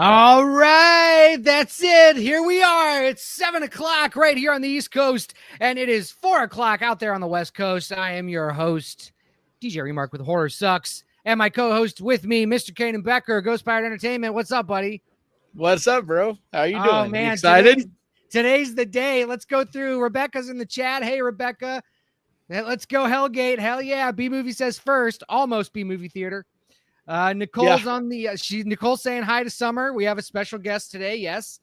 All right, that's it. Here we are. It's 7 o'clock right here on the East Coast, and it is 4 o'clock out there on the West Coast. I am your host, DJ Remark with Horror Sucks, and my co-host with me, Mr. Kanan Becker, Ghost Pirate Entertainment. What's up, buddy? What's up, bro? How you doing? Oh, man, you excited? Today's the day. Let's go through. Rebecca's in the chat. Hey, Rebecca. Let's go Hellgate. Hell yeah. B-Movie says first. Almost B-Movie Theater. Nicole's on the Nicole's saying hi to Summer. We have a special guest today. Yes.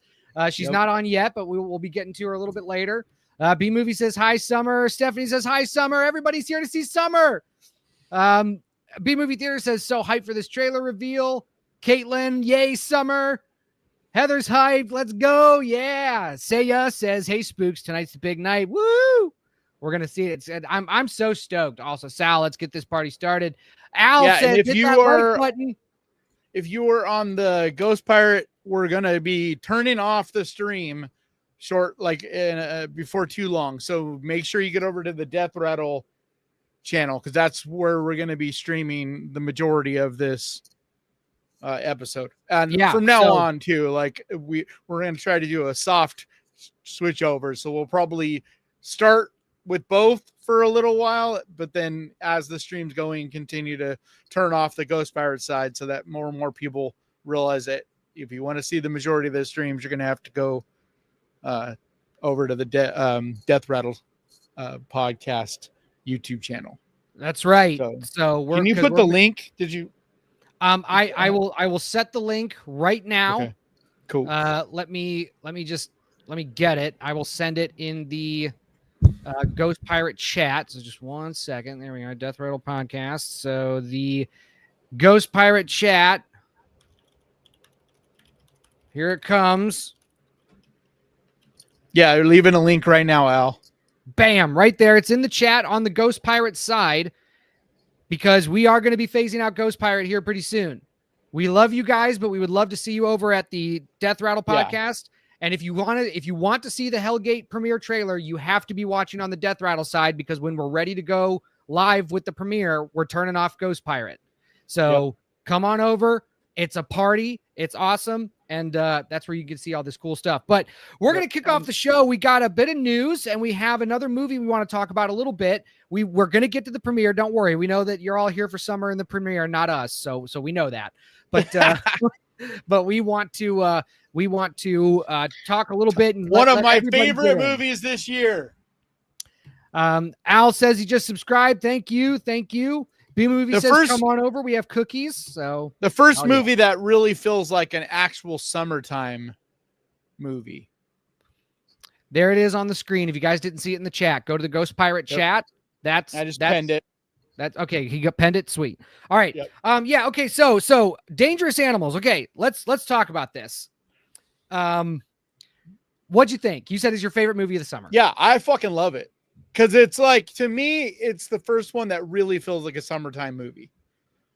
She's not on yet, but we'll be getting to her a little bit later. B-Movie says hi, Summer. Stephanie says hi, Summer. Everybody's here to see Summer. B-Movie Theater says so hyped for this trailer reveal. Caitlin, yay, Summer. Heather's hyped. Let's go. Yeah. Saya says, hey, Spooks. Tonight's the big night. Woo! We're going to see it. I'm so stoked. Also, Sal, let's get this party started. Al says, if you are on the Ghost Pirate, we're going to be turning off the stream before too long. So make sure you get over to the Death Rattle channel, because that's where we're going to be streaming the majority of this episode. And from now on, too, we're going to try to do a soft switch over. So we'll probably start with both for a little while, but then as the stream's going, continue to turn off the Ghost Pirate side so that more and more people realize that if you want to see the majority of the streams, you're going to have to go over to the Death Rattle podcast YouTube channel. That's right. So can you put the link? Did you? I will set the link right now. Okay. Cool. Let me get it. I will send it in the Ghost Pirate chat. So just 1 second. There we are. Death Rattle podcast. So the Ghost Pirate chat. Here it comes. Yeah, you're leaving a link right now, Al. Bam, right there. It's in the chat on the Ghost Pirate side, because we are going to be phasing out Ghost Pirate here pretty soon. We love you guys, but we would love to see you over at the Death Rattle podcast. Yeah. And if you want to see the Hellgate premiere trailer, you have to be watching on the Death Rattle side, because when we're ready to go live with the premiere, we're turning off Ghost Pirate. So come on over. It's a party. It's awesome. And that's where you can see all this cool stuff. But we're going to kick off the show. We got a bit of news, and we have another movie we want to talk about a little bit. We're going to get to the premiere. Don't worry. We know that you're all here for Summer and the premiere, not us. So we know that. But but we want to talk a little bit. And one of my favorite movies this year. Al says he just subscribed. Thank you. B-Movie says come on over. We have cookies. So the first movie that really feels like an actual summertime movie. There it is on the screen. If you guys didn't see it in the chat, go to the Ghost Pirate chat. I just penned it. That's okay. He got penned it. Sweet. All right. Yep. Okay. So Dangerous Animals. Okay. Let's talk about this. What'd you think? You said it's your favorite movie of the summer. Yeah, I fucking love it. Because it's like, to me, it's the first one that really feels like a summertime movie.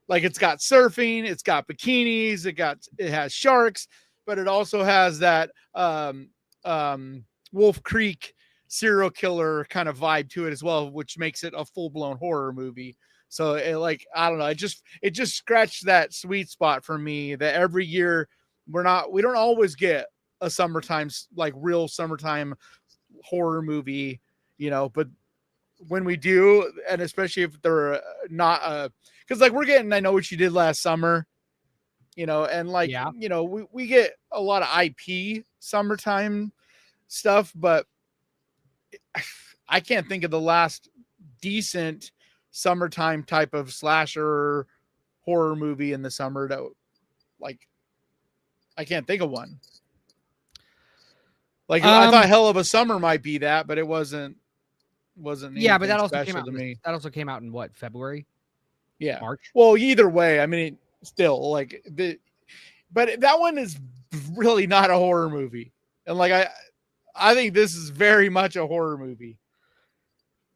Like, it's got surfing, it's got bikinis, it has sharks, but it also has that Wolf Creek serial killer kind of vibe to it as well, which makes it a full-blown horror movie. So I don't know, it just scratched that sweet spot for me that every year we don't always get a summertime, like real summertime horror movie. But when we do, and especially if they're not, because we're getting I Know What You Did Last Summer, and we get a lot of IP summertime stuff, but I can't think of the last decent summertime type of slasher horror movie in the summer that I can't think of one. I thought Hell of a Summer might be that, but it wasn't. Yeah, but that also came out. That also came out in what, February? Yeah, March. Well, either way, I mean, still but that one is really not a horror movie, and I think this is very much a horror movie.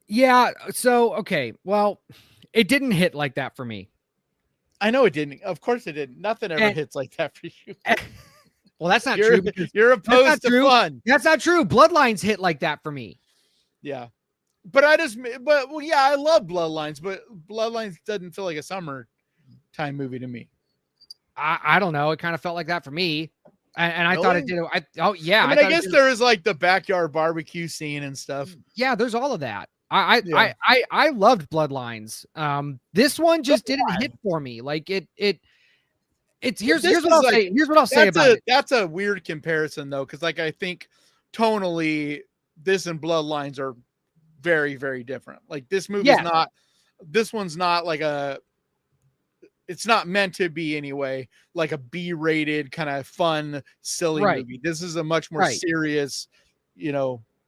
Yeah. So okay, well, it didn't hit like that for me. I know it didn't. Of course it didn't. Nothing ever hits like that for you. Well, that's not true. You're opposed to fun. That's not true. Bloodlines hit like that for me. Yeah. But I love Bloodlines, but Bloodlines doesn't feel like a summertime movie to me. I don't know. It kind of felt like that for me. And I thought it did. Oh yeah. I mean, I guess there is like the backyard barbecue scene and stuff. Yeah, there's all of that. I loved Bloodlines. This one just didn't hit for me. Like here's what I'll say. Here's what I'll say about it. That's a weird comparison though, because like I think tonally, this and Bloodlines are very, very different. Like this movie is not. This one's not like it's not meant to be anyway, like a B-rated kind of fun, silly movie. This is a much more serious,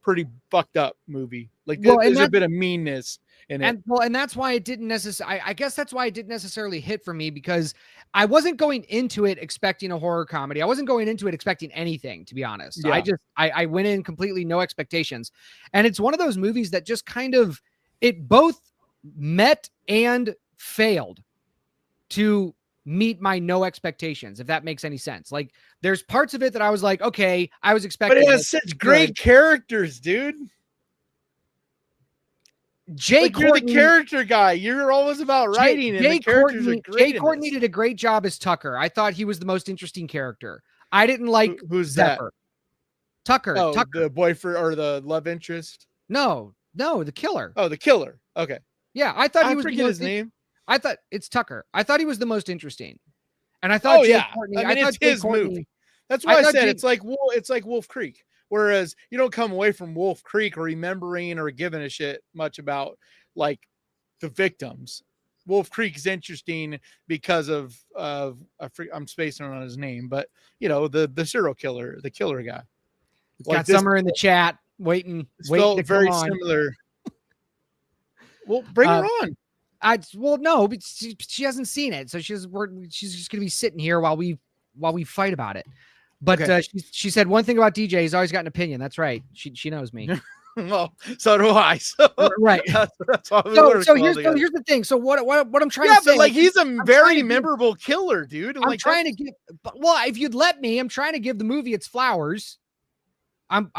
pretty fucked up movie. Like there's a bit of meanness in it. And that's why it didn't necessarily, I guess that's why it didn't necessarily hit for me, because I wasn't going into it expecting a horror comedy. I wasn't going into it expecting anything, to be honest. Yeah. I went in completely no expectations. And it's one of those movies that just kind of, it both met and failed to meet my no expectations, if that makes any sense. Like there's parts of it that I was like, okay, I was expecting. But it has such great characters, dude. Jay Courtney, you're the character guy. You're always about writing, and the characters are great. Jay Courtney did a great job as Tucker. I thought he was the most interesting character. I didn't like who's Zephyr. That? Tucker. Oh, Tucker. The boyfriend or the love interest? No, the killer. Oh, the killer. Okay. Yeah, I thought he was forget his name. I thought it's Tucker. I thought he was the most interesting, and I thought, Courtney, I mean, it's his movie. That's why I said it's like Wolf Creek. Whereas you don't come away from Wolf Creek remembering or giving a shit much about like the victims. Wolf Creek is interesting because of I'm spacing on his name, but the serial killer, the killer guy. Like got Summer in the chat waiting to very come on. Similar. Well, bring her on. No, but she hasn't seen it, so she's just gonna be sitting here while we fight about it. But okay. She said one thing about DJ, he's always got an opinion. That's right. She knows me. Well, so do I. So right. That's all so here's the thing. So what I'm trying to say. Yeah, but like he's a very memorable killer, dude. I'm trying to give. Well, if you'd let me, I'm trying to give the movie its flowers. I'm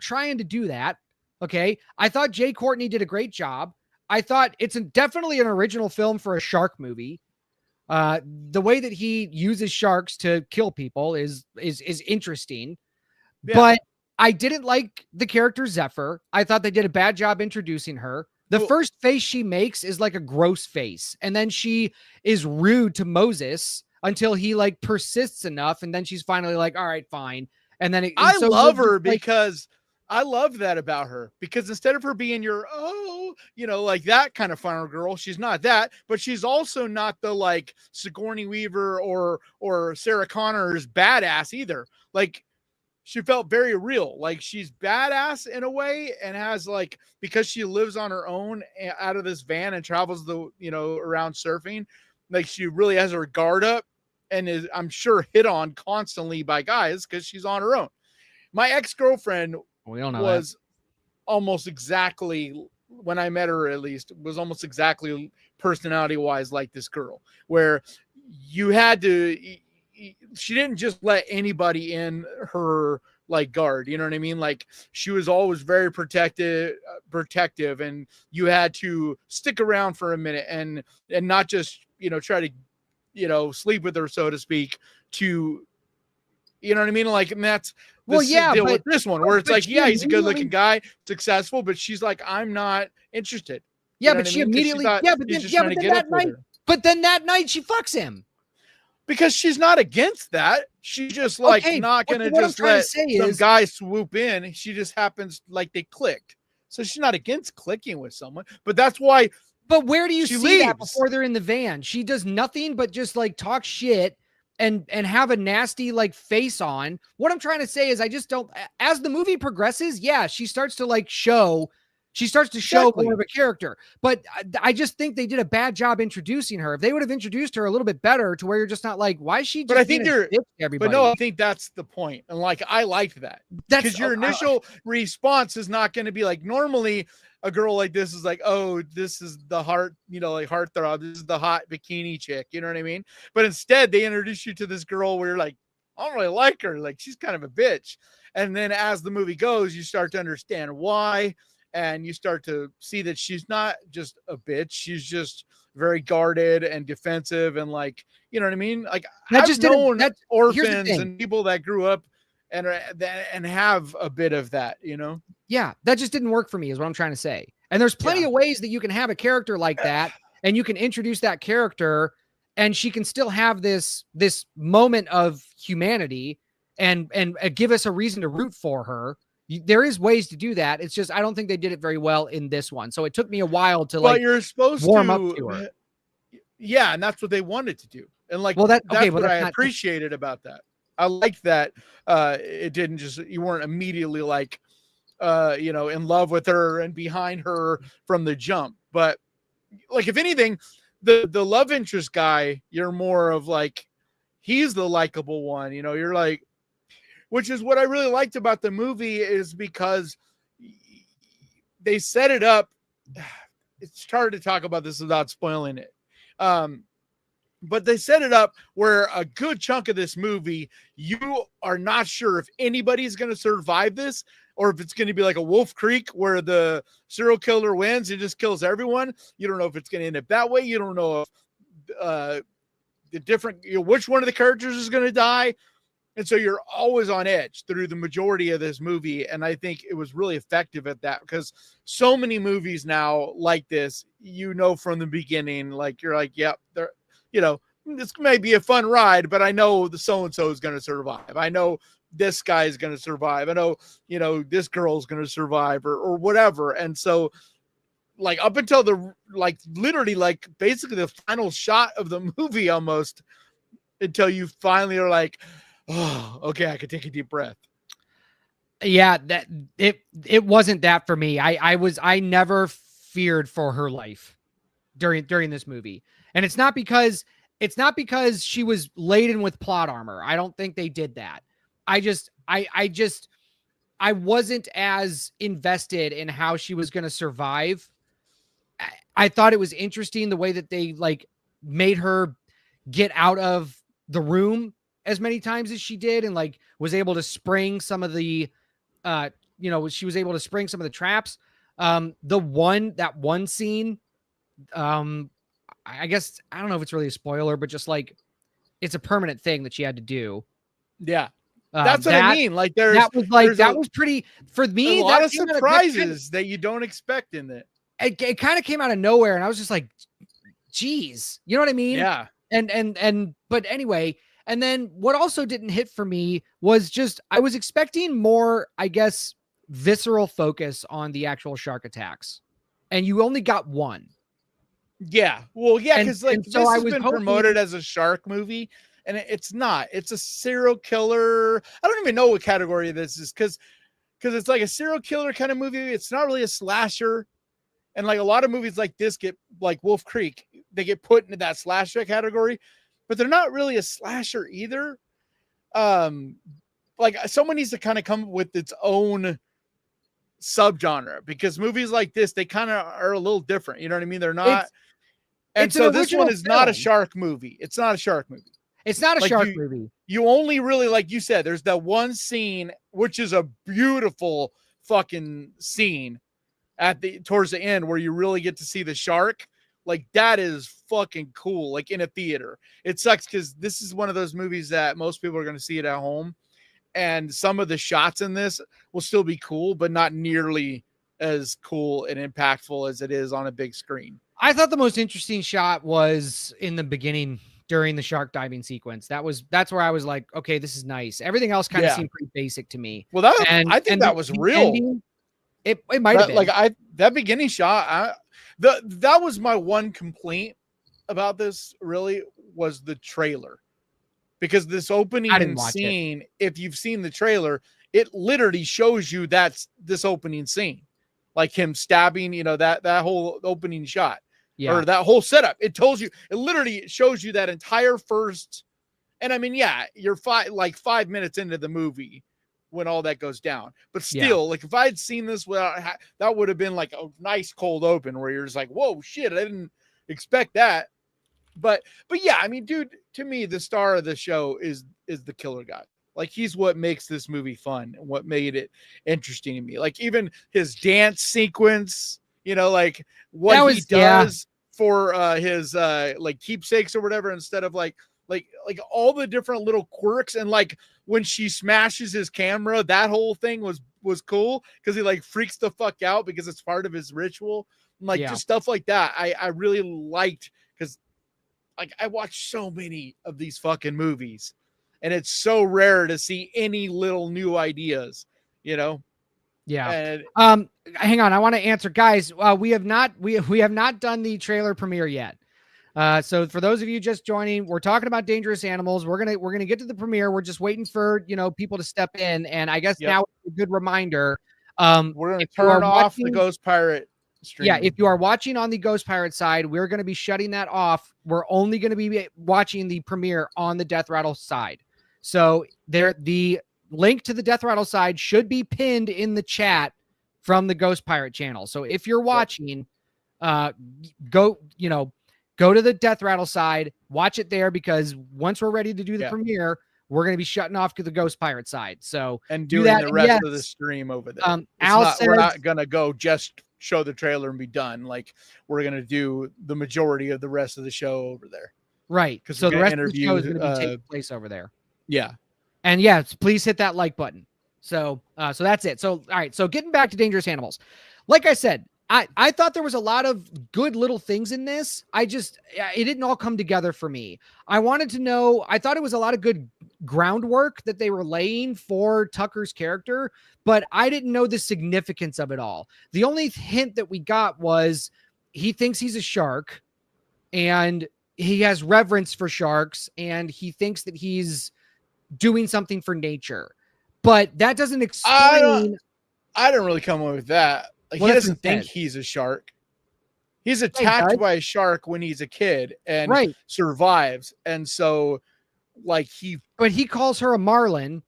trying to do that. Okay. I thought Jay Courtney did a great job. I thought it's definitely an original film for a shark movie. The way that he uses sharks to kill people is interesting, but I didn't like the character Zephyr. I thought they did a bad job introducing her. The first face she makes is like a gross face, and then she is rude to Moses until he like persists enough, and then she's finally like, all right, fine. And then I love her because I love that about her, because instead of her being your, like that kind of final girl, she's not that, but she's also not the like Sigourney Weaver or Sarah Connor's badass either. Like she felt very real. Like she's badass in a way, and has like, because she lives on her own out of this van and travels around surfing, like she really has her guard up and is, I'm sure, hit on constantly by guys because she's on her own. My ex-girlfriend was almost exactly, when I met her, at least, was almost exactly personality wise like this girl, where you had to, she didn't just let anybody in her like guard, you know what I mean? Like she was always very protective, and you had to stick around for a minute and not just, try to, sleep with her, so to speak, to, you know what I mean? Like, and that's, deal with this one where it's like, he's a good looking guy, successful, but she's like, I'm not interested. Yeah, but she immediately, but then that night she fucks him. Because she's not against that. She just like not going to just let some guy swoop in. She just happens like they clicked. So she's not against clicking with someone, but that's why. But where do you see that before they're in the van? She does nothing but just like talk shit and have a nasty like face on. What I'm trying to say is I just don't, as the movie progresses, she starts to like show more of a character, but I just think they did a bad job introducing her. If they would have introduced her a little bit better to where you're just not like, why is she just, but I think everybody? But no, I think that's the point. And like, I liked that. That's because your initial response is not going to be like, normally a girl like this is like, oh, this is the heart, like heartthrob. This is the hot bikini chick. You know what I mean? But instead they introduce you to this girl where you're like, I don't really like her. Like she's kind of a bitch. And then as the movie goes, you start to understand why. and you start to see that she's not just a bitch. She's just very guarded and defensive, and like, you know what I mean? Like, That I've just didn't. known That here's the orphans thing. and people that grew up and have a bit of that, you know? Yeah, that just didn't work for me, is what I'm trying to say. And there's plenty of ways that you can have a character like that, and you can introduce that character, and she can still have this moment of humanity, and give us a reason to root for her. There is ways to do that. It's just I don't think they did it very well in this one. So it took me a while to Well, you're supposed warm up to to her. Yeah, and that's what they wanted to do. And like, Well, that's what I appreciated about that. I liked that it didn't just, you weren't immediately like, you know, in love with her and behind her from the jump. But like, if anything, the love interest guy, you're more of like, he's the likable one, you know, you're like, which is what I really liked about the movie, is because they set it up. It's hard to talk about this without spoiling it. But they set it up where a good chunk of this movie, you are not sure if anybody's going to survive this, or if it's going to be like a Wolf Creek where the serial killer wins and just kills everyone. You don't know if it's going to end up that way. You don't know if the different, you know, which one of the characters is going to die. And so you're always on edge through the majority of this movie. And I think it was really effective at that, because so many movies now like this, you know, from the beginning, like, you're like, yep, they're, you know, this may be a fun ride, but I know the so-and-so is going to survive. I know this guy is going to survive. I know, you know, this girl is going to survive, or whatever. And so like up until the, like literally like basically the final shot of the movie almost, until you finally are like, oh, okay, I could take a deep breath. Yeah, that it wasn't that for me. I never feared for her life during this movie. And it's not because she was laden with plot armor. I don't think they did that. I wasn't as invested in how she was going to survive. I thought it was interesting the way that they like made her get out of the room as many times as she did, and like was able to spring some of the you know, she was able to spring some of the traps. That one scene, I guess I don't know if it's really a spoiler, but just like it's a permanent thing that she had to do. Yeah. That's what I mean. Like that was pretty for me. A lot of surprises that you don't expect in it. It kind of came out of nowhere, and I was just like, geez, you know what I mean? Yeah. But anyway, and then what also didn't hit for me was just, I was expecting more, I guess, visceral focus on the actual shark attacks, and you only got one. Yeah. Well, yeah, because like so this I has was been hoping, promoted as a shark movie, and it's not. It's a serial killer. I don't even know what category this is, because it's like a serial killer kind of movie. It's not really a slasher. And like a lot of movies like this get, like Wolf Creek, they get put into that slasher category, but they're not really a slasher either. Like someone needs to kind of come up with its own subgenre, because movies like this, they kind of are a little different. You know what I mean? They're not. And so this one is not a shark movie. It's not a shark movie. It's not a shark movie. You only really, like you said, there's that one scene, which is a beautiful fucking scene towards the end, where you really get to see the shark. Like that is fucking cool. Like in a theater. It sucks because this is one of those movies that most people are going to see it at home, and some of the shots in this will still be cool, but not nearly as cool and impactful as it is on a big screen. I thought the most interesting shot was in the beginning during the shark diving sequence. That's where I was like, okay, this is nice. Everything else kind of seemed pretty basic to me. Well, I think that was real. Ending, it might have been. Like that beginning shot, that was my one complaint about this, really, was the trailer. Because this opening scene, if you've seen the trailer, it literally shows you that's this opening scene. Like him stabbing, you know, that whole opening shot. Yeah. Or that whole setup. It literally shows you that entire first. And I mean, yeah, you're 5 minutes into the movie when all that goes down. But still, like if I had seen this that would have been like a nice cold open where you're just like, whoa, shit, I didn't expect that. But yeah, I mean, dude, to me, the star of the show is the killer guy. Like he's what makes this movie fun and what made it interesting to me. Like even his dance sequence, you know, like what he does for his like keepsakes or whatever, instead of like all the different little quirks, and like when she smashes his camera, that whole thing was cool because he like freaks the fuck out because it's part of his ritual. And like just stuff like that. I really liked, because like I watched so many of these fucking movies, and it's so rare to see any little new ideas, you know? Yeah. And hang on. I want to answer, guys. We have not done the trailer premiere yet. So for those of you just joining, we're talking about Dangerous Animals. We're gonna get to the premiere. We're just waiting for people to step in, and I guess now it's a good reminder. We're gonna turn off the Ghost Pirate stream. Yeah, if you are watching on the Ghost Pirate side, we're going to be shutting that off. We're only going to be watching the premiere on the Death Rattle side. So the link to the Death Rattle side should be pinned in the chat from the Ghost Pirate channel. So if you're watching, go to the Death Rattle side, watch it there, because once we're ready to do the premiere, we're going to be shutting off to the Ghost Pirate side. So and doing the rest of the stream over there. We're not going to go just show the trailer and be done. Like we're going to do the majority of the rest of the show over there. Right. So the rest of the show is going to be taking place over there. Yeah. And yes, please hit that like button. So that's it. So, all right. So getting back to Dangerous Animals, like I said, I thought there was a lot of good little things in this. It didn't all come together for me. I wanted to know, I thought it was a lot of good groundwork that they were laying for Tucker's character, but I didn't know the significance of it all. The only hint that we got was he thinks he's a shark, and he has reverence for sharks, and he thinks that he's doing something for nature, but that doesn't explain. I don't really come up with that. Like, he doesn't think he's a shark. He's attacked by a shark when he's a kid and survives. And so like but he calls her a marlin.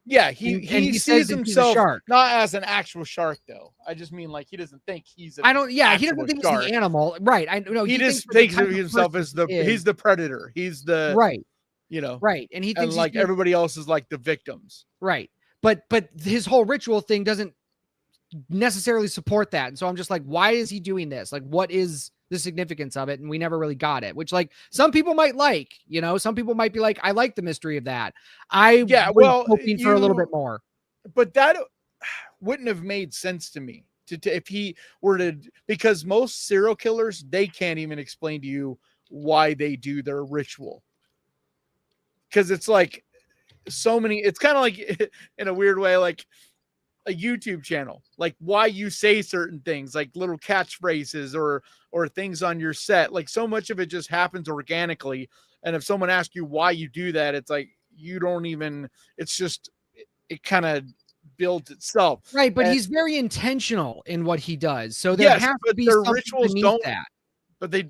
Yeah. He sees himself not as an actual shark though. I just mean like, he doesn't think he's he doesn't think he's the animal. Right. I know. He just thinks of himself as he's the predator. He's the, right. And he thinks like everybody else is like the victims. Right. But his whole ritual thing doesn't necessarily support that. And so I'm just like, why is he doing this? Like, what is the significance of it? And we never really got it, which like some people might like, some people might be like, I like the mystery of that. I was hoping for a little bit more, but that wouldn't have made sense to me if he were to, because most serial killers, they can't even explain to you why they do their ritual. Cause it's like so many, it's kind of like in a weird way, like a YouTube channel, like why you say certain things, like little catchphrases or things on your set. Like so much of it just happens organically. And if someone asks you why you do that, it's like, you don't even, it's just, it kind of builds itself. Right. But he's very intentional in what he does. So there has to be something rituals beneath that. But they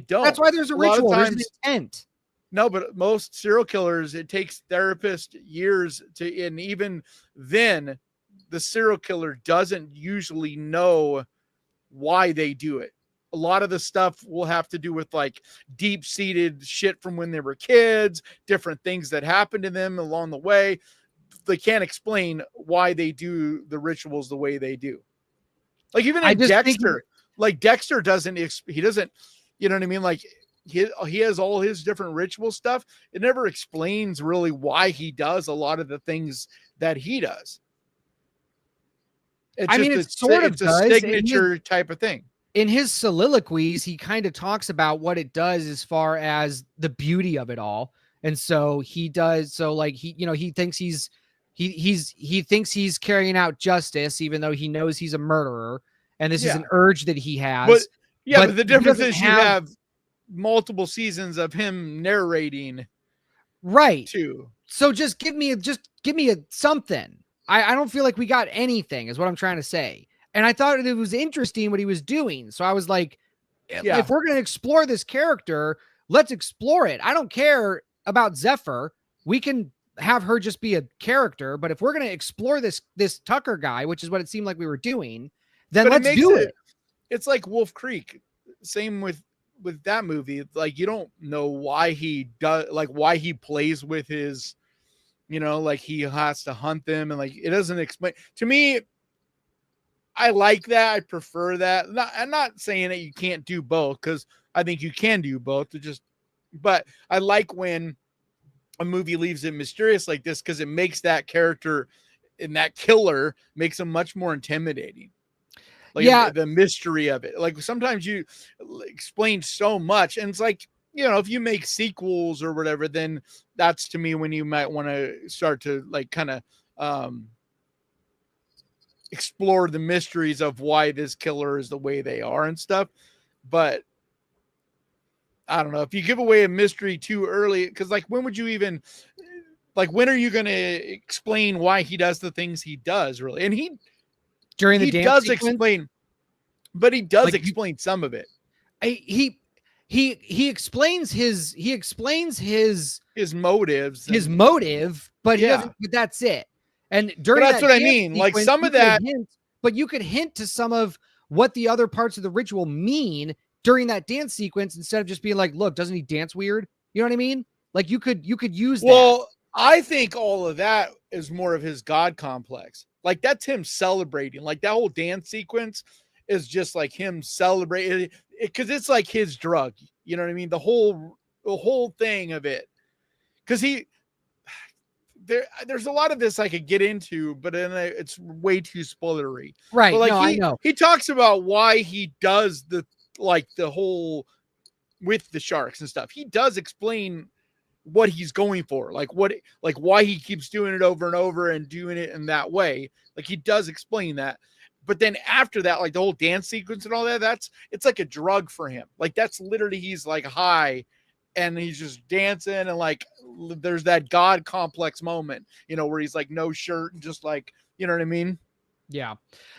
don't. That's why there's a ritual. There's an intent. No, but most serial killers, it takes therapists years to, and even then, the serial killer doesn't usually know why they do it. A lot of the stuff will have to do with like deep-seated shit from when they were kids, different things that happened to them along the way. They can't explain why they do the rituals the way they do. Like even in Dexter, like Dexter doesn't, he doesn't, you know what I mean? Like he has all his different ritual stuff. It never explains really why he does a lot of the things that he does. It's a signature type of thing. In his soliloquies, he kind of talks about what it does as far as the beauty of it all. And so he does. So like he thinks he thinks he's carrying out justice, even though he knows he's a murderer. And this is an urge that he has. But the difference is you have multiple seasons of him narrating. Right. Too. So just give me a something. I don't feel like we got anything is what I'm trying to say. And I thought it was interesting what he was doing. So I was like, if we're going to explore this character, let's explore it. I don't care about Zephyr. We can have her just be a character. But if we're going to explore this Tucker guy, which is what it seemed like we were doing, then let's do it. It's like Wolf Creek. Same with that movie. Like, you don't know why he does, like why he plays with his like he has to hunt them, and like it doesn't explain to me. I like that. I prefer that. I'm not saying that you can't do both, because I think you can do both. But I like when a movie leaves it mysterious like this, because it makes that character and that killer makes him much more intimidating. Like the mystery of it. Like sometimes you explain so much, and it's like, if you make sequels or whatever, then that's to me when you might want to start to like kind of explore the mysteries of why this killer is the way they are and stuff. But I don't know if you give away a mystery too early, because like when would you even when are you going to explain why he does the things he does, really? And he dance sequence? Explain, but he does explain some of it. He explains his motives, but he doesn't, but that's it. And during that's what I mean. Like some of that, but you could hint to some of what the other parts of the ritual mean during that dance sequence, instead of just being like, look, doesn't he dance weird? You know what I mean? Like you could use that. Well, I think all of that is more of his God complex. Like that's him celebrating. Like that whole dance sequence is just like him celebrating, because it's like his drug. You know what I mean? The whole thing of it. Because there's a lot of this I could get into, but then it's way too spoilery. Right. But like I know. He talks about why he does the whole with the sharks and stuff. He does explain what he's going for, like why he keeps doing it over and over and doing it in that way. Like he does explain that. But then after that, like the whole dance sequence and all that, it's like a drug for him. Like that's literally, he's like high and he's just dancing, and like there's that God complex moment, where he's like no shirt and just like, you know what I mean? Yeah.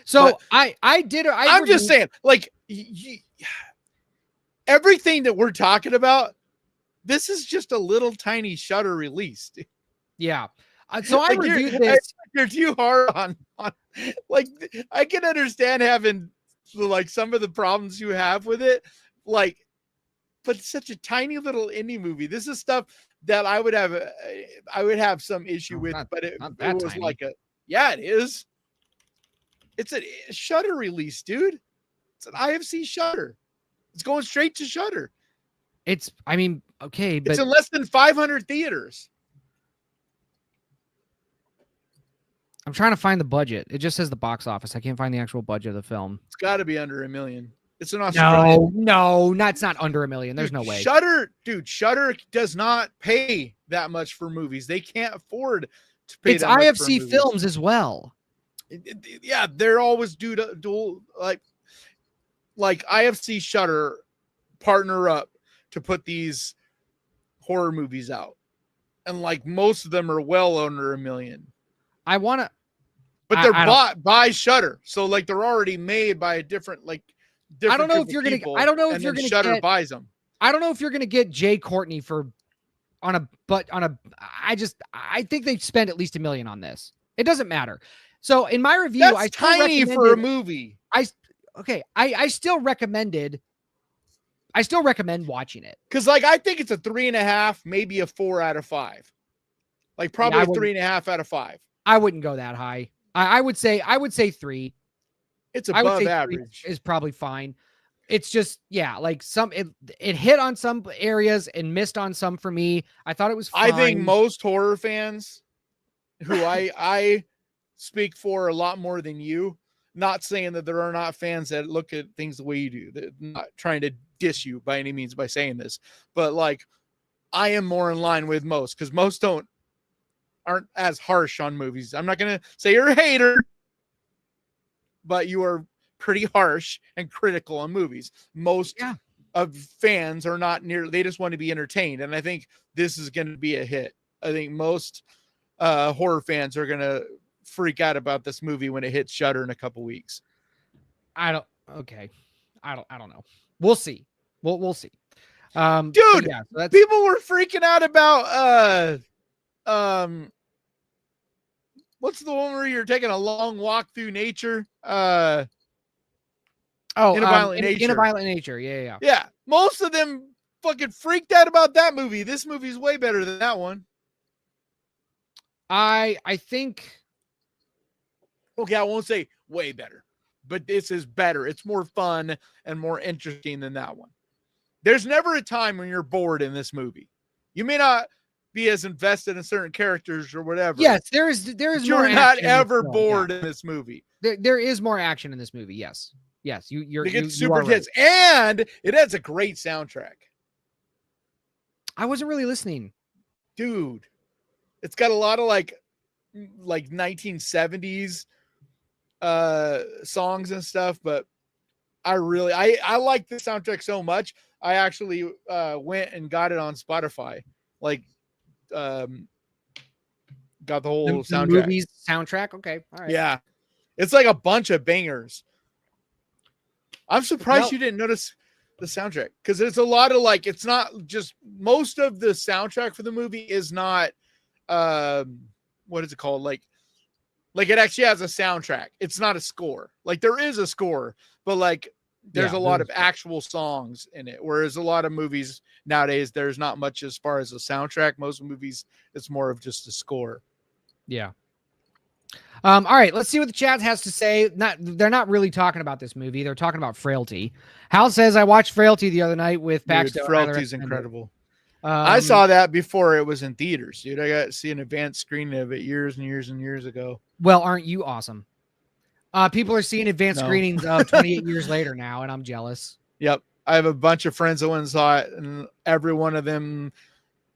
So but I'm just saying, like everything that we're talking about, this is just a little tiny Shudder release. Yeah. So I reviewed this. You're too hard on like, I can understand having like some of the problems you have with it, like, but it's such a tiny little indie movie. This is stuff that I would have some issue with, but it was tiny. Like it is. It's a Shudder release, dude. It's an IFC Shudder. It's going straight to Shudder. Okay, but it's in less than 500 theaters. I'm trying to find the budget. It just says the box office. I can't find the actual budget of the film. It's got to be under $1 million. It's an Australian. No, that's not under $1 million. There's no way. Shudder does not pay that much for movies. They can't afford to pay. It's IFC Films as well. Yeah, they're always dual like IFC Shudder partner up to put these horror movies out, and like most of them are well under $1 million. But they're bought by Shudder, so like they're already made by a different like. I don't know if you're gonna. I don't know if you're gonna. Shudder buys them. I don't know if you're gonna get Jay Courtney I think they spent at least $1 million on this. It doesn't matter. So in my review, that's tiny for a movie. I still recommend watching it, because like I think it's a 3.5, maybe a 4 out of 5. Like probably a 3.5 out of 5. I wouldn't go that high. I would say 3. It's above average. Is probably fine. It's just, like it hit on some areas and missed on some for me. I thought it was fine. I think most horror fans, who I speak for a lot more than you, not saying that there are not fans that look at things the way you do. They're not trying to diss you by any means by saying this, but like I am more in line with most, because most aren't as harsh on movies. I'm not going to say you're a hater, but you are pretty harsh and critical on movies. Most of fans are not they just want to be entertained. And I think this is going to be a hit. I think most horror fans are going to freak out about this movie when it hits Shudder in a couple weeks. I don't know. We'll see. We'll see. Dude, so people were freaking out about what's the one where you're taking a long walk through nature? In a Violent Nature. In a Violent Nature. Yeah. Yeah. Most of them fucking freaked out about that movie. This movie's way better than that one. I think. Okay, I won't say way better, but this is better. It's more fun and more interesting than that one. There's never a time when you're bored in this movie. You may not be as invested in certain characters or whatever. Yes, there is more. You're not action in this ever film, bored in this movie. There is more action in this movie. Yes, you're. They get you super are hits, right. and it has a great soundtrack. I wasn't really listening, dude. It's got a lot of like 1970s songs and stuff, but I like the soundtrack so much. I actually went and got it on Spotify. Like got the whole the soundtrack. movie's soundtrack. Okay, all right. Yeah, it's like a bunch of bangers. I'm surprised you didn't notice the soundtrack, because it's a lot of like, it's not just, most of the soundtrack for the movie is not what is it called, like it actually has a soundtrack. It's not a score. Like there is a score, but like there's a lot of actual songs in it, whereas a lot of movies nowadays there's not much as far as a soundtrack. Most movies it's more of just a score. Yeah. All right, let's see what the chat has to say. They're not really talking about this movie. They're talking about Frailty. Hal says, I watched Frailty the other night with Paxton. Frailty's incredible. I saw that before it was in theaters, dude. I got to see an advanced screening of it years and years and years ago. Well, aren't you awesome? People are seeing advanced screenings of 28 years later now, and I'm jealous. Yep. I have a bunch of friends that went and saw it, and every one of them,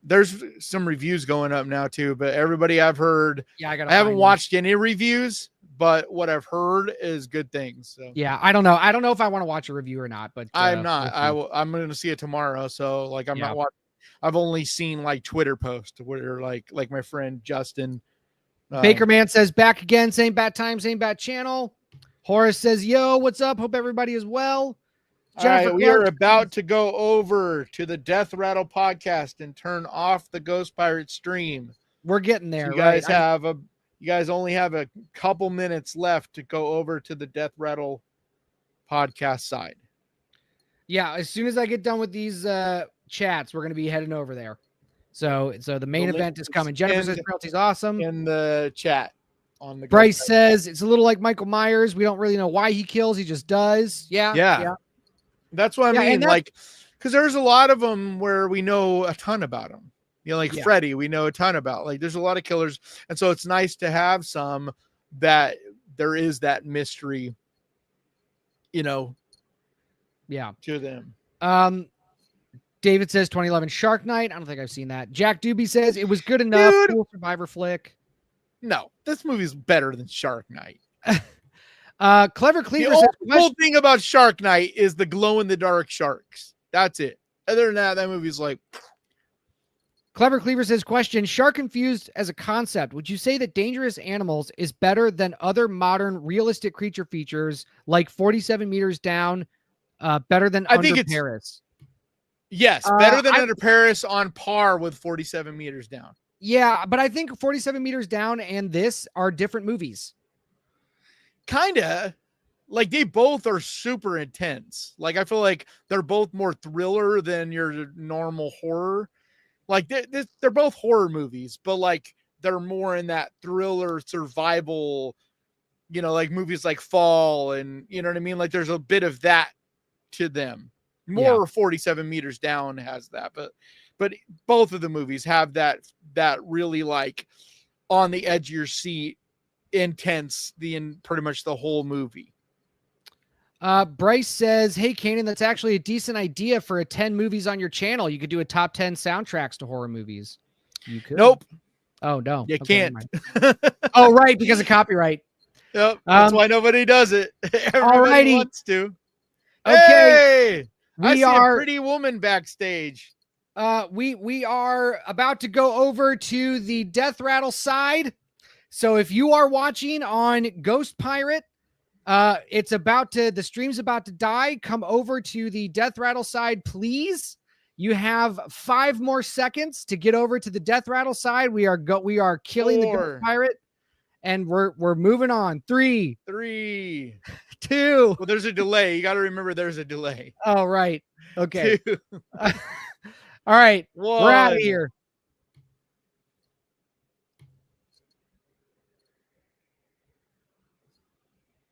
there's some reviews going up now too, but everybody I've heard, I haven't watched any reviews, but what I've heard is good things. So yeah, I don't know. I don't know if I want to watch a review or not, but I'm not. I'm going to see it tomorrow. So like, I'm not watching. I've only seen like Twitter posts where like my friend Justin. Baker Man says, back again, same bat time, same bat channel. Horace says, yo, what's up? Hope everybody is well. All right, we are about to go over to the Death Rattle podcast and turn off the Ghost Pirate stream. We're getting there. So you guys only have a couple minutes left to go over to the Death Rattle podcast side. Yeah, as soon as I get done with these chats, we're going to be heading over there. So the main event is coming. Jennifer says Frailty's awesome. In the chat. On the Bryce says it's a little like Michael Myers. We don't really know why he kills. He just does. Yeah. That's what I mean. Like, because there's a lot of them where we know a ton about them. You know, like Freddy, we know a ton about. Like, there's a lot of killers. And so it's nice to have some that there is that mystery, you know, to them. David says 2011 Shark Night. I don't think I've seen that. Jack Doobie says it was good enough. Cool survivor flick. No, this movie's better than Shark Night. Clever Cleaver the says whole thing about Shark Night is the glow in the dark sharks. That's it. Other than that movie's like. Clever Cleaver says, question, shark infused as a concept. Would you say that Dangerous Animals is better than other modern realistic creature features like 47 Meters Down, better than Under Paris? Yes, better than Under Paris, on par with 47 Meters Down. Yeah, but I think 47 Meters Down and this are different movies. Kinda. Like, they both are super intense. Like, I feel like they're both more thriller than your normal horror. Like, they're both horror movies, but like they're more in that thriller survival, you know, like movies like Fall, and you know what I mean? Like, there's a bit of that to them. More 47 Meters Down has that, but both of the movies have that really like on the edge of your seat, intense pretty much the whole movie. Bryce says, hey, Kanan, that's actually a decent idea for a 10 movies on your channel. You could do a top 10 soundtracks to horror movies. You could. Nope. Oh, no. You can't. Oh, right. Because of copyright. Yep. That's why nobody does it. Everybody wants to. Okay. Hey, I see a pretty woman backstage. We are about to go over to the Death Rattle side. So if you are watching on Ghost Pirate, the stream's about to die. Come over to the Death Rattle side, please. You have 5 more seconds to get over to the Death Rattle side. We are killing the Ghost Pirate, and we're moving on. 3, 2. Well, there's a delay. You got to remember there's a delay. Oh, right. Okay. 2. All right. 1. We're out of here.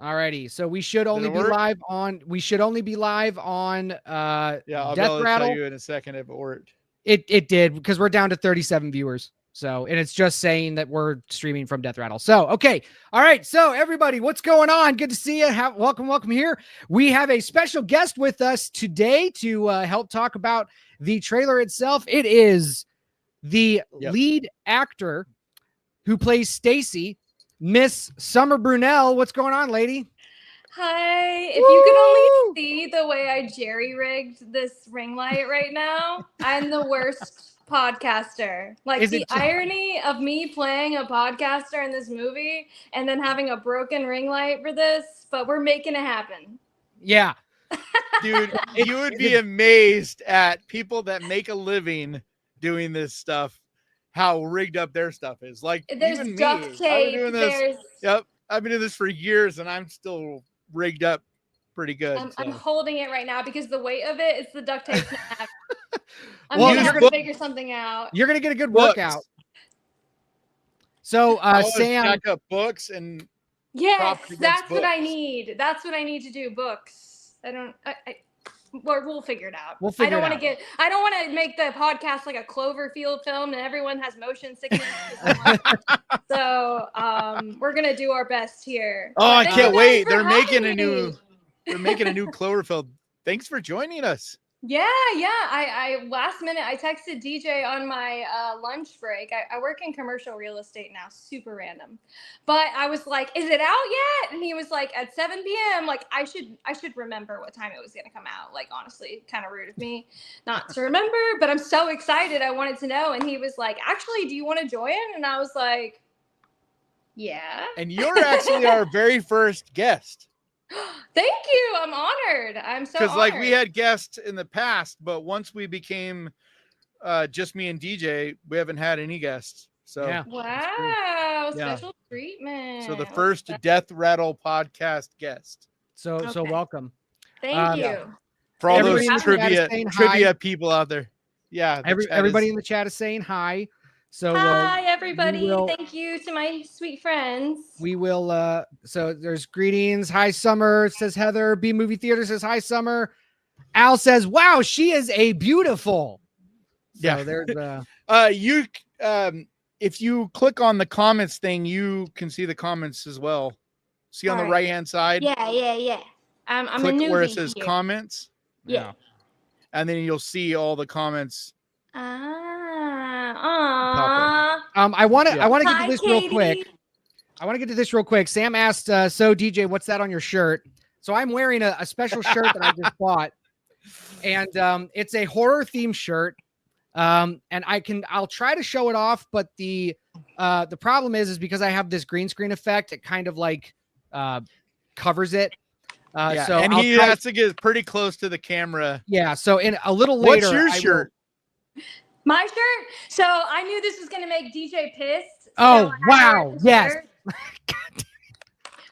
Alrighty, so we should only be work? live on. We should only be live on. Yeah, I'll be Death able to Rattle. tell you in a second if it worked. It did because we're down to 37 viewers. So, and it's just saying that we're streaming from Death Rattle. So, okay. All right. So everybody, what's going on? Good to see you. Welcome here. We have a special guest with us today to help talk about the trailer itself. It is the lead actor who plays Sacey, Miss Summer Brunelle. What's going on, lady? Hi. If you could only see the way I jerry-rigged this ring light right now, I'm the worst podcaster. Like the irony of me playing a podcaster in this movie and then having a broken ring light for this, but we're making it happen. Yeah. Dude, you would be amazed at people that make a living doing this stuff, how rigged up their stuff is. Like, there's even duct me, tape. I've been doing this. Yep, I've been doing this for years, and I'm still rigged up pretty good. I'm holding it right now because the weight of it is the duct tape. I'm well, gonna have to figure something out. You're gonna get a good workout. So, Sam, stack up books and yes, that's what I need. That's what I need to do. Books. We'll figure it out. I don't want to make the podcast like a Cloverfield film and everyone has motion sickness. So we're gonna do our best here. Oh, I can't wait. They're making a new Cloverfield. Thanks for joining us. Yeah. I last minute I texted DJ on my lunch break. I work in commercial real estate now, super random. But I was like, "Is it out yet?" And he was like, "At 7 p.m." Like I should remember what time it was gonna come out. Like honestly, kind of rude of me not to remember. But I'm so excited. I wanted to know. And he was like, "Actually, do you want to join?" And I was like, "Yeah." And you're actually our very first guest. Thank you. I'm honored. I'm so honored. Because like we had guests in the past, but once we became just me and DJ, we haven't had any guests. So wow, special treatment. So the first Death Rattle podcast guest. So welcome. Thank you. For all those trivia people out there. Yeah. Everybody in the chat is saying hi. So hi everybody. Thank you to my sweet friends. We will so there's greetings. Hi Summer, says Heather. B Movie Theater says hi Summer. Al says, wow, she is a beautiful. So there's you if you click on the comments thing, you can see the comments as well. See on the right hand side? Yeah. I'm click a newbie where it says here. comments. Yeah. And then you'll see all the comments. I want to get to this real quick. I want to get to this real quick. Sam asked, so DJ, what's that on your shirt? So I'm wearing a special shirt that I just bought, and it's a horror themed shirt. And I'll try to show it off, but the problem is because I have this green screen effect, it kind of like covers it. So and he has to get pretty close to the camera. Yeah. So in a little later, what's your shirt? My shirt. So I knew this was going to make DJ pissed. Oh, wow. Yes.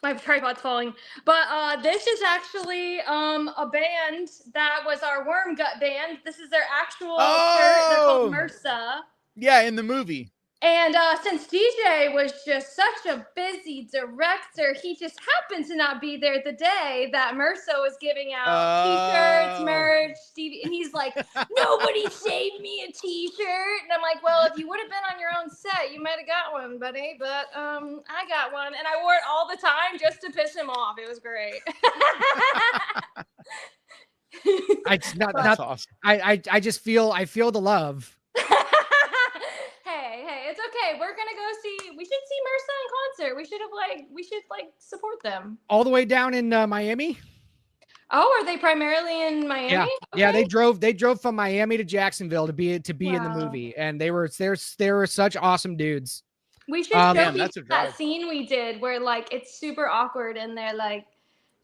My tripod's falling. But this is actually a band that was our Worm Gut band. This is their actual shirt. They're called MRSA. Yeah, in the movie. And since DJ was just such a busy director, he just happened to not be there the day that MRSA was giving out T-shirts, merch, DVD. And he's like, nobody saved me a T-shirt. And I'm like, well, if you would have been on your own set, you might have got one, buddy. But I got one. And I wore it all the time just to piss him off. It was great. That's awesome. I just feel the love. Hey, it's okay. We're gonna go see. We should see MRSA in concert. We should support them. All the way down in Miami. Oh, are they primarily in Miami? Yeah, okay. Yeah. They drove from Miami to Jacksonville to be in the movie, and they were such awesome dudes. We should show people that scene we did where like it's super awkward and they're like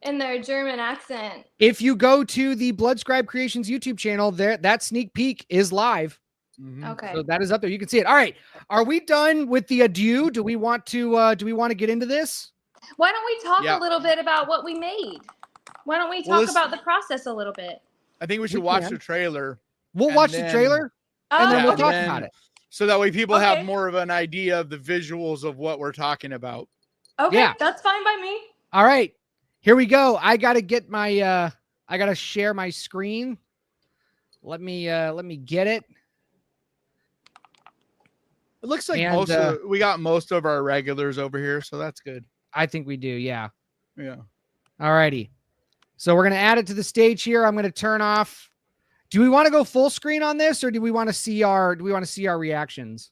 in their German accent. If you go to the Bloodscribe Creations YouTube channel, that sneak peek is live. Mm-hmm. Okay. So that is up there. You can see it. All right. Are we done with the adieu? Do we want to get into this? Why don't we talk a little bit about what we made? Why don't we talk about the process a little bit? I think we should watch the trailer. We'll watch the trailer and then we'll talk about it. So that way people have more of an idea of the visuals of what we're talking about. Okay, that's fine by me. All right. Here we go. I got to get my I got to share my screen. Let me get it. It looks like And, we got most of our regulars over here, so that's good. I think we do. Yeah. Yeah. All righty. So we're going to add it to the stage here. I'm going to turn off. Do we want to go full screen on this, or do we want to see our reactions?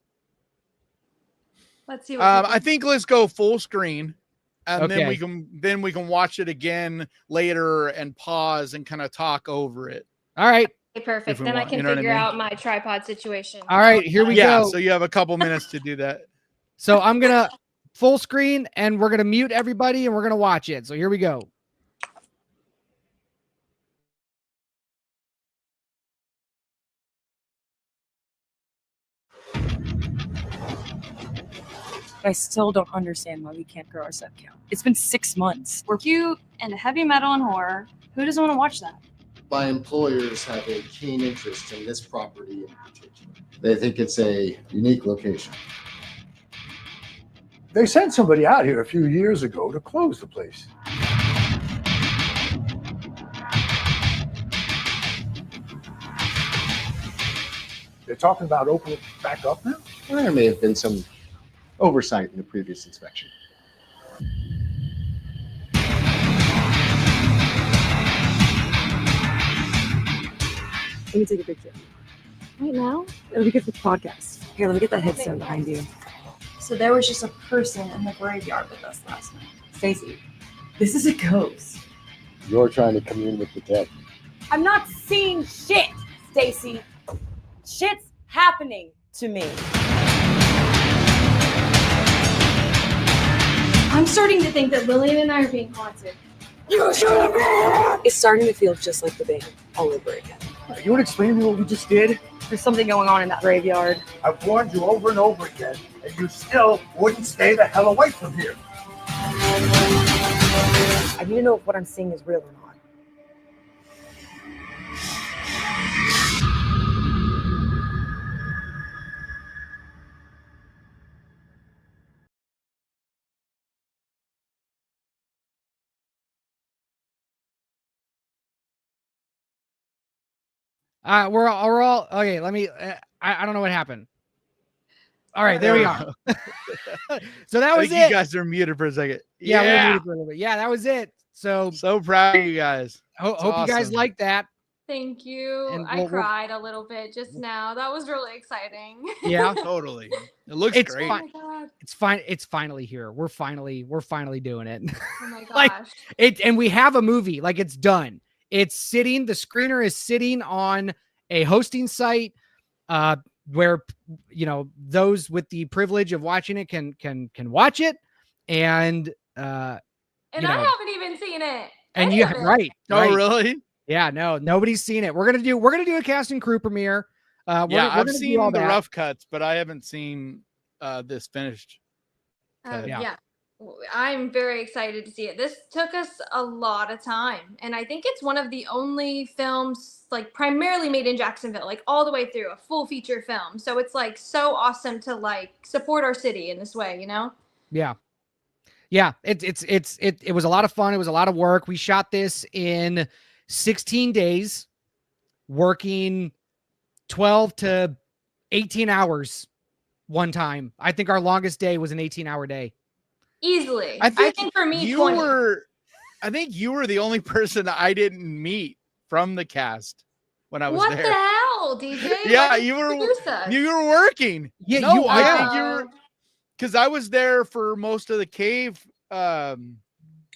Let's see what I think let's go full screen, and Okay. then we can watch it again later and pause and kind of talk over it. All right. Okay, perfect. we Then I want, can you know what I figure mean? out my tripod situation. All right, here we Yeah, go. so you have a couple minutes to do that. So I'm going to full screen, and we're going to mute everybody, and we're going to watch it. So here we go. I still don't understand why we can't grow our sub count. It's been 6 months. We're cute and heavy metal and horror. Who doesn't want to watch that? My employers have a keen interest in this property in particular. They think it's a unique location. They sent somebody out here a few years ago to close the place. They're talking about opening it back up now? Well, there may have been some oversight in the previous inspection. Let me take a picture. Right now? It'll be good for the podcast. Here, let me get that headset behind you. So there was just a person in the graveyard with us last night. Sacey, this is a ghost. You're trying to commune with the dead. I'm not seeing shit, Stacy. Shit's happening to me. I'm starting to think that Lillian and I are being haunted. It's starting to feel just like the band all over again. You want to explain to me what we just did? There's something going on in that graveyard. I've warned you over and over again, and you still wouldn't stay the hell away from here. I need to know if what I'm seeing is real or not. We're all okay. Let me. I don't know what happened. All right, there we are. So that I was think it. you guys are muted for a second. Yeah, we were muted for a little bit. Yeah, that was it. So proud of you guys. hope you guys awesome. like that. Thank you. And I we'll- cried a little bit just now. That was really exciting. Yeah, Totally. It looks It's great. Oh my god. it's fine. It's finally here. We're finally doing it. Oh my gosh. Like, and we have a movie. Like, it's done. It's sitting. The screener is sitting on a hosting site, where those with the privilege of watching it can watch it, and and you I know. haven't even seen it. and Any you of it. right. Oh, really? Yeah, no, nobody's seen it. We're gonna do a cast and crew premiere. Yeah, we're I've gonna do seen all the that. rough cuts, but I haven't seen this finished. Yeah. Yeah. I'm very excited to see it. This took us a lot of time. And I think it's one of the only films like primarily made in Jacksonville, like all the way through, a full feature film. So it's like so awesome to like support our city in this way, you know? Yeah. Yeah. It was a lot of fun. It was a lot of work. We shot this in 16 days, working 12 to 18 hours one time. I think our longest day was an 18-hour day. Easily. I think for me, you 20. I think you were the only person I didn't meet from the cast when I was What there. the hell, DJ? Yeah, Why did you were introduce us? you were working. Yeah, No, I think you Oh. were, because I was there for most of the cave shooting.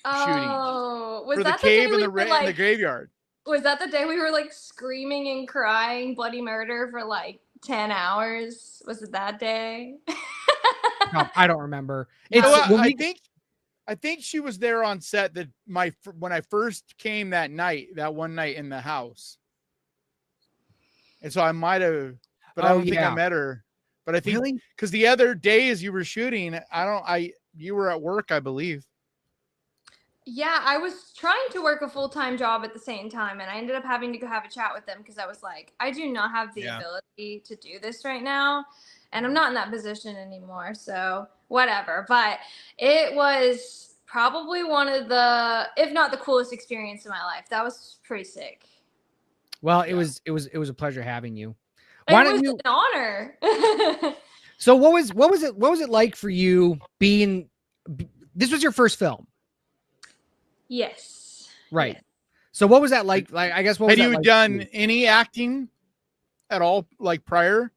Oh, was For the that the day cave we and were in the like? graveyard. Was that the day we were like screaming and crying bloody murder for like 10 hours? Was it that day? No, I don't remember. You know It's what? when I think she was there on set when I first came that one night in the house. And so I might have, but I Oh, don't think yeah. I met her. But I think Really? because the other days you were shooting, you were at work, I believe. Yeah, I was trying to work a full-time job at the same time, and I ended up having to go have a chat with them because I was like, I do not have the ability to do this right now, and I'm not in that position anymore, so whatever. But it was probably one of the, if not the coolest experience in my life. That was pretty sick. Well, it was a pleasure having you. It Why was don't you? an honor. So what was it like for you being? This was your first film, Yes. right? Yes. So what was that like? Like, I guess what was Had that you like done for you? any acting at all, like prior?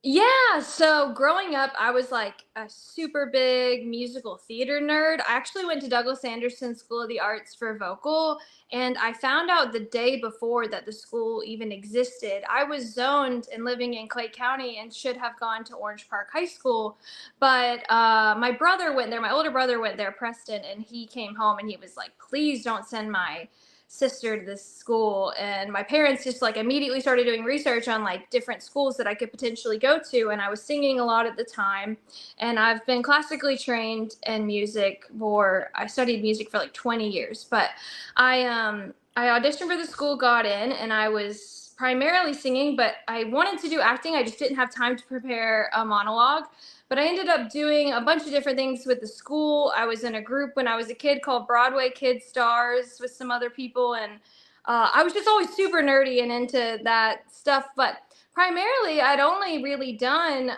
Yeah, so growing up, I was like a super big musical theater nerd. I actually went to Douglas Anderson School of the Arts for vocal, and I found out the day before that the school even existed. I was zoned and living in Clay County and should have gone to Orange Park High School, but my brother went there, my older brother went there, Preston, and he came home and he was like, please don't send my sister to this school. And my parents just like immediately started doing research on like different schools that I could potentially go to, and I was singing a lot at the time, and I've been classically trained in music for, I studied music for like 20 years, but I auditioned for the school, got in, and I was primarily singing, but I wanted to do acting. I just didn't have time to prepare a monologue. But I ended up doing a bunch of different things with the school. I was in a group when I was a kid called Broadway Kid Stars with some other people. And I was just always super nerdy and into that stuff. But primarily, I'd only really done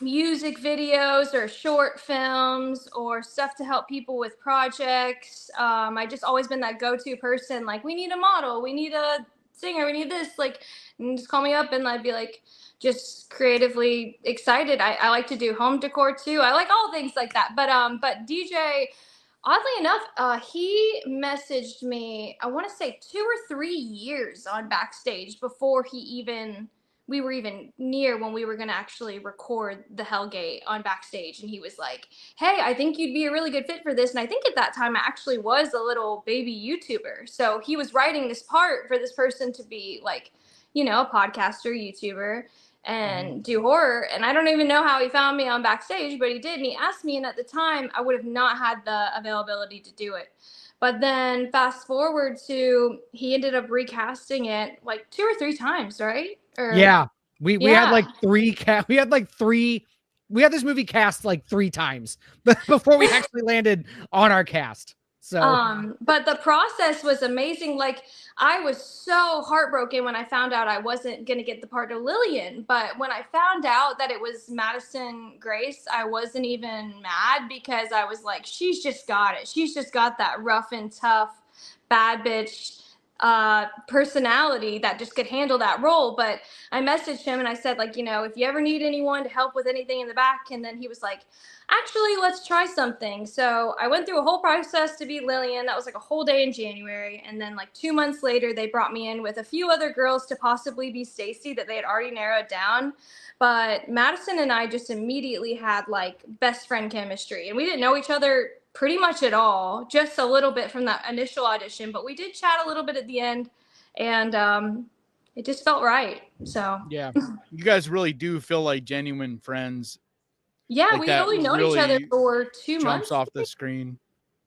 music videos or short films or stuff to help people with projects. I just always been that go-to person. Like, we need a model, we need a singer, we need this. Like, and just call me up and I'd be like, just creatively excited. I like to do home decor too. I like all things like that. But DJ, oddly enough, he messaged me, I want to say 2 or 3 years on Backstage before we were even near when we were going to actually record the Hellgate on Backstage. And he was like, hey, I think you'd be a really good fit for this. And I think at that time I actually was a little baby YouTuber. So he was writing this part for this person to be like, you know, a podcaster, YouTuber, and do horror. And I don't even know how he found me on Backstage, but he did. And he asked me, and at the time I would have not had the availability to do it. But then fast forward to, he ended up recasting it like 2 or 3 times, right? Yeah, we had like Yeah. we had this movie cast like 3 times before we actually landed on our cast. So But the process was amazing. Like, I was so heartbroken when I found out I wasn't going to get the part of Lillian. But when I found out that it was Madison Grace, I wasn't even mad, because I was like, she's just got it. She's just got that rough and tough, bad bitch personality that just could handle that role. But I messaged him and I said, like, you know, if you ever need anyone to help with anything in the back. And then he was like, actually, let's try something. So I went through a whole process to be Lillian. That was like a whole day in January. And then like 2 months later, they brought me in with a few other girls to possibly be Sacey that they had already narrowed down. But Madison and I just immediately had like best friend chemistry, and we didn't know each other pretty much at all, just a little bit from that initial audition, but we did chat a little bit at the end, and it just felt right. So Yeah, you guys really do feel like genuine friends. yeah, Like, we've that only known each other really for 2 jumps months. off the screen.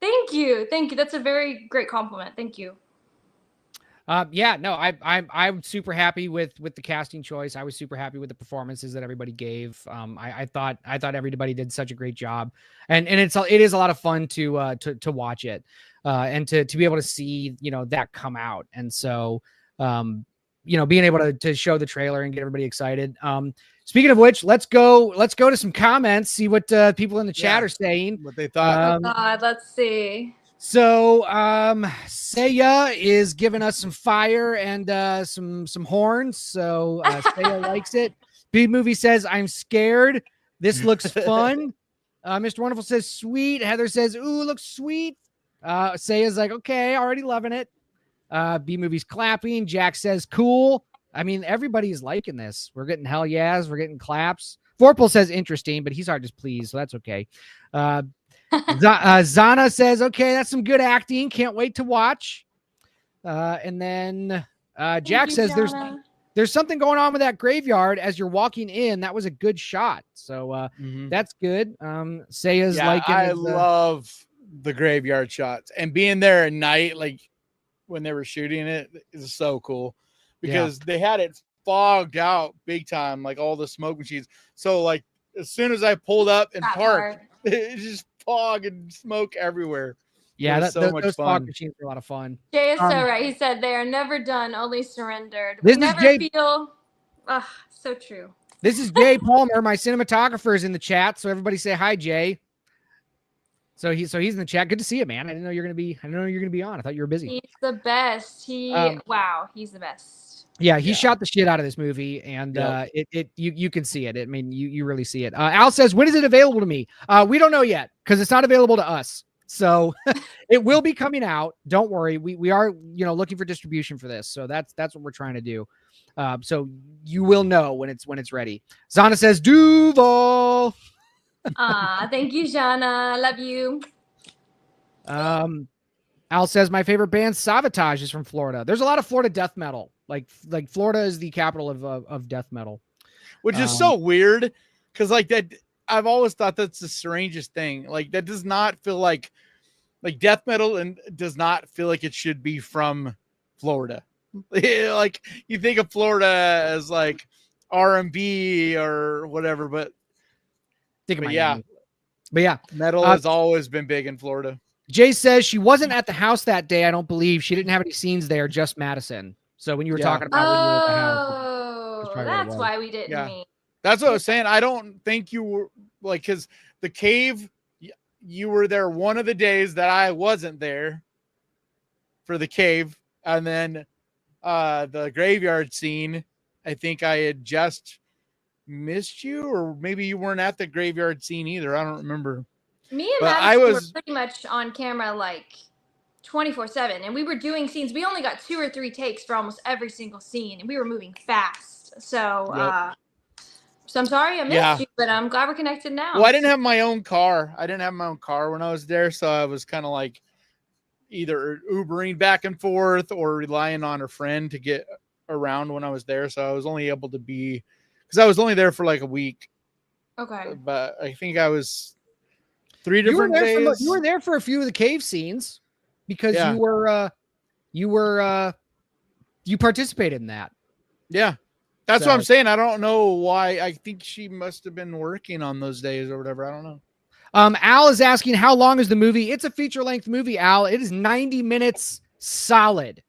Thank you. That's a very great compliment. Thank you. yeah, no, I'm super happy with the casting choice. I was super happy with the performances that everybody gave. I thought everybody did such a great job, and it is a lot of fun to watch it, and to be able to see, you know, that come out. And so, you know, being able to show the trailer and get everybody excited. Speaking of which, let's go to some comments, see what people in the chat are saying, what they thought. Oh God, let's see. So Saya is giving us some fire and some horns. So Saya likes it. B Movie says, I'm scared. This looks fun. Mr. Wonderful says, sweet. Heather says, ooh, looks sweet. Saya's like, okay, already loving it. B Movie's clapping. Jack says, cool. I mean, everybody's liking this. We're getting hell yes. We're getting claps. Vorpal says interesting, but he's hard to please, so that's okay. Zana says, okay, that's some good acting. Can't wait to watch. And then Jack says, there's something going on with that graveyard as you're walking in. That was a good shot. So that's good. Saya's liking I love the graveyard shots, and being there at night, like when they were shooting it, is so cool, because they had it fogged out big time, like all the smoke machines. So like as soon as I pulled up and parked, it just fog and smoke everywhere. Yeah, It was so much those fog fun. machines are a lot of fun. Jay is so right. He said they are never done, only surrendered. This We is never Jay- feel. Ugh, so true. This is Jay Palmer, my cinematographer, is in the chat. So everybody say hi, Jay. So he's in the chat. Good to see you, man. I didn't know you're gonna be on. I thought you were busy. He's the best. Wow, he's the best. Yeah, he shot the shit out of this movie, and you can see it. I mean, you really see it. Al says, when is it available to me? We don't know yet because it's not available to us. So it will be coming out. Don't worry. We are looking for distribution for this. So that's what we're trying to do. So you will know when it's ready. Zana says, Duval. Thank you, Jana. Love you. Al says, my favorite band, Savatage, is from Florida. There's a lot of Florida death metal. Like Florida is the capital of death metal, which is so weird because like that. I've always thought that's the strangest thing. Like that does not feel like death metal and does not feel like it should be from Florida. Like you think of Florida as like R&B or whatever, but yeah, metal has always been big in Florida. Jay says she wasn't at the house that day. I don't believe she didn't have any scenes there, just Madison. So when you were talking about when you were at the house, that's why we didn't meet. That's what I was saying. I don't think you were like, because the cave, you were there one of the days that I wasn't there for the cave. And then the graveyard scene, I think I had just missed you, or maybe you weren't at the graveyard scene either. I don't remember. Me and Madison were pretty much on camera like 24/7, and we were doing scenes. We only got 2 or 3 takes for almost every single scene, and we were moving fast. So, so I'm sorry I missed you, but I'm glad we're connected now. Well, I didn't have my own car. When I was there, so I was kind of like either Ubering back and forth or relying on a friend to get around when I was there. So I was only able to be, because I was only there for like a week. Okay. But I think I was 3 different days. You were there for a few of the cave scenes because you participated in that. Yeah. That's what I'm saying. I don't know why. I think she must have been working on those days or whatever. I don't know. Al is asking, how long is the movie? It's a feature-length movie, Al. It is 90 minutes solid.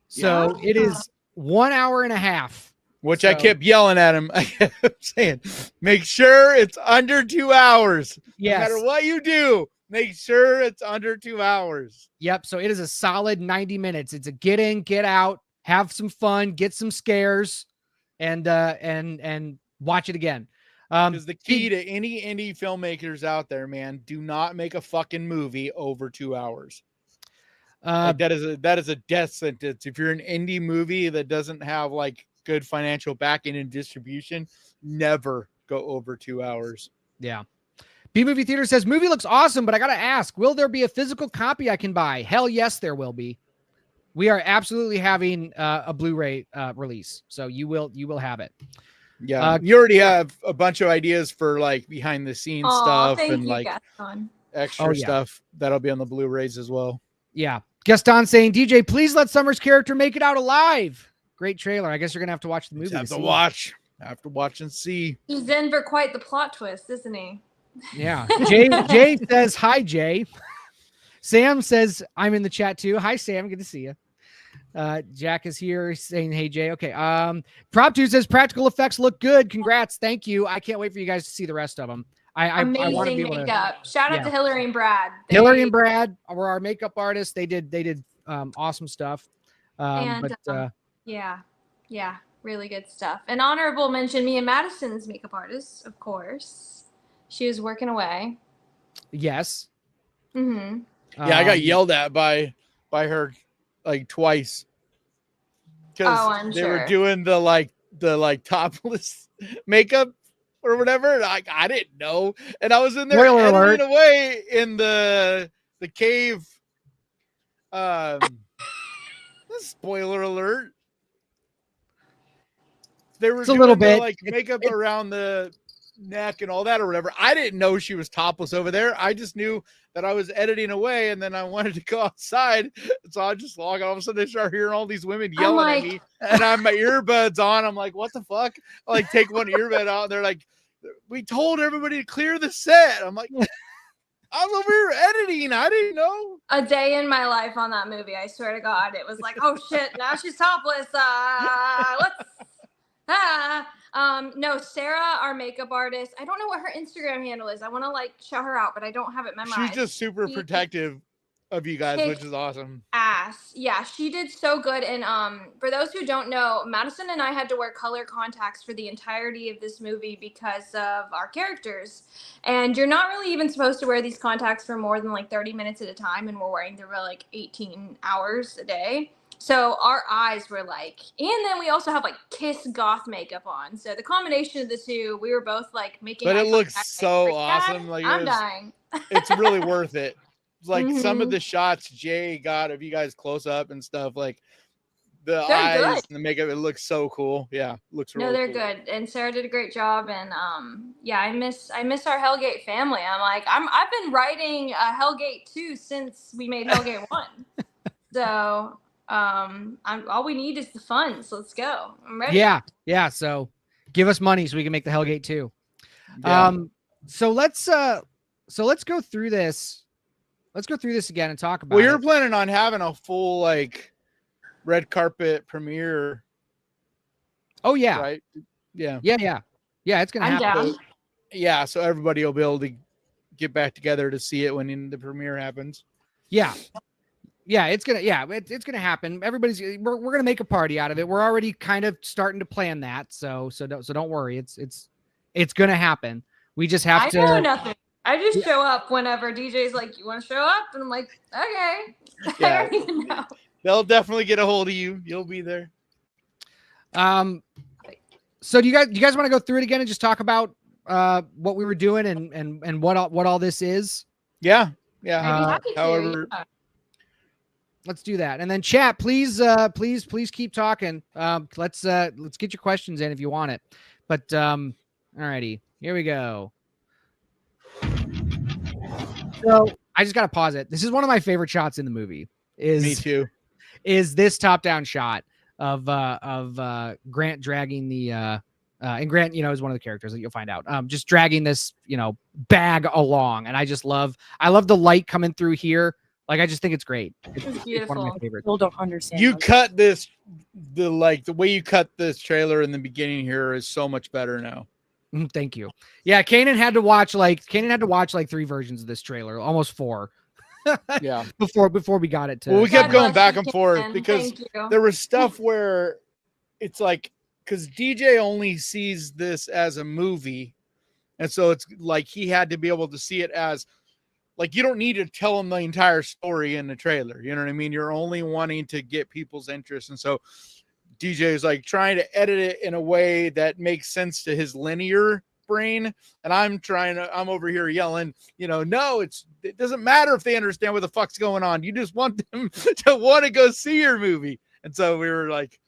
So it is 1 hour and a half. Which I kept yelling at him. I kept saying, make sure it's under 2 hours. Yes. No matter what you do, make sure it's under 2 hours. Yep. So it is a solid 90 minutes. It's a get in, get out, have some fun, get some scares, and watch it again. Because the key to any indie filmmakers out there, man, do not make a fucking movie over 2 hours. That is a death sentence. If you're an indie movie that doesn't have like good financial backing and distribution, never go over 2 hours. Yeah. B Movie Theater says, movie looks awesome, but I got to ask, will there be a physical copy I can buy? Hell yes, there will be. We are absolutely having a Blu-ray release. So you will have it. Yeah. You already have a bunch of ideas for like behind the scenes stuff and like extra stuff that'll be on the Blu-rays as well. Yeah. Gaston saying, DJ, please let Summer's character make it out alive. Great trailer. I guess you're going to have to watch the movie. Have to watch and see. He's in for quite the plot twist, isn't he? Yeah. Jay says, hi, Jay. Sam says, I'm in the chat too. Hi, Sam. Good to see you. Jack is here saying, hey, Jay. Okay. Prop 2 says practical effects look good. Congrats. Thank you. I can't wait for you guys to see the rest of them. Amazing I want to be able makeup. Shout out to Hillary and Brad. Hillary and Brad were our makeup artists. They did awesome stuff. Yeah, really good stuff. An honorable mention, me and Madison's makeup artist, of course. She was working away. Yes. Mm-hmm. Yeah, I got yelled at by her like twice because they were doing the topless makeup or whatever. Like I didn't know, and I was in there editing away in the cave. Spoiler alert. They were doing like makeup around the neck and all that or whatever. I didn't know she was topless over there. I just knew that I was editing away, and then I wanted to go outside, so I just log. All of a sudden, I start hearing all these women yelling at me, and I have my earbuds on. I'm like, "What the fuck?" I like take one earbud out, and they're like, "We told everybody to clear the set." I'm like, I was over here editing. I didn't know. A day in my life on that movie. I swear to God, it was like, oh shit, now she's topless. No, Sarah, our makeup artist. I don't know what her Instagram handle is. I want to like shout her out, but I don't have it memorized. She's just super protective of you guys, which is awesome. Ass. Yeah, she did so good. And for those who don't know, Madison and I had to wear color contacts for the entirety of this movie because of our characters. And you're not really even supposed to wear these contacts for more than like 30 minutes at a time, and we're wearing them for like 18 hours a day. So our eyes were like, and then we also have like Kiss goth makeup on. So the combination of the two, we were both like making. But it looks contact, so like, awesome. Like I'm dying. It's really worth it. Like some of Mhm. the shots Jay got of you guys close up and stuff, like the They're eyes good. and the makeup, it looks so cool. Yeah, looks really No, they're cool. good, and Sarah did a great job. And yeah, I miss our Hellgate family. I've been writing Hellgate 2 since we made Hellgate 1. So all we need is the funds. Let's go. I'm ready. Yeah. So give us money so we can make the Hellgate 2. Yeah. So let's go through this. Let's go through this again and talk about Well, you're it. planning on having a full like red carpet premiere, Oh yeah. right? Yeah. Yeah. It's gonna I'm happen. down. Yeah, so everybody will be able to get back together to see it when the premiere happens. Yeah, it's gonna happen. We're gonna make a party out of it. We're already kind of starting to plan that. So don't worry. It's gonna happen. We just have I to. know nothing. I just show up whenever DJ's like, "You want to show up?" And I'm like, "Okay." Yeah. I don't even know. They'll definitely get a hold of you. You'll be there. So do you guys want to go through it again and just talk about what we were doing and what all this is? Yeah. I'd be happy to. However, Yeah. Let's do that. And then chat, please keep talking. Let's get your questions in if you want it. But alrighty, here we go. So I just gotta pause it. This is one of my favorite shots in the movie. me too. Is this top-down shot of Grant dragging the and Grant, is one of the characters that you'll find out. Just dragging this, bag along. And I love the light coming through here. Like, I just think it's great. It's one of my beautiful. favorites. People don't understand. You cut this, the way you cut this trailer in the beginning here is so much better now. Thank you. Yeah, Kanan had to watch like 3 versions of this trailer, almost 4. Yeah. before we got it to. Well, we kept God going bless back you, and forth Ken. because Thank you. there was stuff where it's like, because DJ only sees this as a movie. And so it's like he had to be able to see it as, like, you don't need to tell them the entire story in the trailer. You know what I mean? You're only wanting to get people's interest. And so DJ is like trying to edit it in a way that makes sense to his linear brain. And I'm over here yelling, no, it doesn't matter if they understand what the fuck's going on. You just want them to want to go see your movie. And so we were like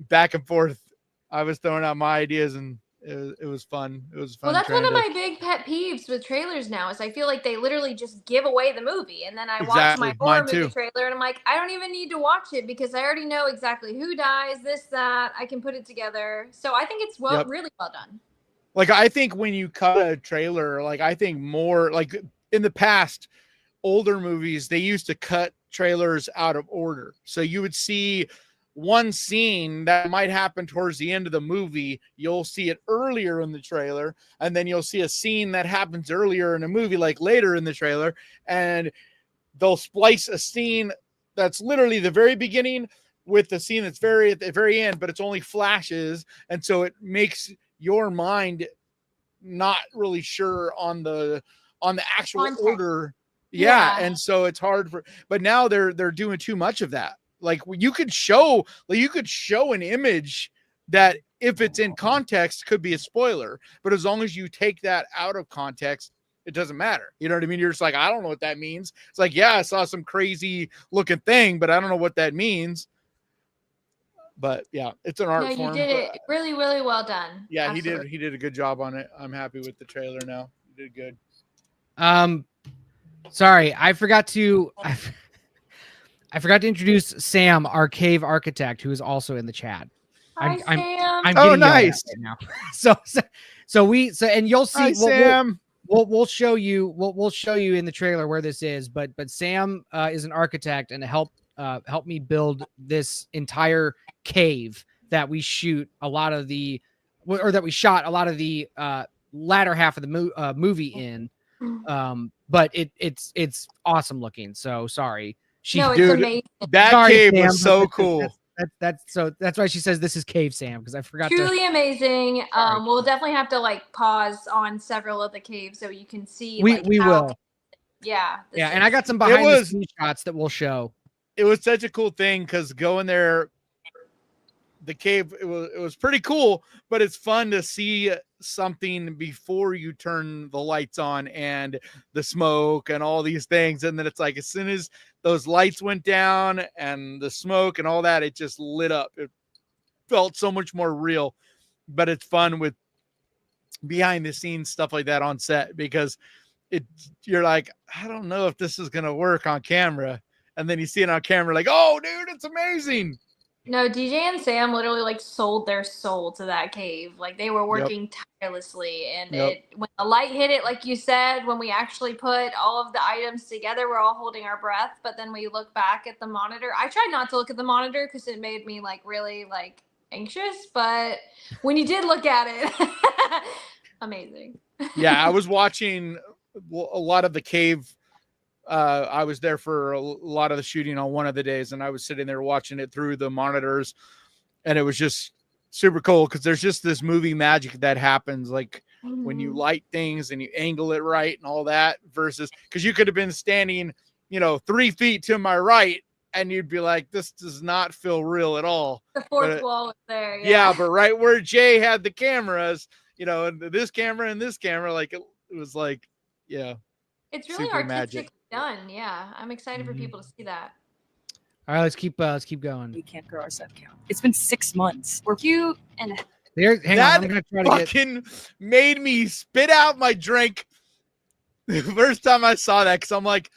back and forth. I was throwing out my ideas and it was fun. It was fun. Well, that's one of my big pet peeves with trailers now is I feel like they literally just give away the movie. And then I watch my horror movie trailer and I'm like, I don't even need to watch it because I already know exactly who dies, this, that. I can put it together. So I think it's really well done. Like, I think when you cut a trailer, like, I think more like in the past, older movies, they used to cut trailers out of order. So you would see one scene that might happen towards the end of the movie. You'll see it earlier in the trailer. And then you'll see a scene that happens earlier in a movie, like later in the trailer. And they'll splice a scene that's literally the very beginning with the scene that's at the very end, but it's only flashes. And so it makes your mind not really sure on the actual order. Yeah. And so it's hard but now they're doing too much of that. Like, you could show an image that if it's in context could be a spoiler, but as long as you take that out of context, it doesn't matter. You know what I mean? You're just like, I don't know what that means. It's like, yeah, I saw some crazy looking thing, but I don't know what that means. But yeah, it's an art form. You did it really, really well done. Yeah, Absolutely. he did a good job on it. I'm happy with the trailer now. He did good. Sorry, I forgot to introduce Sam, our cave architect, who is also in the chat. Hi, Sam. I'm getting nice. right now. So and you'll see. Hi, Sam. we'll show you we'll show you in the trailer where this is, but Sam is an architect and helped me build this entire cave that we shoot a lot of the that we shot a lot of the latter half of the movie in. But it's awesome looking. So sorry. No, it's Dude, amazing. that Sorry, cave Sam, was so cool. That's why she says this is Cave Sam, because I forgot Truly amazing. Sorry. We'll definitely have to like pause on several of the caves so you can see. we like, we how- will. Yeah. this Yeah, is- and I got some behind the scenes shots that we'll show. It was such a cool thing because going there, the cave, it was pretty cool, but it's fun to see something before you turn the lights on and the smoke and all these things. And then it's like, as soon as those lights went down and the smoke and all that, it just lit up. It felt so much more real, but it's fun with behind the scenes stuff like that on set, because you're like, I don't know if this is going to work on camera. And then you see it on camera, like, oh dude, it's amazing. No, DJ and Sam literally like sold their soul to that cave. Like they were working tirelessly, and when the light hit it, like you said, when we actually put all of the items together, we're all holding our breath. But then we look back at the monitor. I tried not to look at the monitor because it made me like really like anxious. But when you did look at it, amazing. Yeah, I was watching a lot of the cave. I was there for a lot of the shooting on one of the days, and I was sitting there watching it through the monitors, and it was just super cool because there's just this movie magic that happens, like when you light things and you angle it right and all that, versus because you could have been standing, 3 feet to my right, and you'd be like, this does not feel real at all. The fourth wall was there. Yeah, but right where Jay had the cameras, and this camera and this camera, like it was like, yeah. It's really super artistic magic. done. Yeah, I'm excited for people to see that. All right, let's keep going. We can't grow our sub count. It's been 6 months. We're cute and Hang on, I'm gonna try to get. Fucking made me spit out my drink the first time I saw that, because I'm like,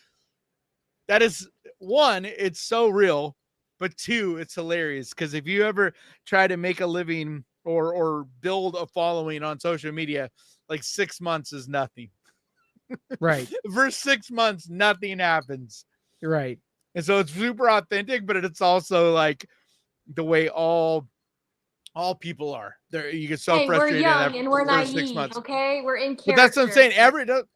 that is, one, it's so real, but two, it's hilarious. Because if you ever try to make a living or build a following on social media, like 6 months is nothing. Right. For 6 months, nothing happens. Right. And so it's super authentic, but it's also like the way all people are. You get so frustrated. We're young and we're naive. Okay, we're in character. But that's what I'm saying.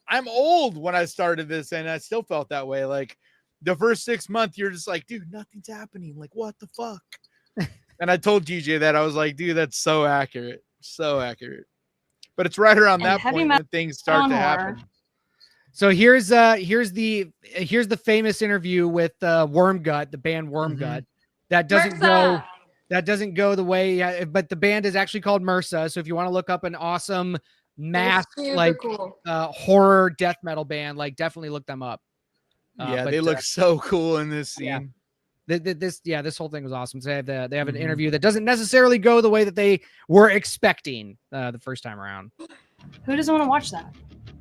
I'm old when I started this, and I still felt that way. Like the first 6 months, you're just like, dude, nothing's happening. Like, what the fuck? And I told DJ that. I was like, dude, that's so accurate. So accurate. But it's right around that point when things start to happen. So here's the famous interview with Wormgut, the band Wormgut. That doesn't go the way, but the band is actually called MRSA. So if you want to look up an awesome masked horror death metal band, like definitely look them up. They look so cool in this scene. This whole thing was awesome. So they have an interview that doesn't necessarily go the way that they were expecting the first time around. Who doesn't want to watch that?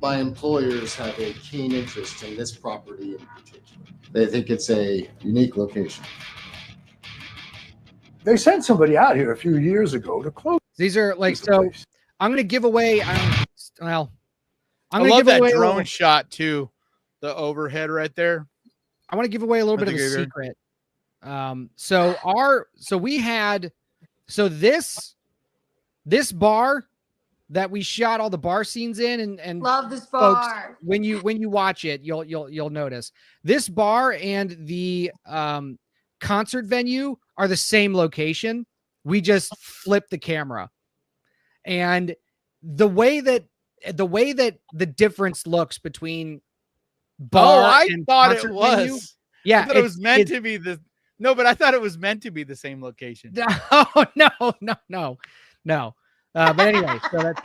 My employers have a keen interest in this property in particular. They think it's a unique location. They sent somebody out here a few years ago to close. These are like, so I'm going to give away. I love that drone shot too. The overhead right there. I want to give away a little bit of a secret. This bar that we shot all the bar scenes in, and love this folks, bar. when you watch it, you'll notice this bar and the concert venue are the same location. We just flipped the camera, and the way that the difference looks between bar and concert venue, I thought it was meant to be the. No, but I thought it was meant to be the same location. Oh no. But anyway, so that's.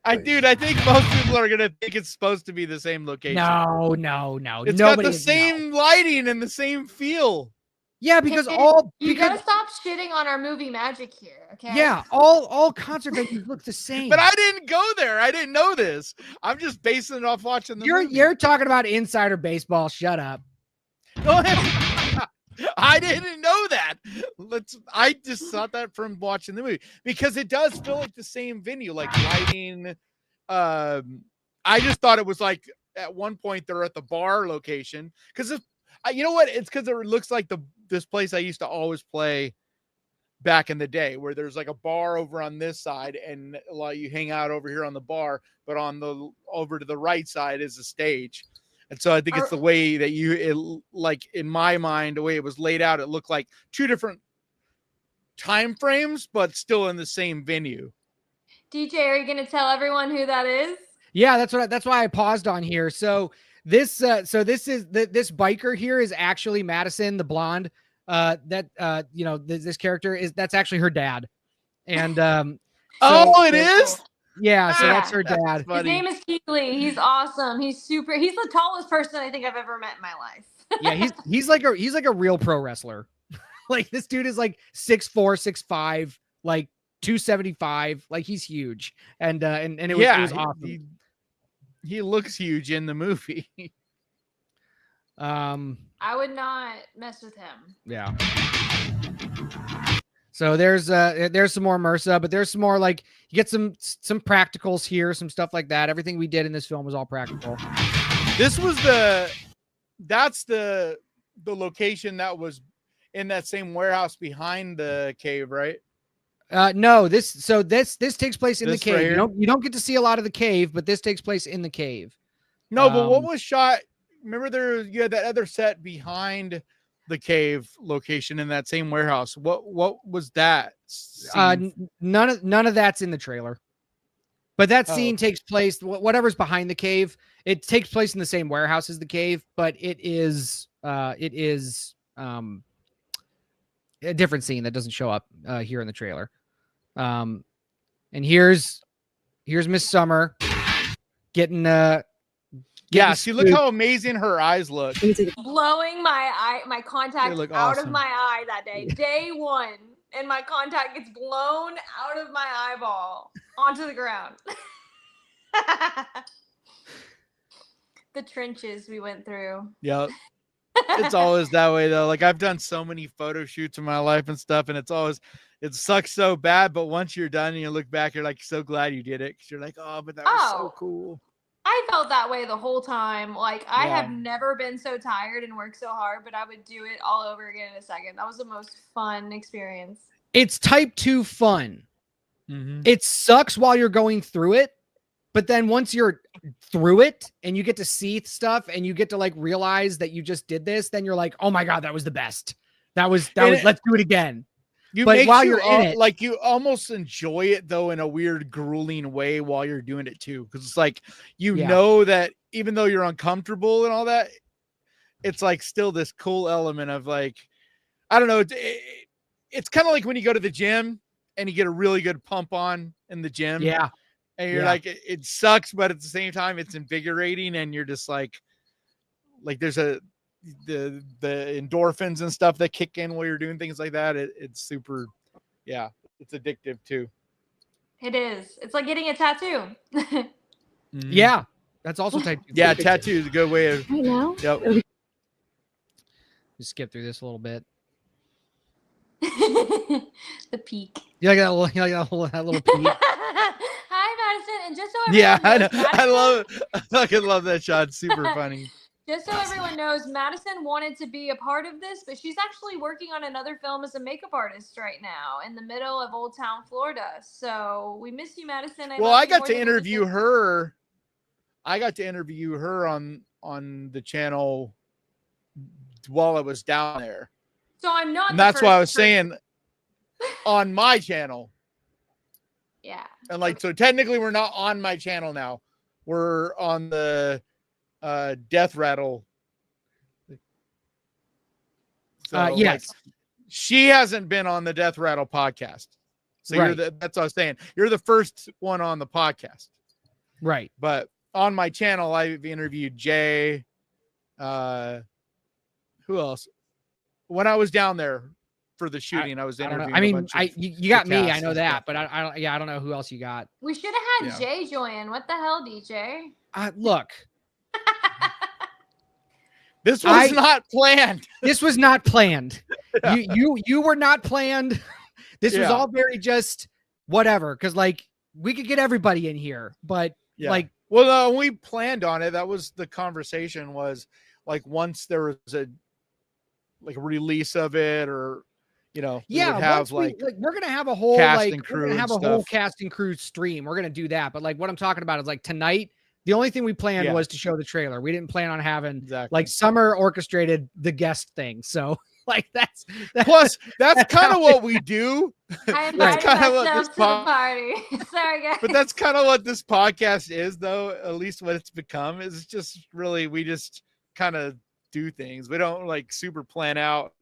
I think most people are gonna think it's supposed to be the same location. No. It's got the same lighting and the same feel. Yeah, because you gotta stop shitting on our movie magic here, okay? Yeah, all concert venues look the same. But I didn't go there. I didn't know this. I'm just basing it off watching the movie. You're talking about insider baseball. Shut up. Go ahead. I didn't know that. I just thought that from watching the movie, because it does feel like the same venue, like lighting I just thought it was like at one point they're at the bar location because you know what? It's because it looks like this place I used to always play back in the day, where there's like a bar over on this side and you hang out over here on the bar, but on the over to the right side is a stage. And so I think it's the way that like in my mind, the way it was laid out, it looked like two different time frames, but still in the same venue. DJ, are you going to tell everyone who that is? Yeah, that's why I paused on here. So this biker here is actually Madison, the blonde. This character that's actually her dad. And it is? Yeah, so that's her dad. His name is Keeley. He's awesome. He's the tallest person I think I've ever met in my life. Yeah, he's like a real pro wrestler. Like this dude is like 6'4", 6'5", like 275. Like he's huge. And it was awesome. He looks huge in the movie. I would not mess with him. Yeah. So there's some more MRSA, but there's some more, like, you get some practicals here, some stuff like that. Everything we did in this film was all practical. This was that's the location that was in that same warehouse behind the cave, right? No, this takes place in the cave. Right, you don't get to see a lot of the cave, but this takes place in the cave. No, but what was shot? Remember you had that other set behind the cave location in that same warehouse. What was that scene? None of that's in the trailer. But that scene takes place, whatever's behind the cave, it takes place in the same warehouse as the cave, but it is a different scene that doesn't show up here in the trailer. And here's Miss Summer getting see, look how amazing her eyes look. Blowing my contact out awesome. of my eye that day. Day one. And my contact gets blown out of my eyeball onto the ground. The trenches we went through. Yep. It's always that way though. Like I've done so many photo shoots in my life and stuff, and it sucks so bad, but once you're done and you look back, you're like so glad you did it, because you're like, oh, but that was so cool. I felt that way the whole time. Like I have never been so tired and worked so hard, but I would do it all over again in a second. That was the most fun experience. It's type 2 fun. Mm-hmm. It sucks while you're going through it, but then once you're through it and you get to see stuff and you get to like realize that you just did this, then you're like, oh my God, that was the best. That was let's do it again. But while you're in it, like you almost enjoy it though in a weird grueling way while you're doing it too, because it's like know that even though you're uncomfortable and all that, it's like still this cool element of like, I don't know, it's kind of like when you go to the gym and you get a really good pump on in the gym, and you're like, it sucks, but at the same time it's invigorating, and you're just like there's the endorphins and stuff that kick in while you're doing things like that. It's super, it's addictive too. It is. It's like getting a tattoo. Yeah, that's also type 2. Yeah, tattoo is a good way of. Right now. Yep. Just skip through this a little bit. The peak. You like that little peak? Hi, Madison. And just so everyone knows, I love it. I fucking love that shot. It's super funny. Just so everyone knows, Madison wanted to be a part of this, but she's actually working on another film as a makeup artist right now in the middle of Old Town, Florida. So we miss you, Madison. I got to interview her. I got to interview her on the channel while I was down there. So I'm not. And that's why I was saying on my channel. Yeah. And like, so technically we're not on my channel now. We're on the Death Rattle. So, yes. like, she hasn't been on the Death Rattle podcast. So that's what I was saying. You're the first one on the podcast. Right. But on my channel, I've interviewed Jay. Who else? When I was down there for the shooting, I was interviewing. I mean, you got me. I know that, but I don't know who else you got. We should have had Jay join. What the hell, DJ? Look. This was not planned. This was not planned. You were not planned. This was all very just whatever. Because like we could get everybody in here, but Yeah. like, well, we planned on it. That was the conversation, was like once there was a release of it, or we would have we're gonna have a whole cast and crew we're gonna have and a whole stuff. cast and crew stream. We're gonna do that. But like what I'm talking about is like tonight. The only thing we planned was to show the trailer. We didn't plan on having like Summer orchestrated the guest thing. So like that's plus that's kind of what we do. I invited myself to the party. Sorry, guys. But that's kind of what this podcast is, though. At least what it's become is just really we just kind of do things. We don't like super plan out.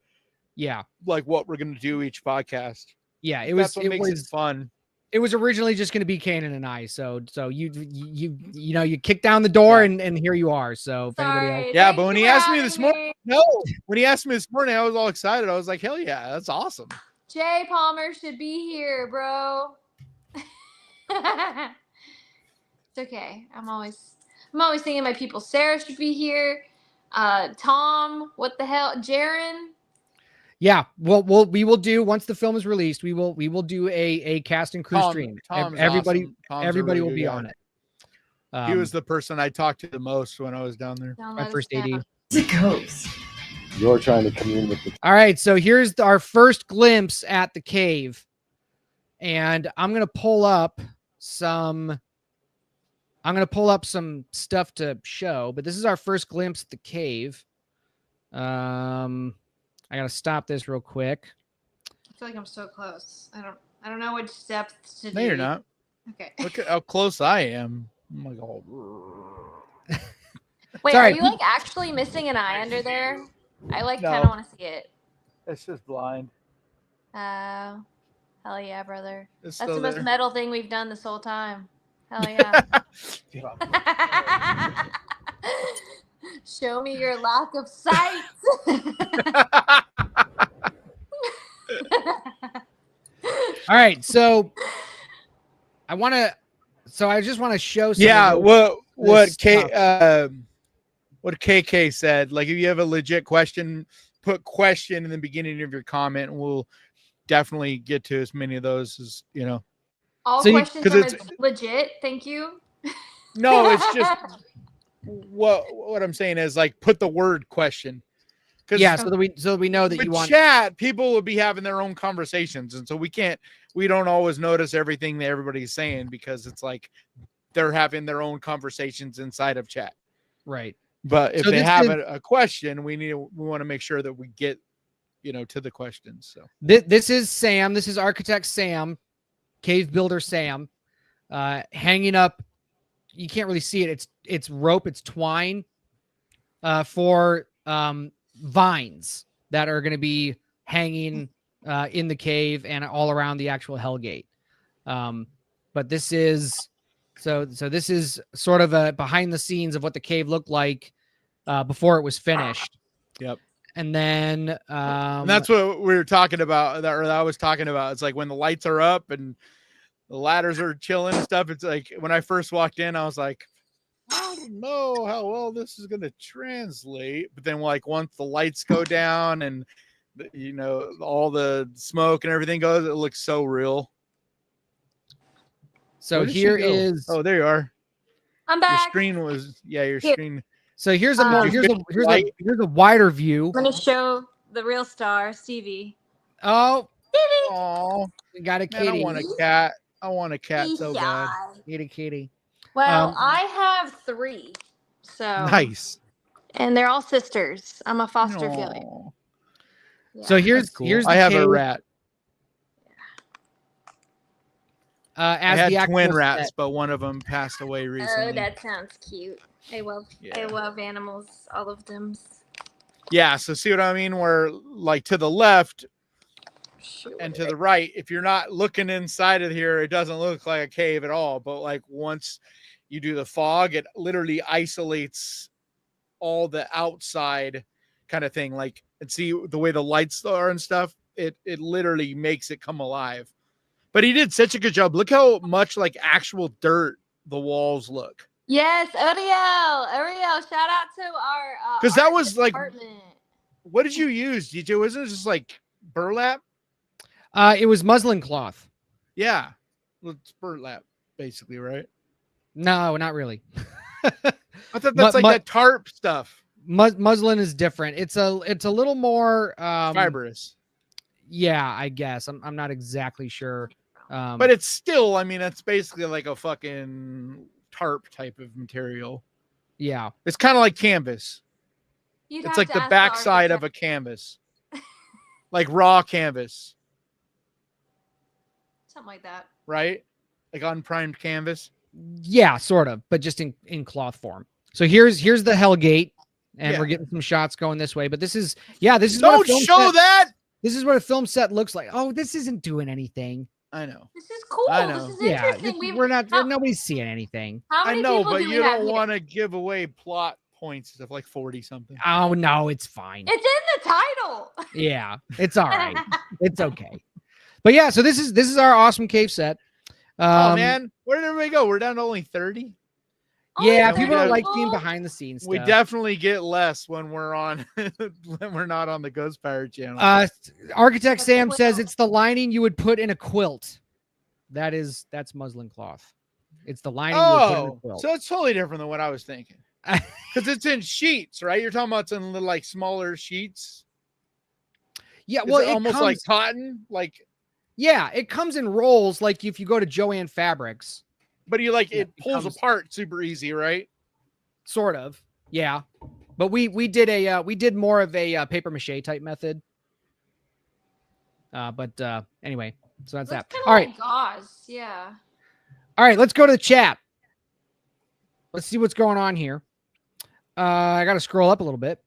Yeah, like what we're gonna do each podcast. Yeah, it was fun. It was originally just going to be Kanan and I. So you kicked down the door and here you are. So if anybody else, but when he asked me this morning, I was all excited. I was like, hell yeah, that's awesome. Jay Palmer should be here, bro. It's okay. I'm always thinking my people. Sarah should be here. Tom, what the hell? Jaren. Yeah, we will do once the film is released. We will do a cast and crew stream. Everybody really will be on it. He was the person I talked to the most when I was down there. My first AD. It goes. You're trying to commune with the. All right, so here's our first glimpse at the cave, and I'm gonna pull up some stuff to show. But this is our first glimpse at the cave. I gotta stop this real quick. I feel like I'm so close. I don't know which steps to do. No, you're not. Okay. Look at how close I am. Oh my god. Wait, Sorry. are you like actually missing an eye under there? I No. kind of want to see it. It's just blind. Hell yeah, brother. It's That's still the most there. metal thing we've done this whole time. Hell yeah. Show me your lack of sight. All right, so I just want to show some what KK said. Like, if you have a legit question, put question in the beginning of your comment, and we'll definitely get to as many of those as All So questions are legit. Thank you. No, it's just what I'm saying is like put the word question. so that we know that you want chat. People will be having their own conversations, and so we don't always notice everything that everybody's saying because it's like they're having their own conversations inside of chat. Right. But if they have a question, we want to make sure that we get to the questions. So this is Sam. This is Architect Sam, Cave Builder Sam, hanging up. You can't really see it. It's rope. It's twine for vines that are going to be hanging in the cave and all around the actual Hellgate. But this is so this is sort of a behind the scenes of what the cave looked like before it was finished. Yep. And then and that's what we were talking about, or I was talking about. It's like when the lights are up and the ladders are chilling and stuff. It's like when I first walked in, I was like, I don't know how well this is going to translate. But then like once the lights go down and all the smoke and everything goes, it looks so real. So here is. Oh, there you are. I'm back. Your screen was your screen. So here's a wider view. I'm gonna show the real star, Stevie. Oh, oh, we got a kitty. Man, I want a cat. I want a cat so bad. Kitty. Well, I have 3. So nice. And they're all sisters. I'm a foster affiliate. Yeah. So here's I have a rat. As I had the twin rats, but one of them passed away recently. Oh, that sounds cute. I love animals, all of them. Yeah, so see what I mean? Where like to the left and to the right, if you're not looking inside of here, it doesn't look like a cave at all. But like once you do the fog, it literally isolates all the outside kind of thing. Like, and see the way the lights are and stuff, it literally makes it come alive. But he did such a good job. Look how much like actual dirt the walls look. Yes, Ariel, shout out to our because that was department. Like, what did you use, DJ? Wasn't it just like burlap? It was muslin cloth. Yeah, it's burlap basically, right? No, not really. I thought that's like that tarp stuff. Muslin is different. It's a little more Fibrous. Yeah, I guess. I'm not exactly sure. But it's still, I mean, it's basically like a fucking tarp type of material. Yeah. It's kind of like canvas. You'd It's have like to the ask backside of architect. a canvas. Like raw canvas, Something like that. right? Like unprimed canvas. Yeah, sort of, but just in cloth form. So here's the Hellgate, and Yeah. we're getting some shots going this way. But this is what Don't a film show set, that. This is what a film set looks like. Oh, this isn't doing anything. I know. This is cool. I know. This is Yeah, interesting. we're not. How, Nobody's seeing anything. how I many know, people but do we you have don't here? want to give away plot points of like 40 something. Oh no, it's fine. It's in the title. Yeah, it's all right. It's okay. But yeah, so this is our awesome cave set. Oh man, where did everybody go? We're down to only 30. Yeah, Only people 30 like seeing people? behind the scenes stuff. We definitely get less when we're on when we're not on the Ghost Pirate channel. Architect That's Sam quilt. says it's the lining you would put in a quilt. That's muslin cloth. It's the lining you would put in a quilt. So it's totally different than what I was thinking. Because it's in sheets, right? You're talking about it's in little, like smaller sheets. Yeah, Is well, it it almost comes, like cotton, like. yeah, it comes in rolls. Like if you go to Joann Fabrics, But you like Yeah, it it pulls comes- apart super easy, right? sort of. Yeah, but we did more of a paper mache type method. But anyway, so that's that. Looks All right, like gauze. Yeah. all right. Let's go to the chat. Let's see what's going on here. I got to scroll up a little bit.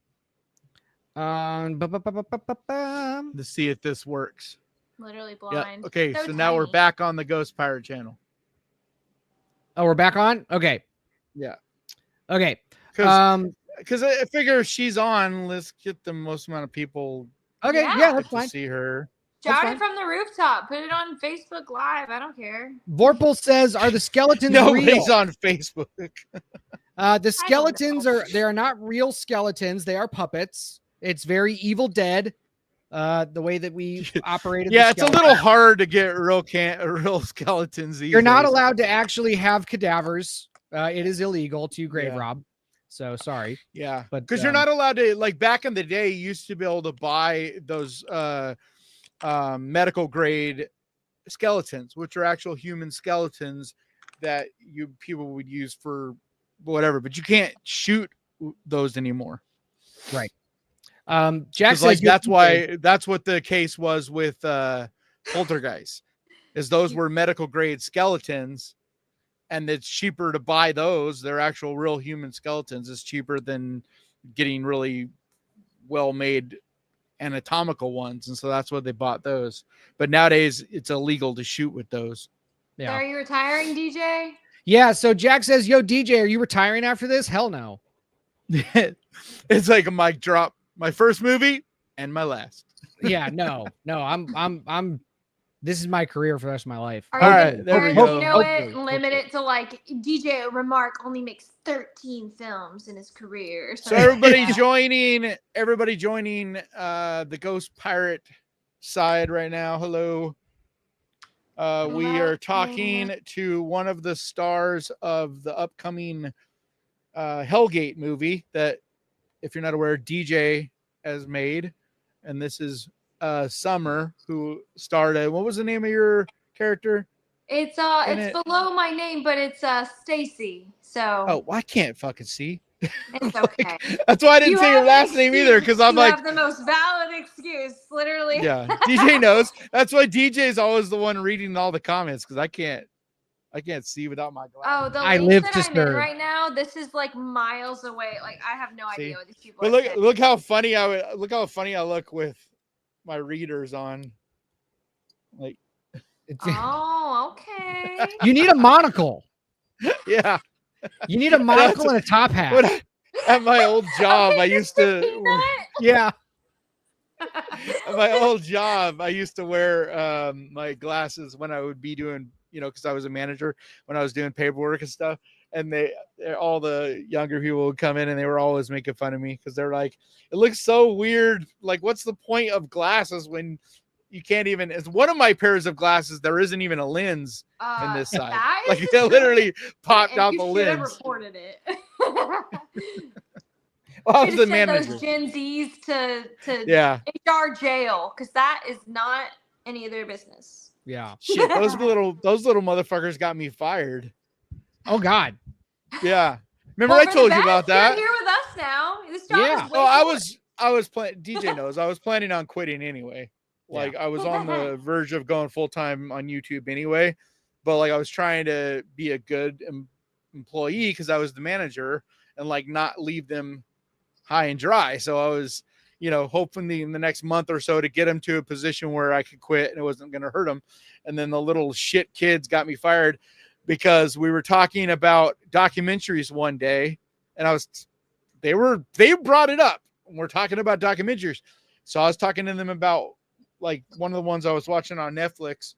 To see if this works. Literally Yeah. blind. Okay, so now we're tiny. back on the Ghost Pirate channel. Oh, we're back on. Okay. Yeah. Okay. Because I figure if she's on, let's get the most amount of people Okay. Yeah. Yeah, that's to fine. see her. That's Shout fine. it from the rooftop. Put it on Facebook Live. I don't care. Vorpal says, "Are the skeletons Nobody's real?" on Facebook. The skeletons they are not real skeletons. They are puppets. It's very Evil Dead. The way that we operated. Yeah, the it's a skeleton. little hard to get real skeletons. These You're not days. allowed to actually have cadavers. It is illegal to grave Yeah. rob. So sorry. Yeah, But, because you're not allowed to, like back in the day, you used to be able to buy those medical grade skeletons, which are actual human skeletons that people would use for whatever, but you can't shoot those anymore. Right. Jack 'Cause, says like that's what the case was with Poltergeist, is those were medical grade skeletons, and it's cheaper to buy those. They're actual real human skeletons. It's cheaper than getting really well made anatomical ones, and so that's what they bought those. But nowadays it's illegal to shoot with those. So Yeah. are you retiring, DJ? Yeah. So Jack says, "Yo, DJ, are you retiring after this?" Hell no. It's like a mic drop. My first movie and my last. Yeah. No. I'm. This is my career for the rest of my life. Are All you right, there we or, go. You know Hopefully, it? Limit it to like DJ Remark only makes 13 films in his career. or So something like that. everybody joining the Ghost Pirate side right now. Hello. We are talking to one of the stars of the upcoming Hellgate movie that, if you're not aware, DJ has made. And this is Summer, who starred. What was the name of your character? It's And it's below my name, but it's Sacey. So Oh, I can't fucking see. it's okay. That's why I didn't You say your have an last name either, excuse. because I'm You like, have the most valid excuse, literally. yeah, DJ knows. That's why DJ is always the one reading all the comments, because I can't see without my glasses. Oh, the I link live that to I'm in serve. right now, this is like miles away. Like I have no See? idea what these people But are look, saying. look how funny I look with my readers on. Like, Oh, okay. You need a monocle. yeah. You need a monocle and a top hat. When at my old job, Okay, I used Mr. to. Peanut. Yeah. At my old job, I used to wear my glasses when I would be doing, because I was a manager, when I was doing paperwork and stuff. And all the younger people would come in and they were always making fun of me because they're like, it looks so weird. Like, what's the point of glasses when you can't even. It's one of my pairs of glasses. There isn't even a lens in this side. That Like is it literally popped and out you the should have lens. reported it. Well, I Should was have the sent manager. those Gen Zs to Yeah. HR jail because that is not any of their business. Yeah. Shit. Those little motherfuckers got me fired. Oh God. Yeah. Remember Well, I for the told you best, about that? You're here with us now. This job Yeah. is way Oh, cooler. I was planning. DJ knows I was planning on quitting anyway. Like I was on the verge of going full time on YouTube anyway, but like I was trying to be a good employee because I was the manager and like not leave them high and dry. So I was, hoping in the next month or so to get them to a position where I could quit and it wasn't going to hurt them. And then the little shit kids got me fired because we were talking about documentaries one day, and they brought it up. We're talking about documentaries. So I was talking to them about like one of the ones I was watching on Netflix,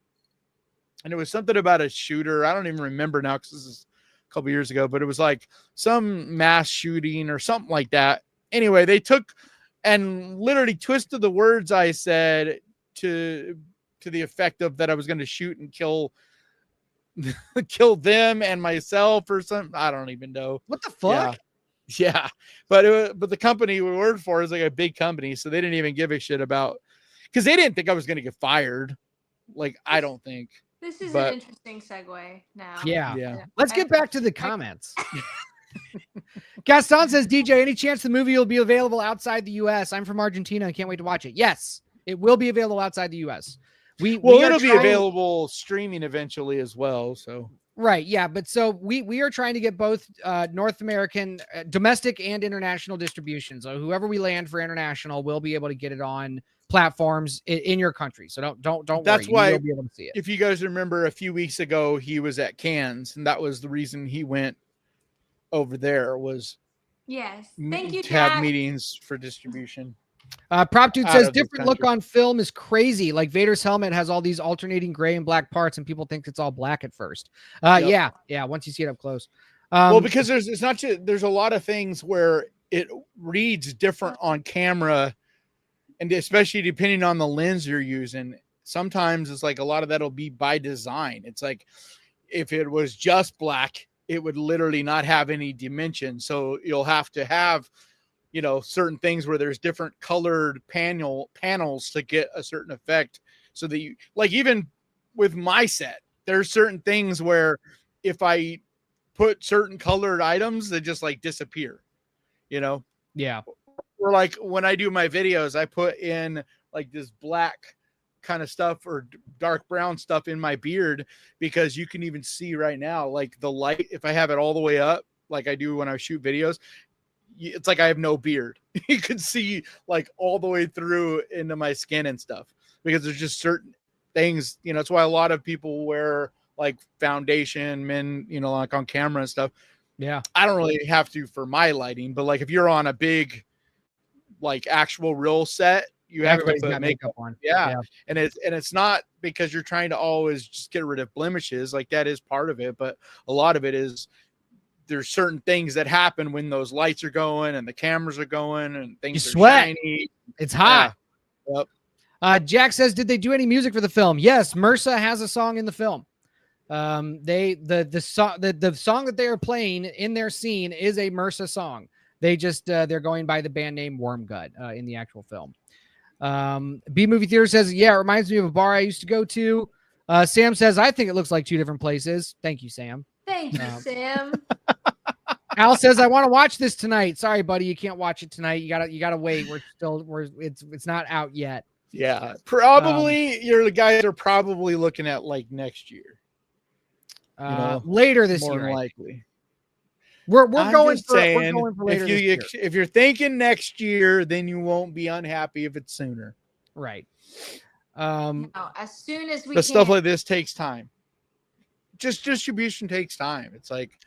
and it was something about a shooter. I don't even remember now because this is a couple years ago, but it was like some mass shooting or something like that. Anyway, they took and literally twisted the words I said to the effect of that I was going to shoot and kill them and myself or something. I don't even know. What the fuck? Yeah. But the company we worked for is like a big company, so they didn't even give a shit about, because they didn't think I was going to get fired. Like, I don't think. This is But- an interesting segue now. Yeah. Let's get back to the comments. Gaston says, DJ, any chance the movie will be available outside the U.S.? I'm from Argentina. I can't wait to watch it. Yes, it will be available outside the U.S. It'll be available streaming eventually as well. So right, yeah, but so we are trying to get both North American, domestic and international distribution. So whoever we land for international will be able to get it on platforms in your country. So don't worry. That's why you'll be able to see it. if you guys remember a few weeks ago, he was at Cannes, and that was the reason he went over there, was Yes. Thank you, to have Jack. meetings for distribution. Prop Dude out says of the different look country. on film is crazy. Like Vader's helmet has all these alternating gray and black parts, and people think it's all black at first. Yep. Yeah. Once you see it up close. Well, because there's a lot of things where it reads different on camera, and especially depending on the lens you're using. Sometimes it's like a lot of that'll be by design. It's like if it was just black, it would literally not have any dimension. So you'll have to have, certain things where there's different colored panels to get a certain effect. So that you, like, even with my set, there's certain things where if I put certain colored items, they just like disappear, Yeah. or like when I do my videos, I put in like this black kind of stuff or dark brown stuff in my beard, because you can even see right now, like the light, if I have it all the way up, like I do when I shoot videos, it's like I have no beard. You can see like all the way through into my skin and stuff, because there's just certain things, that's why a lot of people wear like foundation, men, like on camera and stuff. Yeah. I don't really have to for my lighting, but like if you're on a big, like actual real set, you have Everybody's to put got makeup on. Yeah. And it's not because you're trying to always just get rid of blemishes. Like that is part of it, but a lot of it is there's certain things that happen when those lights are going and the cameras are going and things You are sweat. shiny. It's hot. Yep. Jack says, did they do any music for the film? Yes, MRSA has a song in the film. The song that they are playing in their scene is a MRSA song. They just they're going by the band name Wormgut in the actual film. B Movie Theater says, yeah, it reminds me of a bar I used to go to. Sam says, I think it looks like two different places. Thank you, Sam. Thank you, Sam. Al says, I want to watch this tonight. Sorry, buddy, you can't watch it tonight. You gotta wait. It's not out yet. Yeah. Probably your guys are probably looking at like next year. Later this More year. than likely. We're I'm going just for saying, we're going for later this year. if you're thinking next year, then you won't be unhappy if it's sooner. Right. No, as soon as we But can. stuff like this takes time. Just distribution takes time. It's like,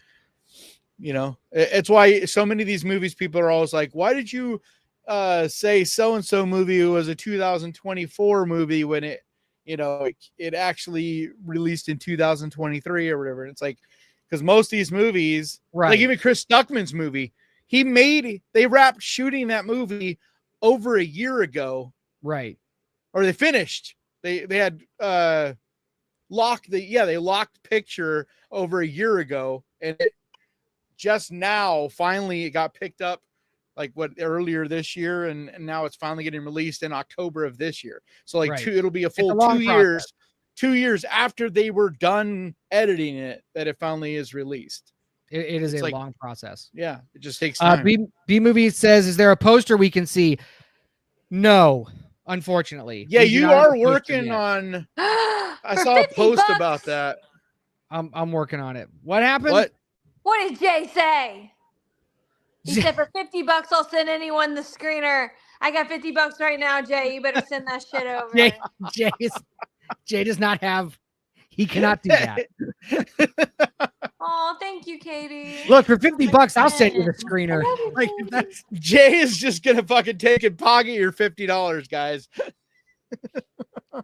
it's why so many of these movies, people are always like, why did you say so-and-so movie was a 2024 movie when it actually released in 2023 or whatever? And it's like, because most of these movies, right. Like even Chris Stuckman's movie, they wrapped shooting that movie over a year ago. Right. Or they finished They had locked picture over a year ago, and it just now finally it got picked up earlier this year, and now it's finally getting released in October of this year. So it'll be a full 2 years. 2 years after they were done editing it, that it finally is released. It is a long process. Yeah, it just takes time. B Movie says, is there a poster we can see? No, unfortunately. Yeah, you are working on. I saw a post about that. I'm working on it. What happened? What did Jay say? He said for $50, I'll send anyone the screener. I got $50 right now, Jay. You better send that shit over. Jay does not have. He cannot do that. Oh, thank you, Katie. Look, for $50, I'll send you the screener. Jay is just gonna fucking take and pocket your $50, guys.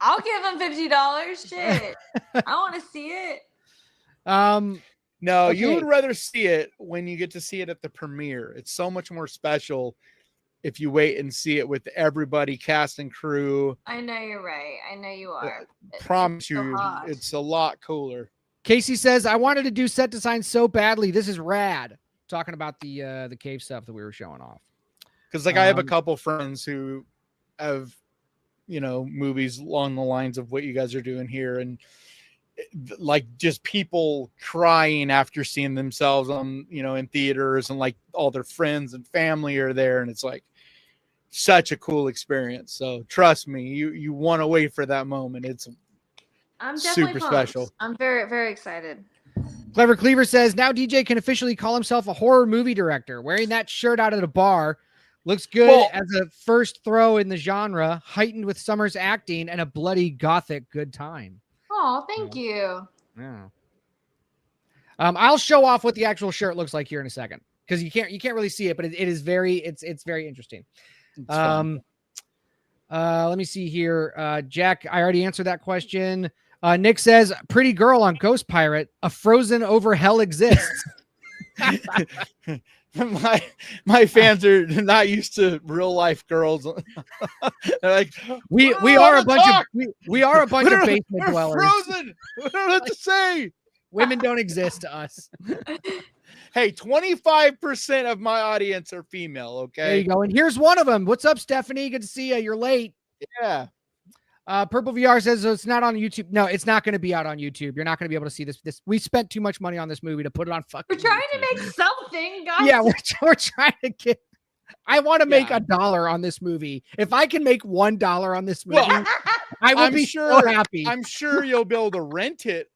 I'll give him $50. Shit, I want to see it. No, okay. You would rather see it when you get to see it at the premiere. It's so much more special if you wait and see it with everybody, cast and crew. I know you're right. I know you are. Promise you, it's a lot cooler. Casey says, I wanted to do set design so badly. This is rad. Talking about the cave stuff that we were showing off. Because I have a couple friends who have, movies along the lines of what you guys are doing here, and just people crying after seeing themselves on, in theaters, and all their friends and family are there, and it's such a cool experience. So trust me, you want to wait for that moment. I'm definitely super special. I'm very, very excited. Clever Cleaver says, now DJ can officially call himself a horror movie director. Wearing that shirt out at a bar looks good as a first throw in the genre, heightened with Summer's acting and a bloody gothic good time. Oh, thank you. Yeah. I'll show off what the actual shirt looks like here in a second, because you can't really see it, but it's very interesting. Let me see here. Jack, I already answered that question. Nick says, pretty girl on Ghost Pirate, a frozen over hell exists. my fans are not used to real life girls. They're like, we are a bunch of basement dwellers. Frozen. We don't have to say. Women don't exist to us. Hey, 25% of my audience are female. Okay, there you go. And here's one of them. What's up, Stephanie? Good to see you. You're late. Yeah. Purple VR says, so it's not on YouTube. No, it's not going to be out on YouTube. You're not going to be able to see this. We spent too much money on this movie to put it on fucking We're trying YouTube. to make something, guys. Yeah, we're trying to get. I want to make $1 on this movie. If I can make $1 on this movie, I will be so happy. I'm sure you'll be able to rent it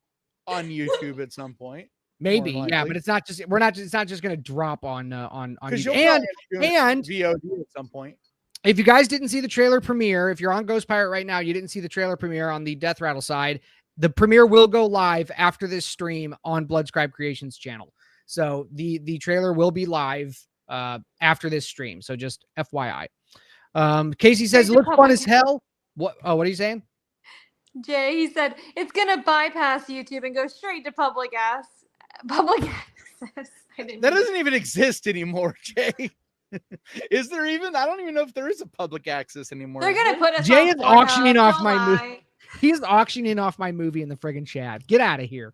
on YouTube at some point. Maybe, yeah, but it's not just it's not just going to drop on YouTube. And VOD at some point. If you guys didn't see the trailer premiere, if you're on Ghost Pirate right now, you didn't see the trailer premiere on the Death Rattle side, the premiere will go live after this stream on Bloodscribe Creations channel. So the trailer will be live after this stream. So just FYI. Casey says, it looks fun as hell. What are you saying? Jay, he said, it's going to bypass YouTube and go straight to public access. That doesn't even exist anymore, Jay. Is there even? I don't even know if there is a public access anymore. They're gonna put us. Jay is auctioning off my movie. He's auctioning off my movie in the friggin' chat. Get out of here.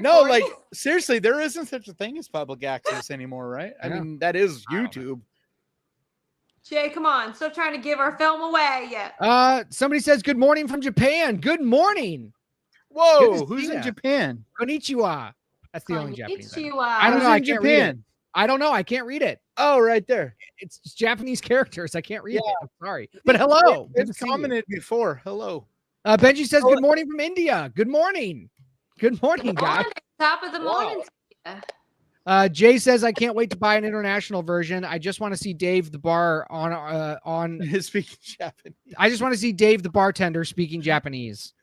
No, seriously, there isn't such a thing as public access anymore, right? I mean, that is YouTube. Jay, come on. Stop trying to give our film away yet. Somebody says, good morning from Japan. Good morning. Whoa, who's in Japan? Konnichiwa. That's the only Japanese. I don't know. I can't read it. I don't know. I can't read it. Oh, right there. It's Japanese characters. I can't read it. I'm sorry. But hello. It's commented before. Hello. Benji says, good morning from India. Good morning. Good morning, guys. Top of the morning. Jay says, I can't wait to buy an international version. I just want to see Dave the bar on speaking Japanese. I just want to see Dave the bartender speaking Japanese.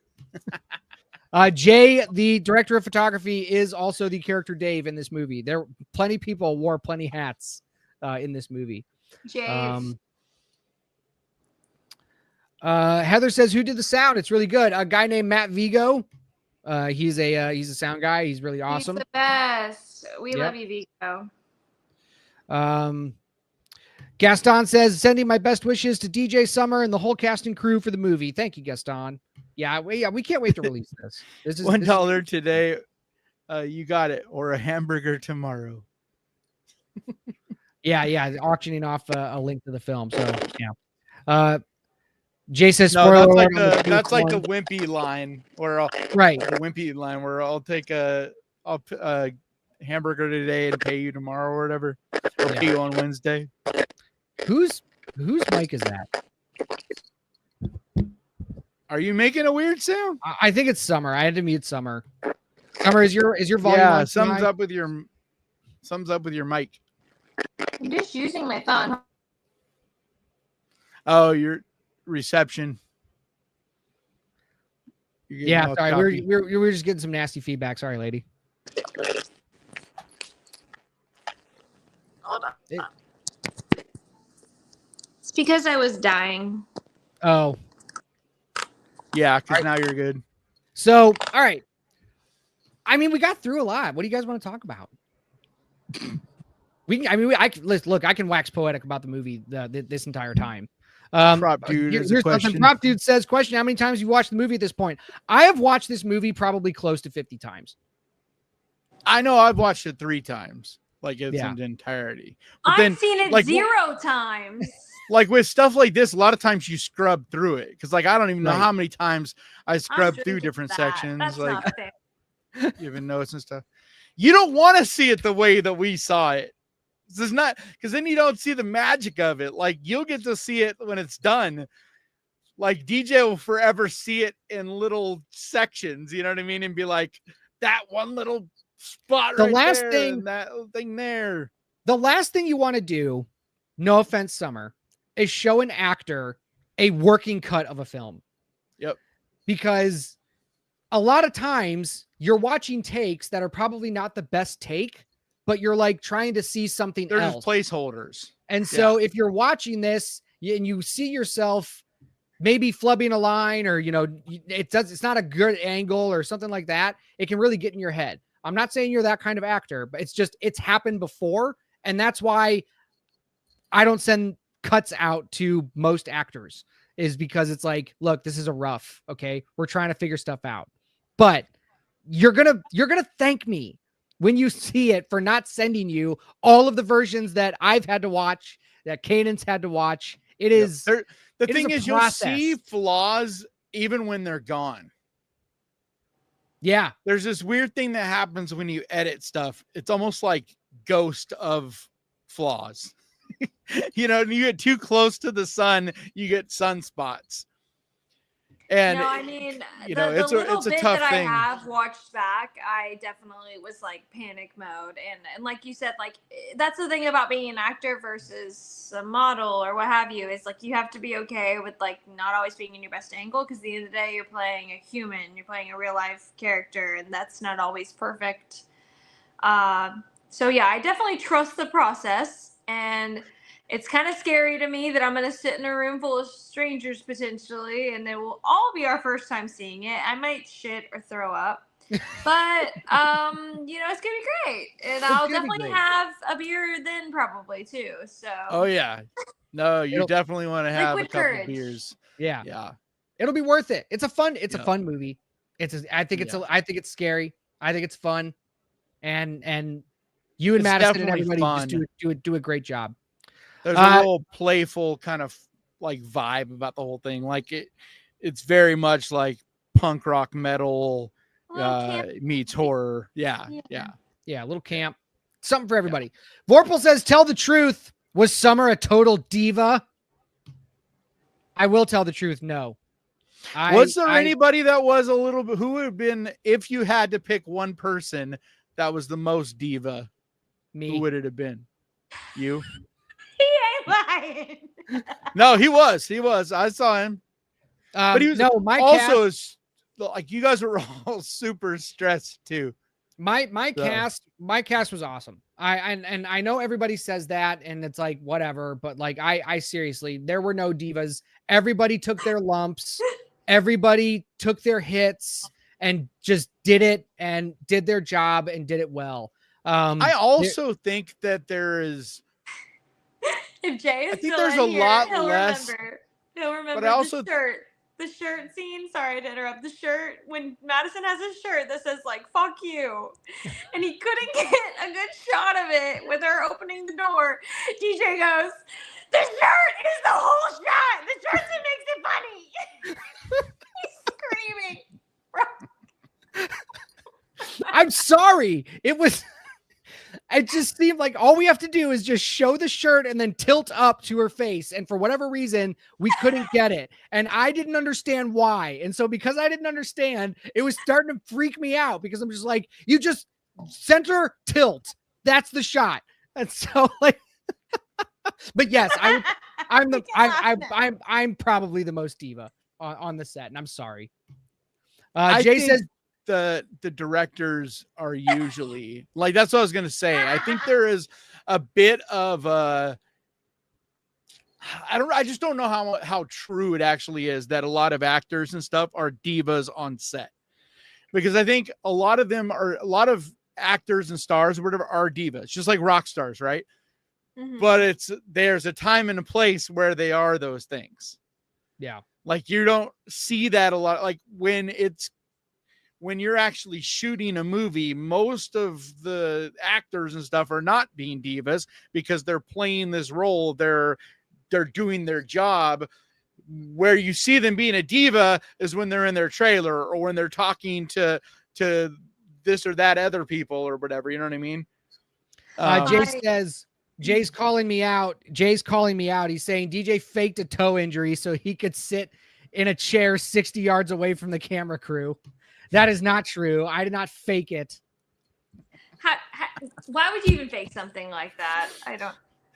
Jay, the director of photography, is also the character Dave in this movie. There, plenty of people wore plenty hats in this movie. Heather says, "Who did the sound? It's really good." A guy named Matt Vigo. He's a sound guy. He's really awesome. He's the best. We love you, Vigo. Gaston says, "Sending my best wishes to DJ Summer and the whole cast and crew for the movie." Thank you, Gaston. Yeah, we can't wait to release this. This is $1 today. You got it, or a hamburger tomorrow. Yeah, auctioning off a link to the film. So yeah. Jay says No, spoiler that's like alert on the that's like the one. wimpy line where Right. the wimpy line where I'll take a hamburger today and pay you tomorrow or whatever, or pay you on Wednesday. Whose mic is that? Are you making a weird sound? I think it's Summer. I had to mute Summer. Summer, is your volume Yeah, on sums tonight? up with your mic. I'm just using my phone. Oh, your reception. You're getting Yeah, all sorry. choppy. We were just getting some nasty feedback. Sorry, lady. Hold on. It's because I was dying. Oh, Yeah, because now you're good. so all right. I mean, we got through a lot. What do you guys want to talk about? Look. I can wax poetic about the movie this entire time. Prop dude is a here's something. question. Prop dude says, question: how many times have you watched the movie at this point? I have watched this movie probably close to 50 times. I know I've watched it 3 times, like it's Yeah. in entirety. But I've then, seen it like, 0 times. like with stuff like this, a lot of times you scrub through it because, like, I don't even know Right. how many times I I'm scrubbed through drinking different that. sections, That's like not fair. giving notes and stuff. You don't want to see it the way that we saw it. This is not because then you don't see the magic of it. Like you'll get to see it when it's done. Like DJ will forever see it in little sections, you know what I mean, and be like, that one little spot The right last there, thing- and that thing there. The last thing you want to do, no offense, Summer, is show an actor a working cut of a film. Yep. Because a lot of times you're watching takes that are probably not the best take, but you're like trying to see something They're else. just placeholders. And so if you're watching this and you see yourself maybe flubbing a line or, it's not a good angle or something like that, it can really get in your head. I'm not saying you're that kind of actor, but it's happened before. And that's why I don't send cuts out to most actors, is because it's like, look, this is a rough, okay? We're trying to figure stuff out. But you're going to thank me when you see it for not sending you all of the versions that I've had to watch, that Kanan's had to watch. It is The it is thing a is, you'll process. see flaws even when they're gone. Yeah. There's this weird thing that happens when you edit stuff. It's almost like ghost of flaws. You get too close to the sun, you get sunspots. And No, I mean, you the know, it's little a bit tough that thing. I have watched back, I definitely was like panic mode. And like you said, like that's the thing about being an actor versus a model or what have you, is like you have to be okay with like not always being in your best angle, because at the end of the day, you're playing a human, you're playing a real life character, and that's not always perfect. So yeah, I definitely trust the process, and it's kind of scary to me that I'm going to sit in a room full of strangers potentially, and it will all be our first time seeing it. I might shit or throw up, but it's going to be great, and I'll gonna be definitely great. have a beer then probably too. So Oh yeah. No, you It'll- definitely want to have a Liquid couple courage. beers. Yeah. Yeah. It'll be worth it. It's a fun movie. I think it's scary. I think it's fun. And you and It's Madison and definitely everybody just fun. do a great job. There's a real playful kind of like vibe about the whole thing. Like it's very much like punk rock metal meets horror. Yeah. Yeah, a little camp. Something for everybody. Vorpal says, tell the truth. Was Summer a total diva? I will tell the truth. No. Was there anybody that was a little bit, who would have been, if you had to pick one person that was the most diva, who Me. would it have been? You? he ain't lying. No, he was. I saw him. But he was my also like, you guys were all super stressed too. My cast was awesome. I know everybody says that and it's like whatever, but like I seriously, there were no divas. Everybody took their lumps. Everybody took their hits and just did it and did their job and did it well. I also think that there is, If Jay is I think still there's in a here, lot he'll less- remember. He'll remember but I also- the shirt. the shirt scene. Sorry to interrupt. The shirt, when Madison has a shirt that says like "fuck you," and he couldn't get a good shot of it with her opening the door. DJ goes, "The shirt is the whole shot. The shirt that makes it funny." He's screaming. I'm sorry. It just seemed like all we have to do is just show the shirt and then tilt up to her face. And for whatever reason, we couldn't get it. And I didn't understand why. And so because I didn't understand, it was starting to freak me out because I'm just like, you just center tilt. That's the shot. And so like, but yes, I'm probably the most diva on the set, and I'm sorry. Jay says the directors are usually like, that's what I was going to say. I think there is a bit of I just don't know how true it actually is that a lot of actors and stuff are divas on set, because I think a lot of actors and stars or whatever are divas, just like rock stars, right? Mm-hmm. But there's a time and a place where they are those things. Yeah. Like you don't see that a lot. Like when you're actually shooting a movie, most of the actors and stuff are not being divas because they're playing this role. They're doing their job. Where you see them being a diva is when they're in their trailer or when they're talking to this or that other people or whatever. You know what I mean? Jay says, Jay's calling me out. He's saying DJ faked a toe injury so he could sit in a chair 60 yards away from the camera crew. That is not true. I did not fake it. Why would you even fake something like that?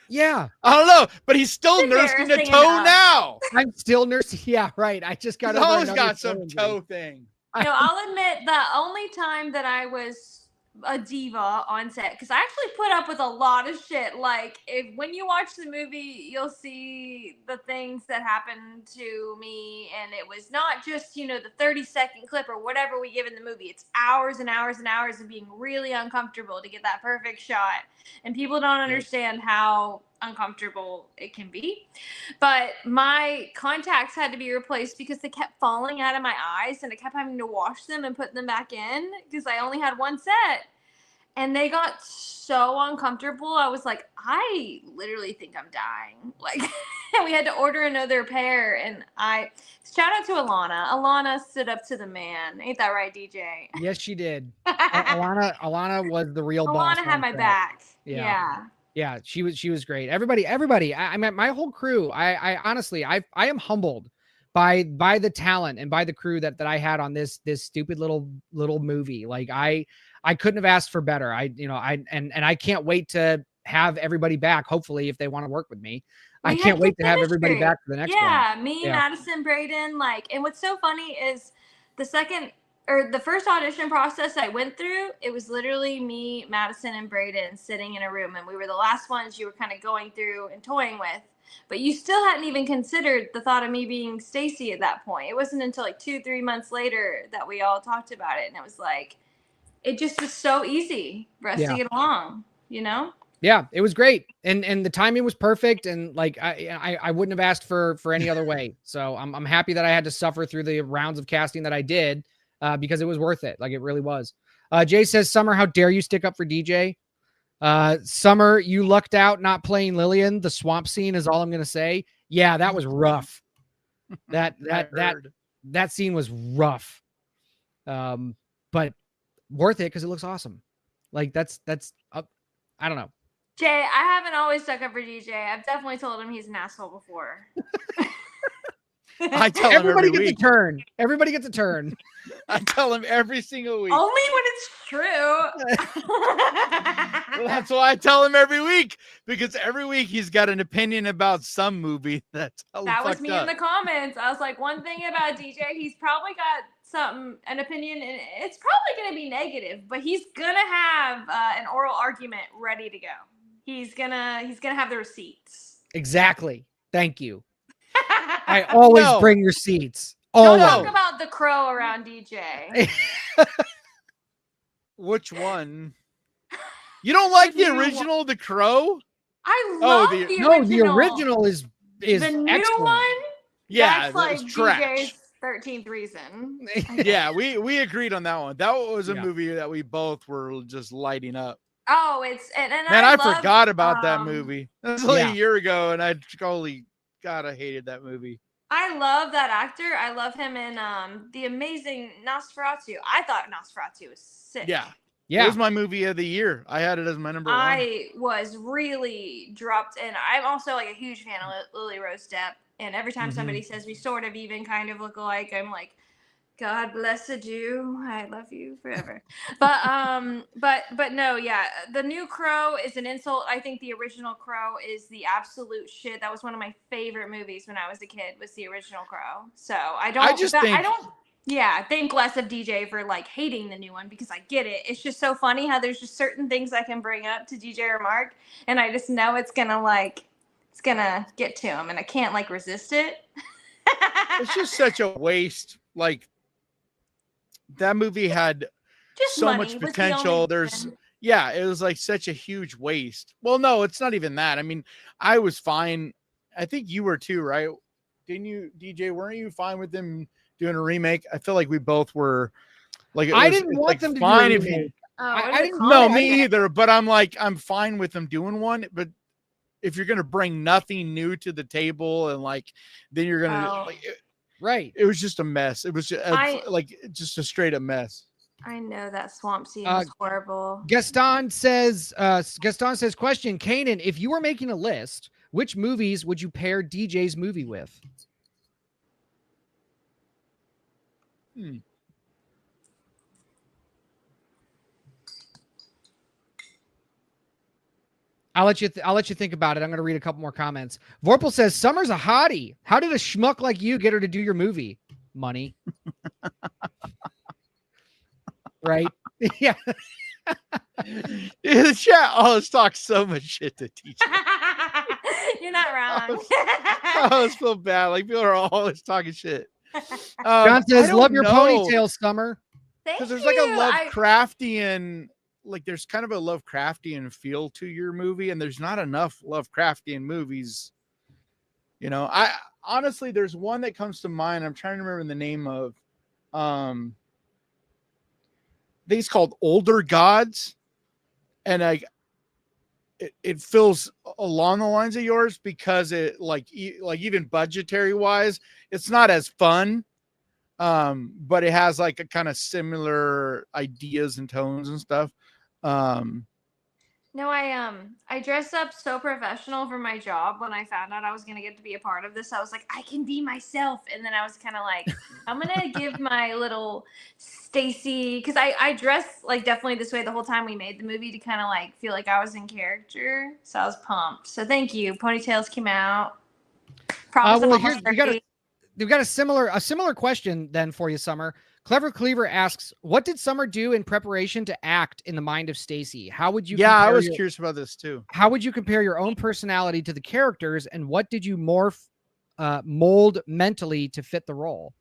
Yeah. I don't know, but he's still nursing a toe now. I'm still nursing. Yeah, right. I just got always got some toe thing. I'll admit the only time that I was a diva on set, because I actually put up with a lot of shit. Like when you watch the movie, you'll see the things that happened to me, and it was not just the 30-second clip or whatever we give in the movie. It's hours and hours and hours of being really uncomfortable to get that perfect shot, and people don't understand how uncomfortable it can be. But my contacts had to be replaced because they kept falling out of my eyes, and I kept having to wash them and put them back in because I only had one set, and they got so uncomfortable. I was like, I literally think I'm dying. Like, and we had to order another pair. And shout out to Alana stood up to the man. Ain't that right, DJ? Yes, she did. Alana was the real boss. Alana had my back. Yeah, she was great. Everybody. I mean, my whole crew. I honestly, I am humbled by the talent and by the crew that I had on this stupid little movie. Like I couldn't have asked for better. I can't wait to have everybody back. Hopefully, if they want to work with me, I can't wait to have everybody back for the next one. Yeah, me, Madison, Braden, and what's so funny is the first audition process I went through, it was literally me, Madison, and Braden sitting in a room, and we were the last ones you were kind of going through and toying with. But you still hadn't even considered the thought of me being Sacey at that point. It wasn't until 2-3 months later that we all talked about it, and it was like, it just was so easy for us to get along, Yeah, it was great, and the timing was perfect, and like I wouldn't have asked for any other way. So I'm happy that I had to suffer through the rounds of casting that I did. Because it was worth it. Like it really was. Jay says, Summer, how dare you stick up for DJ? Summer, you lucked out not playing Lillian. The swamp scene is all I'm going to say. Yeah, that was rough. That scene was rough. But worth it because it looks awesome. Like that's I don't know. Jay, I haven't always stuck up for DJ. I've definitely told him he's an asshole before. I tell everybody him every gets week. a turn. Everybody gets a turn. I tell him every single week. Only when it's true. Well, that's why I tell him every week, because every week he's got an opinion about some movie that's that was me in the comments. I was like, one thing about DJ, he's probably got an opinion, and it's probably going to be negative, but he's going to have an oral argument ready to go. He's gonna have the receipts. Exactly. Thank you. I always bring your seats. Don't talk about the crow around DJ. Which one? You don't like the original, The Crow? I love the original. No, the original is the new excellent. one. Yeah, that's like trash. DJ's 13th Reason. Yeah, we agreed on that one. That was a Yeah. movie that we both were just lighting up. Oh, it's and Man, I love, forgot about that movie. That was like Yeah. a year ago, and I holy God, I hated that movie. I love that actor. I love him in The Amazing Nosferatu. I thought Nosferatu was sick. Yeah. It Yeah. was my movie of the year. I had it as my number one. I was really dropped in. I'm also like a huge fan of Lily Rose Depp, and every time somebody says we sort of even kind of look alike, I'm like, God blessed you. I love you forever. But no, yeah. The new Crow is an insult. I think the original Crow is the absolute shit. That was one of my favorite movies when I was a kid, was the original Crow. So I don't think less of DJ for like hating the new one, because I get it. It's just so funny how there's just certain things I can bring up to DJ or Mark, and I just know it's gonna get to him, and I can't like resist it. It's just such a waste. Like, that movie had Just so money much was the potential. only There's reason. yeah, it was like such a huge waste. Well, no, it's not even that. I mean, I was fine. I think you were too, right? Didn't you, DJ? Weren't you fine with them doing a remake? I feel like we both were. Like, I didn't want them to do a fine if you. remake. Oh, I what are the didn't- No, comments? me either. But I'm like, I'm fine with them doing one. But if you're gonna bring nothing new to the table, and like, then you're gonna Oh. like, Right. it was just a mess. It was just, like just a straight up mess. I know that swamp scene was horrible. Gaston says, question, Kanan, if you were making a list, which movies would you pair DJ's movie with? I'll let you think about it. I'm going to read a couple more comments. Vorpal says, Summer's a hottie. How did a schmuck like you get her to do your movie? Money. Right? Yeah. The chat always talks so much shit to DJ. You're not wrong. I always feel bad. Like, people are always talking shit. John says, I don't love your know. ponytail, Summer. Thank Because there's you. like a Lovecraftian, like there's kind of a Lovecraftian feel to your movie, and there's not enough Lovecraftian movies. You know, I honestly, there's one that comes to mind. I'm trying to remember the name of. I think it's called Older Gods, and it feels along the lines of yours, because it like even budgetary wise, it's not as fun. But it has like a kind of similar ideas and tones and stuff. No, I dressed up so professional for my job when I found out I was gonna get to be a part of this. I was like, I can be myself, and then I was kind of like, I'm gonna give my little Sacey, because I dressed like definitely this way the whole time we made the movie, to kind of like feel like I was in character. So I was pumped. So thank you. Ponytails came out. Promise Well, I'm here's almost 30. we've got a similar question then for you, Summer. Clever Cleaver asks, what did Summer do in preparation to act in the mind of Sacey? How would you Yeah, I compare was your- curious about this too. How would you compare your own personality to the characters, and what did you mold mentally to fit the role?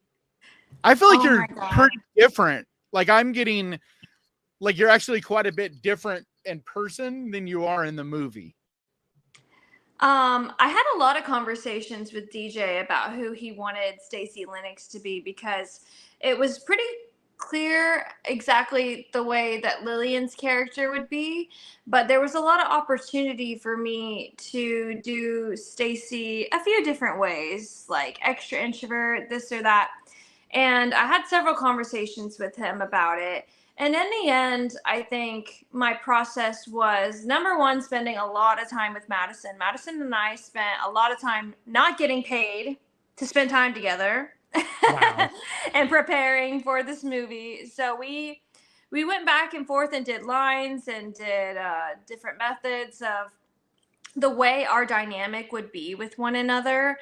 I feel like Oh you're my God. pretty different. Like, I'm getting like you're actually quite a bit different in person than you are in the movie. I had a lot of conversations with DJ about who he wanted Stacey Lennox to be, because it was pretty clear exactly the way that Lillian's character would be, but there was a lot of opportunity for me to do Stacey a few different ways, like extra introvert, this or that. And I had several conversations with him about it. And in the end, I think my process was, number one, spending a lot of time with Madison. Madison and I spent a lot of time not getting paid to spend time together. Wow. And preparing for this movie. So we went back and forth and did lines and did different methods of the way our dynamic would be with one another.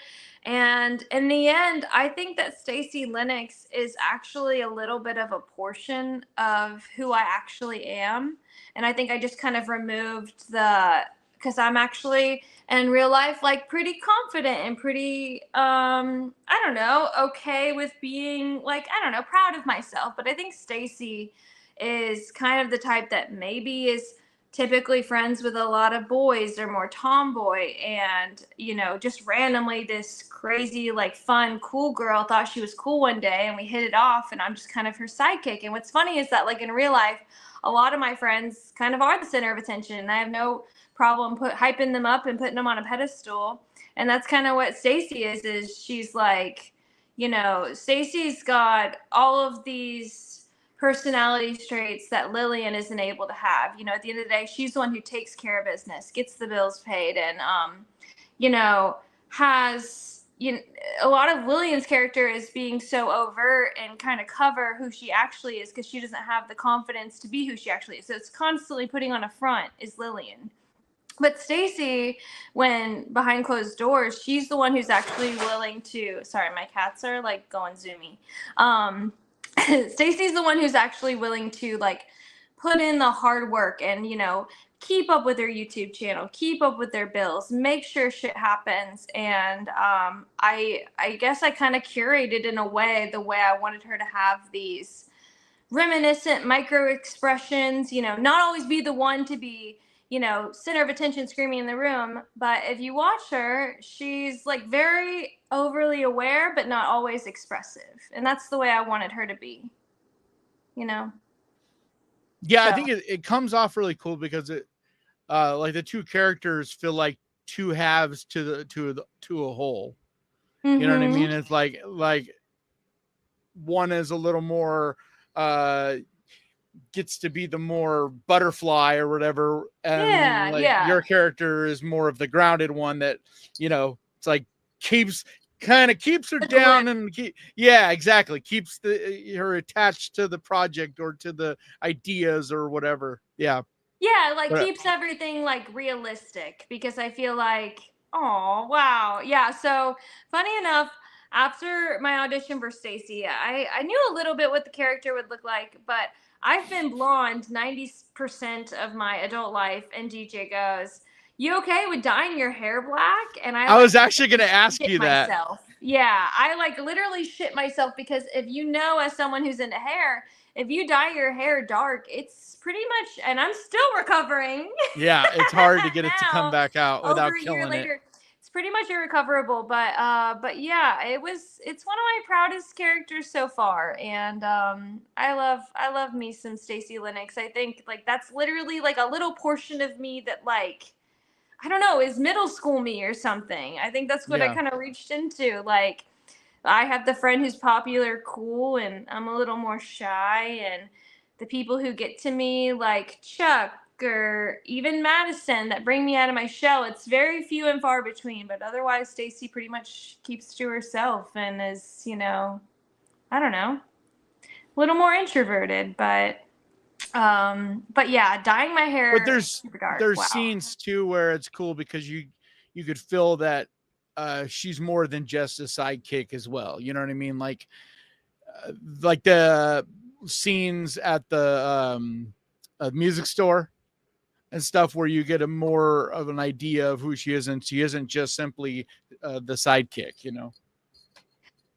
And in the end, I think that Stacey Lennox is actually a little bit of a portion of who I actually am. And I think I just kind of removed because I'm actually in real life like pretty confident and pretty I don't know, okay with being like, I don't know, proud of myself. But I think Stacey is kind of the type that maybe is typically friends with a lot of boys. They're more tomboy, and just randomly this crazy, like, fun, cool girl thought she was cool one day, and we hit it off, and I'm just kind of her sidekick. And what's funny is that, like, in real life, a lot of my friends kind of are the center of attention, and I have no problem hyping them up and putting them on a pedestal. And that's kind of what Sacey is she's like, Sacey's got all of these personality traits that Lillian isn't able to have. At the end of the day, she's the one who takes care of business, gets the bills paid, and has a lot of Lillian's character is being so overt and kind of cover who she actually is, because she doesn't have the confidence to be who she actually is. So it's constantly putting on a front is Lillian. But Sacey, when behind closed doors, she's the one who's actually willing to, sorry, my cats are like going zoomy. Stacey's the one who's actually willing to, like, put in the hard work and, keep up with their YouTube channel, keep up with their bills, make sure shit happens. And I guess I kind of curated in a way the way I wanted her to have these reminiscent micro expressions, not always be the one to be, center of attention screaming in the room. But if you watch her, she's like very overly aware, but not always expressive. And that's the way I wanted her to be, Yeah, So. I think it comes off really cool because it, like, the two characters feel like two halves to a whole. Mm-hmm. You know what I mean? It's like one is a little more, gets to be the more butterfly or whatever, and your character is more of the grounded one that it's like keeps her down and exactly, keeps her attached to the project or to the ideas or whatever. Keeps everything like realistic, because I feel like, oh wow, so funny enough, after my audition for Sacey, I knew a little bit what the character would look like, but I've been blonde 90% of my adult life, and DJ goes, "You okay with dyeing your hair black?" And I was actually going to ask you that. I like literally shit myself, because if as someone who's into hair, if you dye your hair dark, it's pretty much, and I'm still recovering. Yeah, it's hard to get it to come back out without killing it. It's pretty much irrecoverable, but yeah, it's one of my proudest characters so far, and I love me some Stacey Lennox. I think like that's literally like a little portion of me that, like, I don't know, is middle school me or something. I think that's what I kind of reached into. Like, I have the friend who's popular, cool, and I'm a little more shy, and the people who get to me, like Chuck or even Madison, that bring me out of my shell, it's very few and far between. But otherwise, Stacey pretty much keeps to herself and is, I don't know, a little more introverted. But yeah, dyeing my hair. But there's scenes too where it's cool because you could feel that she's more than just a sidekick as well. You know what I mean? Like the scenes at the music store and stuff, where you get a more of an idea of who she is, and she isn't just simply the sidekick.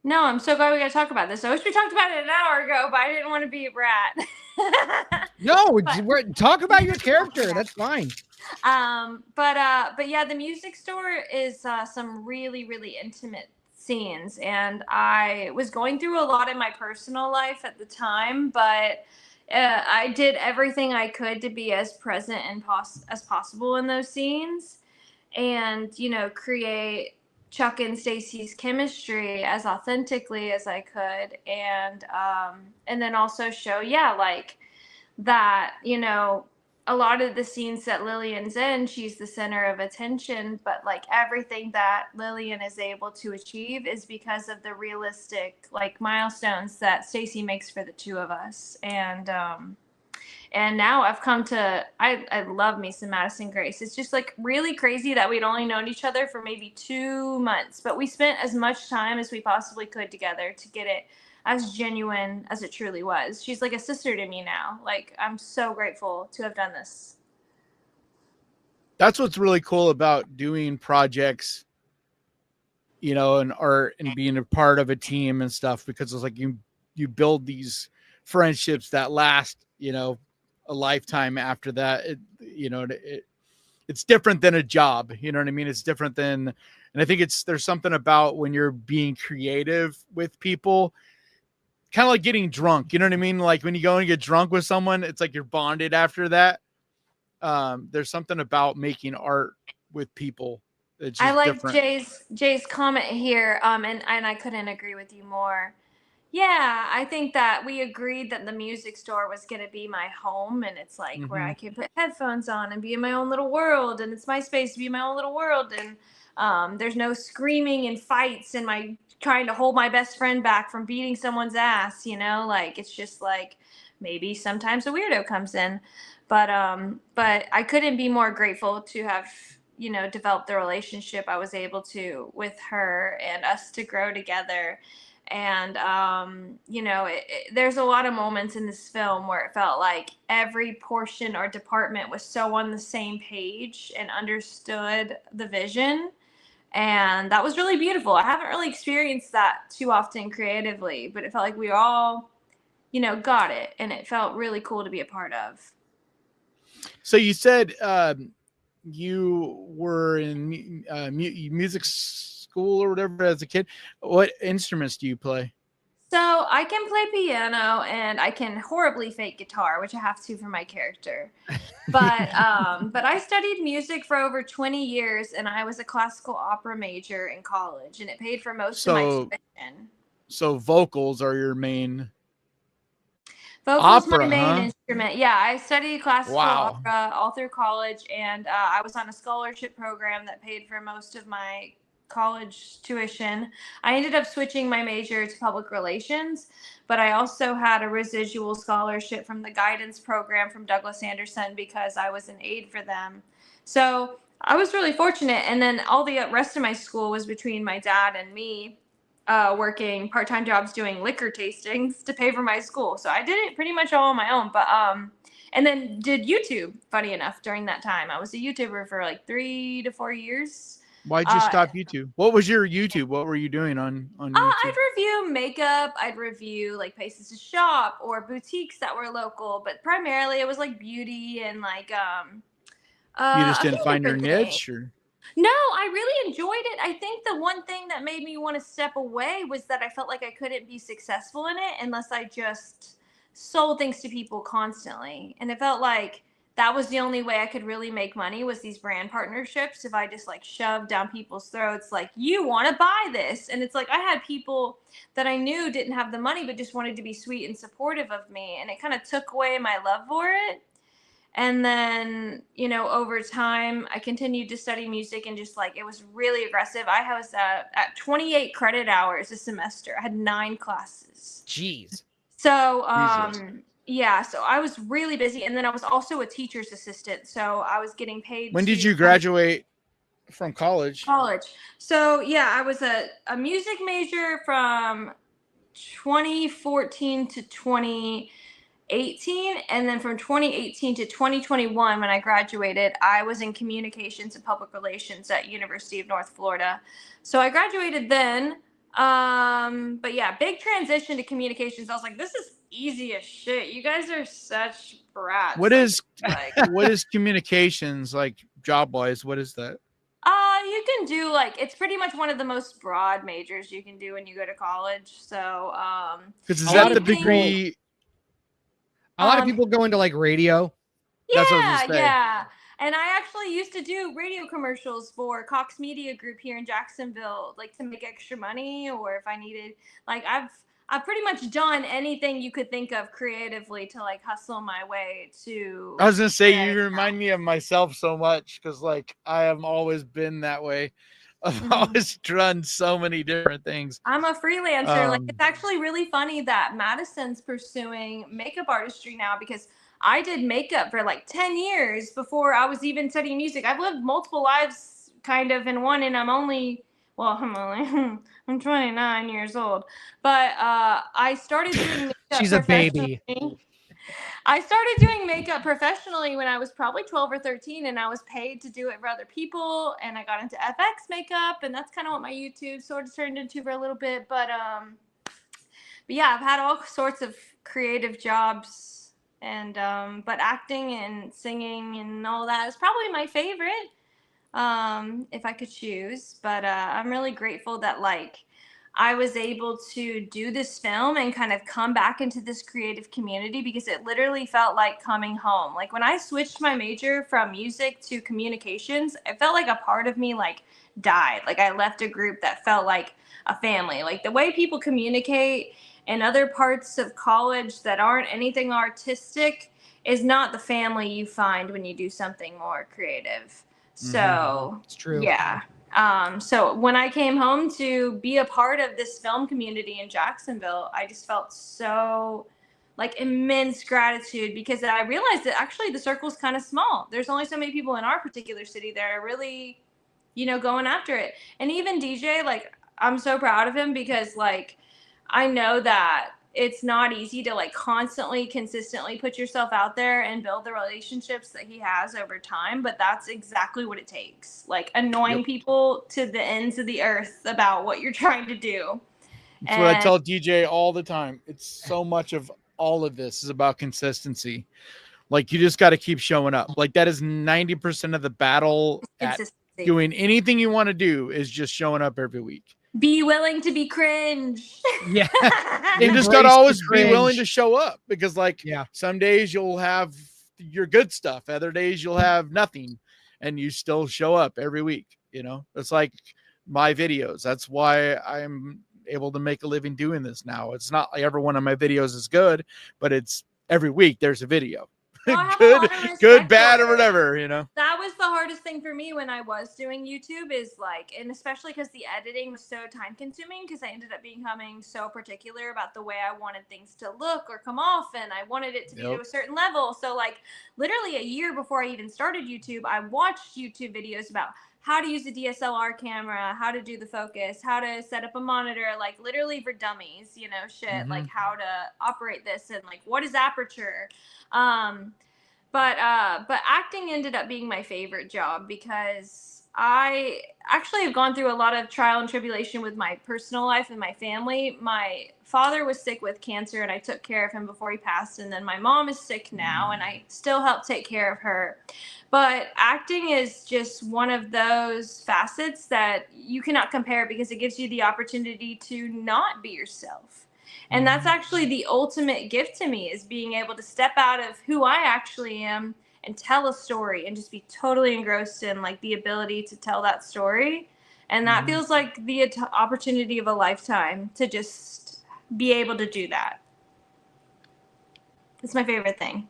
No, I'm so glad we got to talk about this. I wish we talked about it an hour ago, but I didn't want to be a brat. No, talk about your character. That's fine. But yeah, the music store is some really, really intimate scenes, and I was going through a lot in my personal life at the time, but I did everything I could to be as present and as possible in those scenes, and create Chuck and Stacey's chemistry as authentically as I could, and then also show like that a lot of the scenes that Lillian's in, she's the center of attention, but like everything that Lillian is able to achieve is because of the realistic like milestones that Sacey makes for the two of us. And now I've come to, I love me some Madison Grace. It's just like really crazy that we'd only known each other for maybe 2 months, but we spent as much time as we possibly could together to get it as genuine as it truly was. She's like a sister to me now. Like, I'm so grateful to have done this. That's what's really cool about doing projects, and art, and being a part of a team and stuff, because it's like you build these friendships that last, a lifetime after that. you know, it's different than a job. You know what I mean? It's different than, and I think there's something about when you're being creative with people, kind of like getting drunk. You know what I mean? Like when you go and get drunk with someone, it's like you're bonded after that. There's something about making art with people. It's I just like different. Jay's comment here, and I couldn't agree with you more. Yeah, I think that we agreed that the music store was going to be my home, and it's like where I can put headphones on and be in my own little world, and it's my space to be in my own little world, and there's no screaming and fights and my trying to hold my best friend back from beating someone's ass, you know, like it's just like maybe sometimes a weirdo comes in, but I couldn't be more grateful to have, you know, developed the relationship I was able to with her and us to grow together. And you know, there's a lot of moments in this film where it felt like every portion or department was so on the same page and understood the vision, and that was really beautiful. I haven't really experienced that too often creatively, but it felt like we all, you know, got it, and it felt really cool to be a part of. So you said you were in music school or whatever as a kid. What instruments do you play? So I can play piano and I can horribly fake guitar, which I have to for my character. But I studied music for over 20 years, and I was a classical opera major in college, and it paid for most of my tuition. So vocals are your main. Vocals Opera, my main huh? instrument. Yeah, I studied classical Wow. opera all through college, and I was on a scholarship program that paid for most of my college tuition. I ended up switching my major to public relations, but I also had a residual scholarship from the guidance program from Douglas Anderson because I was an aide for them. So I was really fortunate. And then all the rest of my school was between my dad and me, working part-time jobs doing liquor tastings to pay for my school. So I did it pretty much all on my own, but and then did YouTube, funny enough, during that time. I was a YouTuber for like 3 to 4 years. Why'd you stop YouTube? What was your YouTube? What were you doing on YouTube? I'd review makeup. I'd review like places to shop or boutiques that were local, but primarily it was like beauty and like you just a didn't few find your different niche, things. or No, I really enjoyed it. I think the one thing that made me want to step away was that I felt like I couldn't be successful in it unless I just sold things to people constantly. And it felt like that was the only way I could really make money was these brand partnerships. If I just like shoved down people's throats, like, you want to buy this. And it's like I had people that I knew didn't have the money, but just wanted to be sweet and supportive of me. And it kind of took away my love for it. And then, you know, over time, I continued to study music and just like, it was really aggressive. I was at 28 credit hours a semester. I had 9 classes. Jeez. So, yeah, so I was really busy. And then I was also a teacher's assistant. So I was getting paid. When did you graduate from college? So, yeah, I was a music major from 2014 to 2018, and then from 2018 to 2021 when I graduated, I was in communications and public relations at University of North Florida. So I graduated then, but yeah, big transition to communications. I was like, this is easy as shit. You guys are such brats. What is what is communications like job wise? What is that? You can do like, it's pretty much one of the most broad majors you can do when you go to college. So because is that the degree? A lot of people go into like radio. That's what I was gonna say. Yeah. And I actually used to do radio commercials for Cox Media Group here in Jacksonville, like to make extra money, or if I needed, like I've pretty much done anything you could think of creatively to like hustle my way to. I was gonna say, you remind me of myself so much because like I have always been that way. I've always done so many different things. I'm a freelancer. Like, it's actually really funny that Madison's pursuing makeup artistry now because I did makeup for like 10 years before I was even studying music. I've lived multiple lives kind of in one, and I'm 29 years old. But I started doing makeup. She's a baby. I started doing makeup professionally when I was probably 12 or 13, and I was paid to do it for other people. And I got into FX makeup, and that's kind of what my YouTube sort of turned into for a little bit. But yeah, I've had all sorts of creative jobs And but acting and singing and all that is probably my favorite, if I could choose. But I'm really grateful that like I was able to do this film and kind of come back into this creative community, because it literally felt like coming home. Like when I switched my major from music to communications, it felt like a part of me like died. Like I left a group that felt like a family. Like the way people communicate in other parts of college that aren't anything artistic is not the family you find when you do something more creative. So It's true. yeah. So when I came home to be a part of this film community in Jacksonville, I just felt so like immense gratitude, because I realized that actually the circle's kind of small. There's only so many people in our particular city that are really, going after it. And even DJ, like I'm so proud of him, because like I know that it's not easy to like constantly, consistently put yourself out there and build the relationships that he has over time. But that's exactly what it takes. Like annoying people to the ends of the earth about what you're trying to do. That's what I tell DJ all the time. It's so much of all of this is about consistency. Like you just got to keep showing up. Like that is 90% of the battle at doing anything you want to do, is just showing up every week. Be willing to be cringe. Yeah. You just got to always be willing to show up, because like some days you'll have your good stuff. Other days you'll have nothing, and you still show up every week. It's like my videos. That's why I'm able to make a living doing this now. It's not like every one of my videos is good, but it's every week there's a video. Good, bad, or whatever, That was the hardest thing for me when I was doing YouTube, is like, and especially because the editing was so time consuming, because I ended up becoming so particular about the way I wanted things to look or come off, and I wanted it to be to a certain level. So like literally a year before I even started YouTube, I watched YouTube videos about how to use a DSLR camera, how to do the focus, how to set up a monitor, like literally for dummies, shit, like how to operate this, and like what is aperture. But acting ended up being my favorite job, because I actually have gone through a lot of trial and tribulation with my personal life and my family. My father was sick with cancer, and I took care of him before he passed. And then my mom is sick now, and I still help take care of her. But acting is just one of those facets that you cannot compare, because it gives you the opportunity to not be yourself. And that's actually the ultimate gift to me, is being able to step out of who I actually am and tell a story, and just be totally engrossed in like the ability to tell that story. And that feels like the opportunity of a lifetime, to just be able to do that. It's my favorite thing.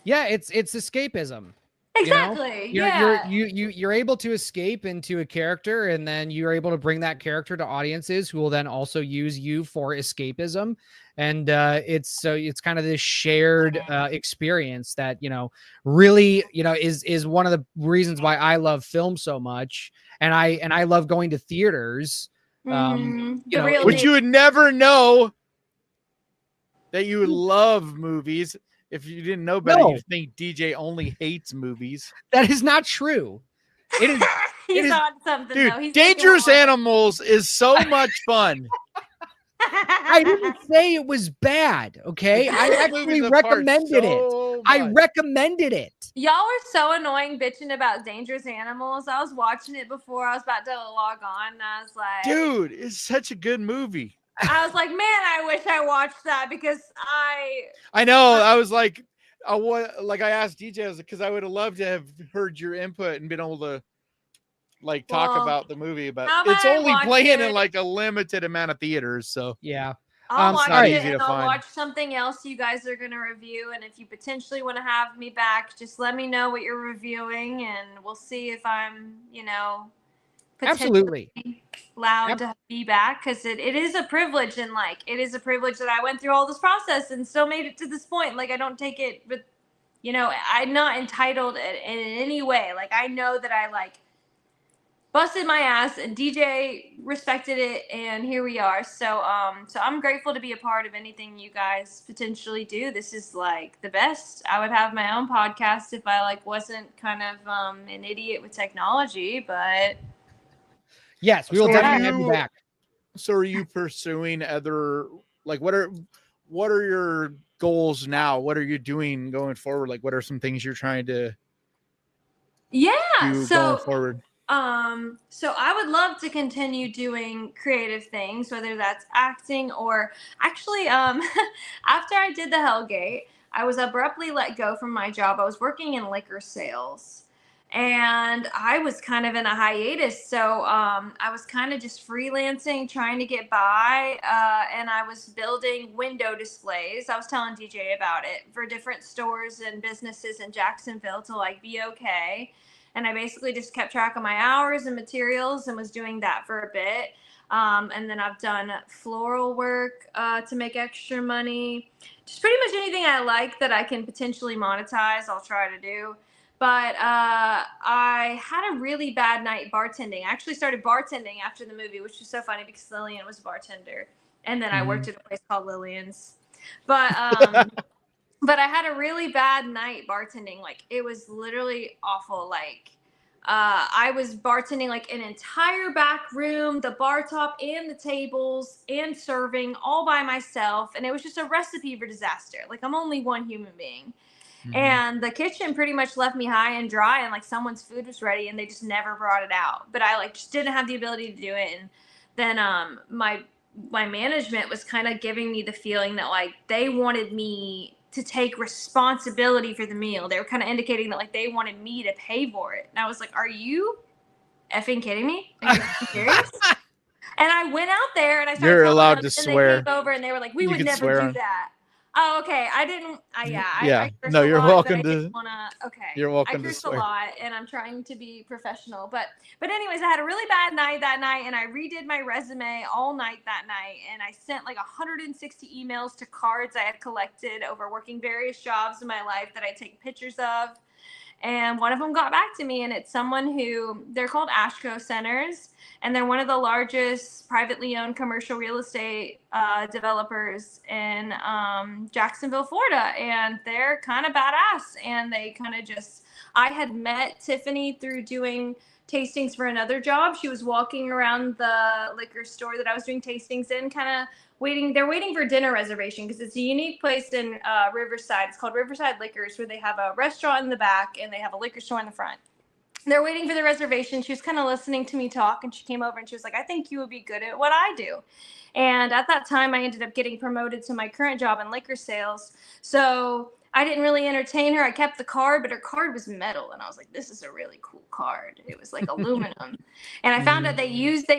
Yeah, it's escapism. Exactly. You're able to escape into a character, and then you're able to bring that character to audiences who will then also use you for escapism. And it's kind of this shared experience that really is one of the reasons why I love film so much, and I love going to theaters. Which you would never know that you love movies. If you didn't know better, you'd think DJ only hates movies. That is not true. It is. He's on something, dude. Though. He's Dangerous Animals is so much fun. I didn't say it was bad. Okay, I actually recommended it. I recommended it. Y'all were so annoying bitching about Dangerous Animals. I was watching it before I was about to log on, and I was like, dude, it's such a good movie. I was like, man, I wish I watched that, because I know. I was like, I asked DJ, I was like, because I would have loved to have heard your input and been able to like talk about the movie, but it's only playing in like a limited amount of theaters. So yeah, I'll watch it, and I'll watch something else you guys are going to review. And if you potentially want to have me back, just let me know what you're reviewing, and we'll see if I'm, absolutely allowed to be back, because it is a privilege, and like it is a privilege that I went through all this process and still made it to this point. Like I don't take it, but I'm not entitled in any way. Like I know that I like busted my ass, and DJ respected it, and here we are. So I'm grateful to be a part of anything you guys potentially do. This is like the best. I would have my own podcast if I like wasn't kind of an idiot with technology, but yes, we will definitely have you back. So are you pursuing other, like what are your goals now? What are you doing going forward? Like, what are some things you're trying to Yeah. do So going forward? So I would love to continue doing creative things, whether that's acting or actually, after I did the Hellgate, I was abruptly let go from my job. I was working in liquor sales and I was kind of in a hiatus. So, I was kind of just freelancing, trying to get by. And I was building window displays. I was telling DJ about it for different stores and businesses in Jacksonville to like be okay. And I basically just kept track of my hours and materials and was doing that for a bit. And then I've done floral work to make extra money. Just pretty much anything I like that I can potentially monetize, I'll try to do. But I had a really bad night bartending. I actually started bartending after the movie, which was so funny because Lillian was a bartender. And then I worked at a place called Lillian's. But but I had a really bad night bartending. Like it was literally awful. Like I was bartending like an entire back room, the bar top and the tables and serving all by myself. And it was just a recipe for disaster. Like I'm only one human being. And the kitchen pretty much left me high and dry and like someone's food was ready and they just never brought it out. But I like just didn't have the ability to do it. And then my management was kind of giving me the feeling that like they wanted me to take responsibility for the meal. They were kind of indicating that like they wanted me to pay for it. And I was like, are you effing kidding me? Are you serious? And I went out there and I started You're telling allowed them, to and swear. they came over and they were like, we You would can never swear do on- that. Oh, okay. I didn't. Yeah. I curse No, a you're lot, welcome but I to- didn't wanna. Okay. You're welcome I to curse a swear. lot, and I'm trying to be professional. But anyways, I had a really bad night that night, and I redid my resume all night that night, and I sent like 160 emails to cards I had collected over working various jobs in my life that I take pictures of. And one of them got back to me, and it's someone who, they're called Ashco Centers, and they're one of the largest privately owned commercial real estate developers in Jacksonville, Florida. And they're kind of badass. And they kind of just, I had met Tiffany through doing tastings for another job. She was walking around the liquor store that I was doing tastings in, kind of waiting. They're waiting for dinner reservation because it's a unique place in Riverside. It's called Riverside Liquors, where they have a restaurant in the back and they have a liquor store in the front. They're waiting for the reservation. She was kind of listening to me talk, and she came over and she was like, I think you would be good at what I do. And at that time, I ended up getting promoted to my current job in liquor sales. So I didn't really entertain her. I kept the card, but her card was metal. And I was like, this is a really cool card. It was like aluminum. And I found out they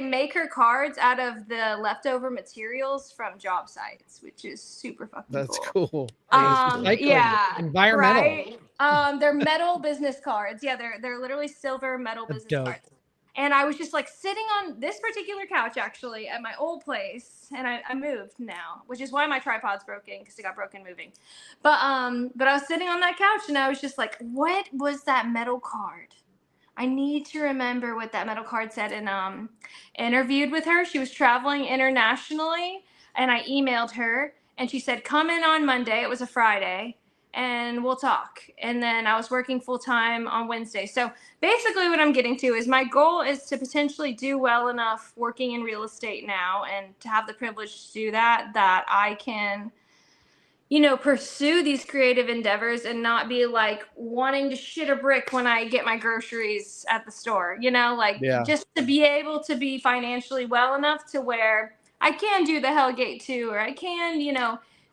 make her cards out of the leftover materials from job sites, which is super fucking That's cool. cool. Recycling. Yeah. Environmental. Right? They're metal business cards. Yeah, they're literally silver metal That's business dope. cards. And I was just like sitting on this particular couch actually at my old place, and I moved now, which is why my tripod's broken because it got broken moving. But I was sitting on that couch and I was just like, what was that metal card? I need to remember what that metal card said. And interviewed with her. She was traveling internationally, and I emailed her, and she said, come in on Monday. It was a Friday, and we'll talk. And then I was working full time on Wednesday. So basically what I'm getting to is my goal is to potentially do well enough working in real estate now and to have the privilege to do that I can, pursue these creative endeavors and not be like wanting to shit a brick when I get my groceries at the store, Yeah. just to be able to be financially well enough to where I can do the Hellgate too, or I can,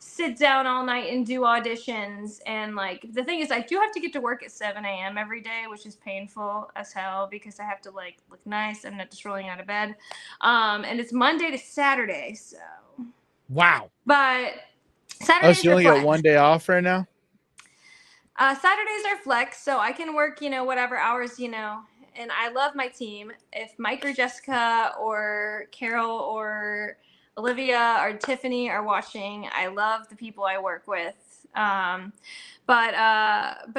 sit down all night and do auditions. And like the thing is, I do have to get to work at 7 a.m. every day, which is painful as hell because I have to like look nice. I'm not just rolling out of bed. And it's Monday to Saturday. So Wow. but Oh, Saturdays so you are only flex. got one day off right now? Saturdays are flex, so I can work, whatever hours, and I love my team. If Mike or Jessica or Carol or Olivia or Tiffany are watching, I love the people I work with. But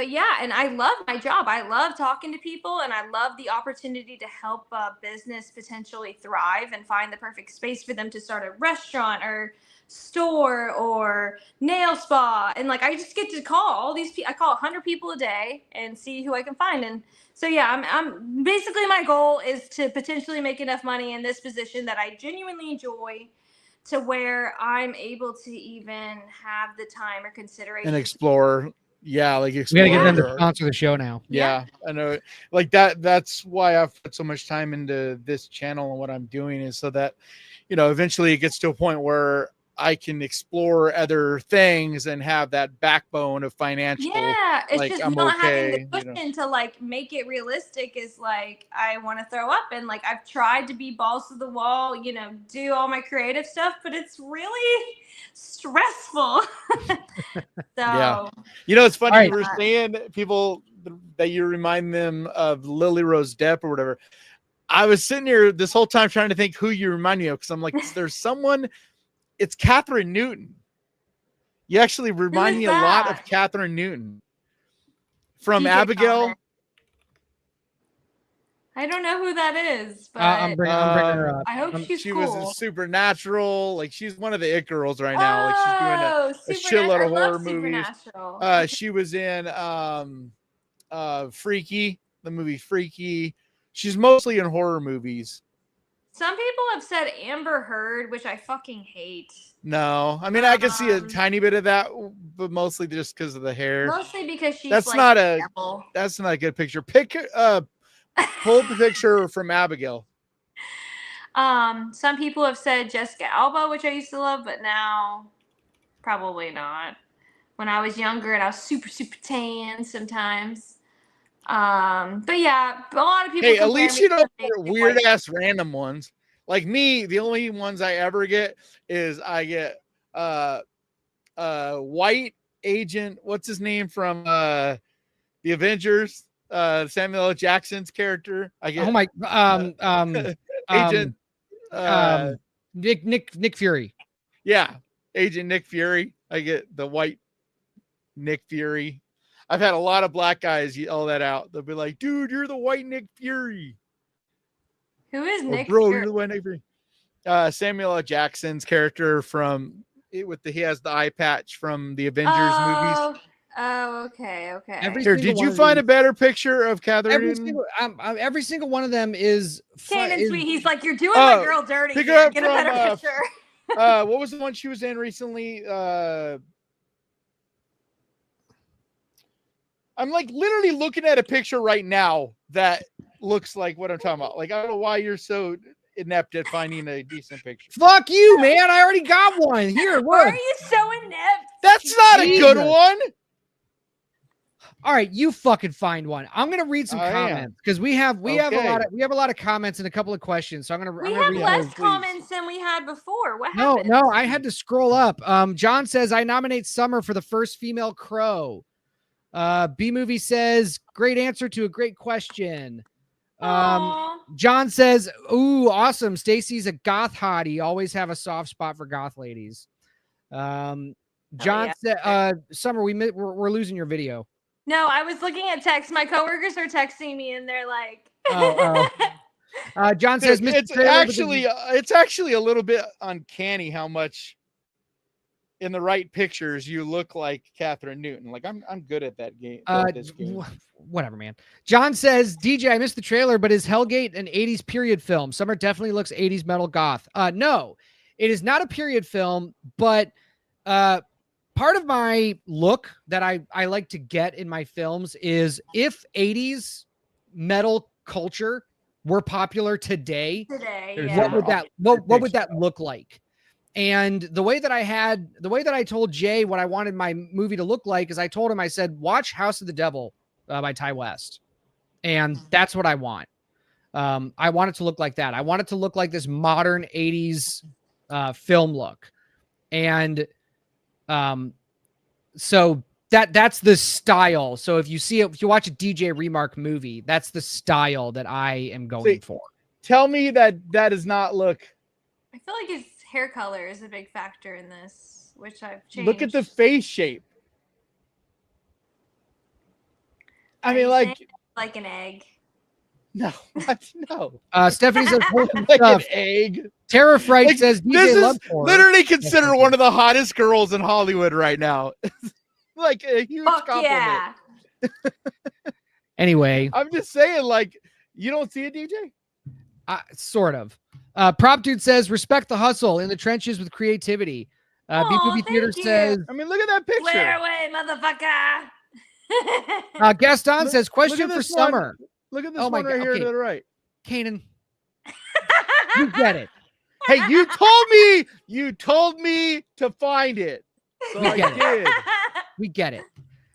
yeah, and I love my job. I love talking to people, and I love the opportunity to help a business potentially thrive and find the perfect space for them to start a restaurant or store or nail spa. And like I just get to call all these people. I call 100 people a day and see who I can find. And so yeah, I'm basically, my goal is to potentially make enough money in this position that I genuinely enjoy, to where I'm able to even have the time or consideration And explore. Yeah, like We explore. gotta get them to their art. sponsor the show now. Yeah, I know. Like that's why I've put so much time into this channel and what I'm doing is so that, eventually it gets to a point where I can explore other things and have that backbone of financial. Yeah, it's like just I'm not okay. having the cushion to like make it realistic is like I want to throw up, and like I've tried to be balls to the wall, do all my creative stuff, but it's really stressful. Yeah. So It's funny All you were saying people that you remind them of Lily Rose Depp or whatever. I was sitting here this whole time trying to think who you remind me of because I'm like, there's someone. It's Catherine Newton. You actually remind me a lot of Catherine Newton from DJ Abigail. comment. I don't know who that is, but I'm bringing her up. I hope she's She cool. was in Supernatural. Like she's one of the it girls right now. Like she's doing a shitload of horror movies. She was in Freaky, the movie Freaky. She's mostly in horror movies. Some people have said Amber Heard, which I fucking hate. No, I mean I can see a tiny bit of that, but mostly just because of the hair. Mostly because she's that's like not devil. That's not a good picture. Pull the picture from Abigail. Some people have said Jessica Alba, which I used to love, but now probably not. When I was younger and I was super tan sometimes. But yeah, a lot of people. Hey, at least you don't get weird ass random ones. Like me, the only ones I ever get is I get white agent. What's his name from the Avengers? Samuel L. Jackson's character. I get. Oh my. Agent. Nick Fury. Yeah, Agent Nick Fury. I get the white Nick Fury. I've had a lot of black guys yell that out. They'll be like, "Dude, you're the white Nick Fury." Who is Nick Bro, Fury? you're the white Nick Fury. Samuel L. Jackson's character from he has the eye patch from the Avengers movies. Oh, okay. Here, did you find a better picture of Catherine? Every single one of them is Kanan Sweet. He's like, you're doing my girl dirty. Pick up Get from, a better picture. What was the one she was in recently? I'm like literally looking at a picture right now that looks like what I'm talking about. Like, I don't know why you're so inept at finding a decent picture. Fuck you, man. I already got one. Here, look. Why are you so inept? That's not a good one. All right, you fucking find one. I'm gonna read some comments because we have a lot of comments and a couple of questions. So I'm gonna read less comments than we had before. What happened? No, I had to scroll up. John says I nominate Summer for the first female crow. B Movie says great answer to a great question. John says, ooh, awesome. Stacy's a goth hottie. Always have a soft spot for goth ladies. John said, Summer, we're losing your video. No, I was looking at text. My coworkers are texting me and they're like, John says, it's actually a little bit uncanny how much in the right pictures you look like Catherine Newton. Like I'm good at that game. Whatever, man. John says, DJ, I missed the trailer, but is Hellgate an 80s period film? Summer definitely looks 80s metal goth. No, it is not a period film, but part of my look that I like to get in my films is if 80s metal culture were popular today, what would that look like? And the way that I told Jay what I wanted my movie to look like is I told him, I said, watch House of the Devil by Ty West. And that's what I want. I want it to look like that. I want it to look like this modern 80s film look. And so that's the style. So if you watch a DJ Remark movie, that's the style that I am going for. Tell me that does not look. I feel like his hair color is a big factor in this, which I've changed. Look at the face shape. I mean, like an egg. No, no. Stephanie says like an egg. Tara Fright says DJ Love literally considered one of the hottest girls in Hollywood right now. Like a huge compliment. Yeah. Anyway, I'm just saying, like, you don't see it, DJ? Sort of. Prop Dude says, respect the hustle in the trenches with creativity. B Movie Theater thank you. says, I mean, look at that picture. Swear away, motherfucker. Gaston says, Look question at for this one. Summer. Look at this Oh my one right God, here okay. to the right. Kanan, you get it. Hey, you told me to find it. So I get it. did. We get it.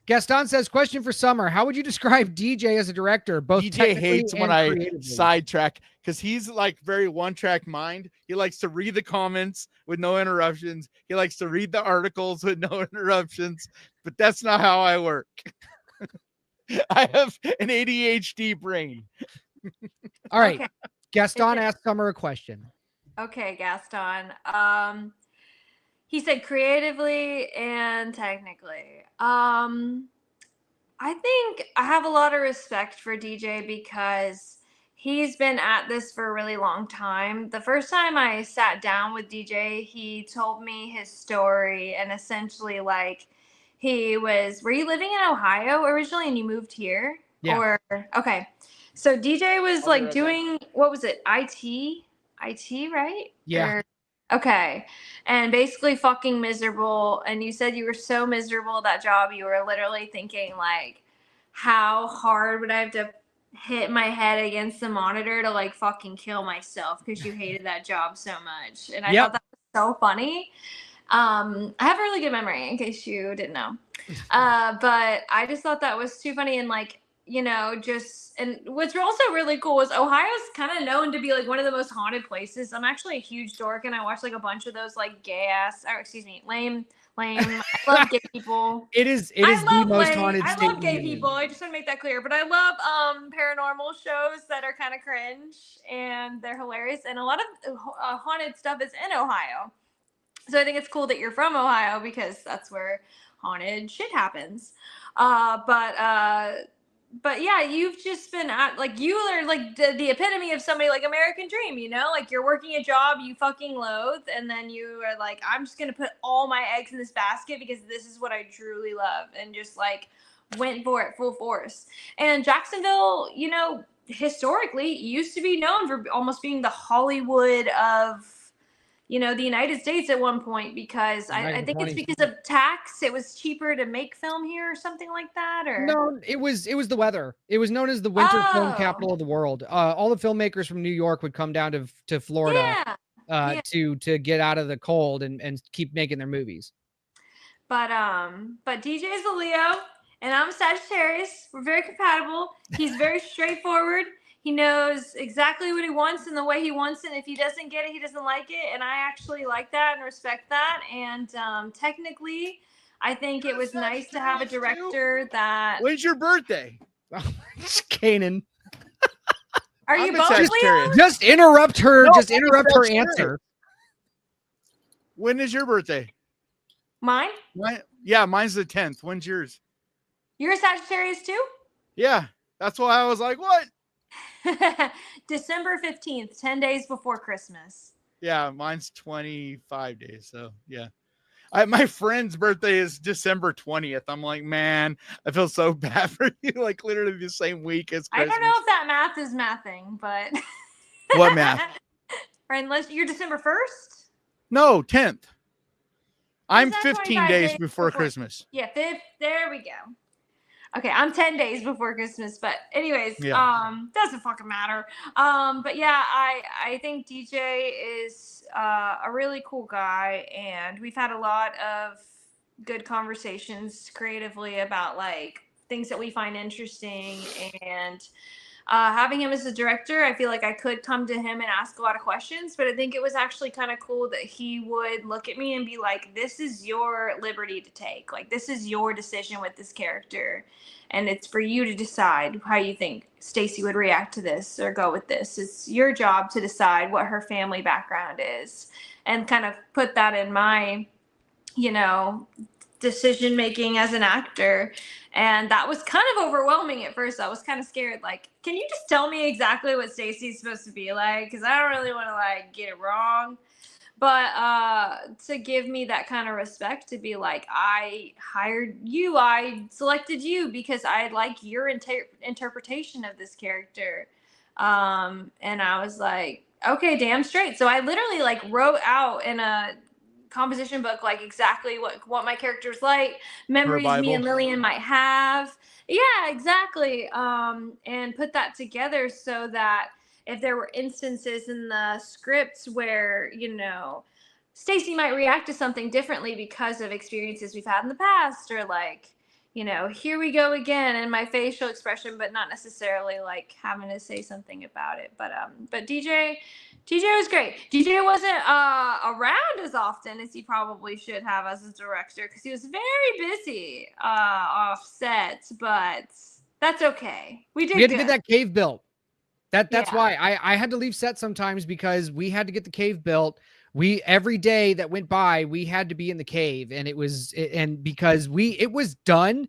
Gaston says, question for Summer. How would you describe DJ as a director? Both DJ technically hates and when I creatively? sidetrack because he's like very one-track mind. He likes to read the comments with no interruptions. He likes to read the articles with no interruptions, but that's not how I work. I have an ADHD brain. All right. Okay. Gaston Is it- asked Summer a question. Okay, Gaston. He said creatively and technically. I think I have a lot of respect for DJ because he's been at this for a really long time. The first time I sat down with DJ, he told me his story and essentially like were you living in Ohio originally and you moved here? Yeah. Or okay. So DJ was I'll be like right doing what was it? IT, right? Yeah. Okay. And basically fucking miserable. And you said you were so miserable at that job, you were literally thinking like, how hard would I have to hit my head against the monitor to like fucking kill myself because you hated that job so much. And I Yep. thought that was so funny. I have a really good memory in case you didn't know. But I just thought that was too funny and like, you know, and what's also really cool is Ohio's kind of known to be like one of the most haunted places. I'm actually a huge dork and I watch like a bunch of those like lame. I love gay people. It is the most haunted I state love in gay the union. people. I just want to make that clear. But I love paranormal shows that are kind of cringe and they're hilarious. And a lot of haunted stuff is in Ohio. So I think it's cool that you're from Ohio because that's where haunted shit happens. But yeah, you've just been at like you are like the epitome of somebody like American Dream, you know, like you're working a job you fucking loathe, and then you are like, I'm just gonna put all my eggs in this basket because this is what I truly love, and just like went for it full force. And Jacksonville, you know, historically used to be known for almost being the Hollywood of, you know, the United States at one point because I think it's because of tax. It was cheaper to make film here or something like that. Or No, it was the weather. It was known as the winter film Oh. capital of the world. All the filmmakers from New York would come down to Florida yeah. to get out of the cold and keep making their movies. But DJ's a Leo and I'm Sagittarius. We're very compatible. He's very straightforward. He knows exactly what he wants and the way he wants it. And if he doesn't get it, he doesn't like it. And I actually like that and respect that. And technically, I think it was nice to have a director that. When's your birthday? Kanan. Are you I'm a both Sagittarius. Leos? Just interrupt her. No, just I'm a interrupt her Sagittarius. answer. When is your birthday? Mine? Yeah, mine's the 10th. When's yours? You're a Sagittarius too? Yeah, that's why I was like, what? December 15th, 10 days before Christmas. Yeah, mine's 25 days. So yeah. My friend's birthday is December 20th. I'm like, man, I feel so bad for you. Like literally the same week as Christmas. I don't know if that math is mathing, but What math? Or unless you're December 1st? No, 10th. I'm that 15 25 days days before before? Christmas. Yeah, 5th. There we go. Okay, I'm 10 days before Christmas, but anyways, doesn't fucking matter. But yeah, I think DJ is a really cool guy, and we've had a lot of good conversations creatively about like things that we find interesting, and having him as a director, I feel like I could come to him and ask a lot of questions, but I think it was actually kind of cool that he would look at me and be like, this is your liberty to take. Like, this is your decision with this character. And it's for you to decide how you think Sacey would react to this or go with this. It's your job to decide what her family background is and kind of put that in my, you know, decision making as an actor. And that was kind of overwhelming at first. I was kind of scared, like, can you just tell me exactly what Stacey's supposed to be like, because I don't really want to like get it wrong. But to give me that kind of respect, to be like, I hired you, I selected you because I like your interpretation of this character. And I was like, okay, damn straight. So I literally like wrote out in a composition book like exactly what my character's like, memories me and Bible. Lillian might have. Yeah, exactly. And put that together so that if there were instances in the scripts where, Stacey might react to something differently because of experiences we've had in the past, or like, here we go again in my facial expression, but not necessarily like having to say something about it. But DJ was great. DJ wasn't around as often as he probably should have as a director because he was very busy off set, but that's okay. We We had to good. get that cave built. That's Yeah. why I had to leave set sometimes because we had to get the cave built. Every day that went by, we had to be in the cave, and it was done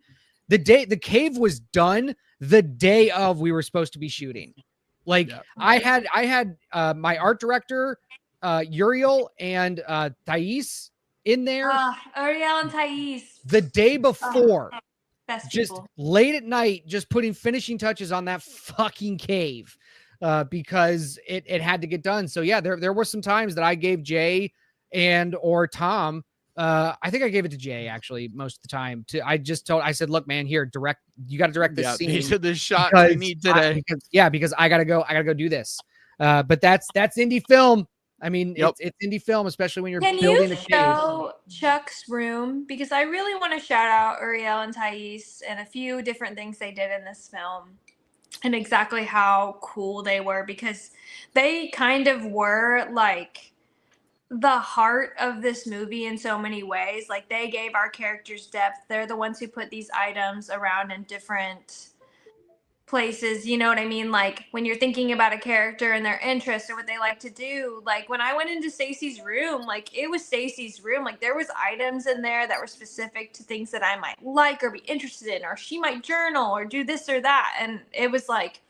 the cave was done the day of we were supposed to be shooting. Like Yeah. I had my art director, Uriel and Thais in there Ariel and Thais, the day before, best just people. late at night, just putting finishing touches on that fucking cave. Because it had to get done. So yeah, there were some times that I gave Jay or Tom. I think I gave it to Jay actually most of the time. I said, look, man, here, you got to direct this scene. These are the shots we need today. Because I gotta go do this. But that's indie film. I mean, it's indie film, especially when you're building the cave. Can you show Chuck's room? Because I really want to shout out Uriel and Thais and a few different things they did in this film. And exactly how cool they were, because they kind of were like the heart of this movie in so many ways. Like they gave our characters depth. They're the ones who put these items around in different places, you know what I mean? Like when you're thinking about a character and their interests or what they like to do, like when I went into Stacey's room, like it was Stacey's room. Like there was items in there that were specific to things that I might like or be interested in, or she might journal or do this or that. And it was like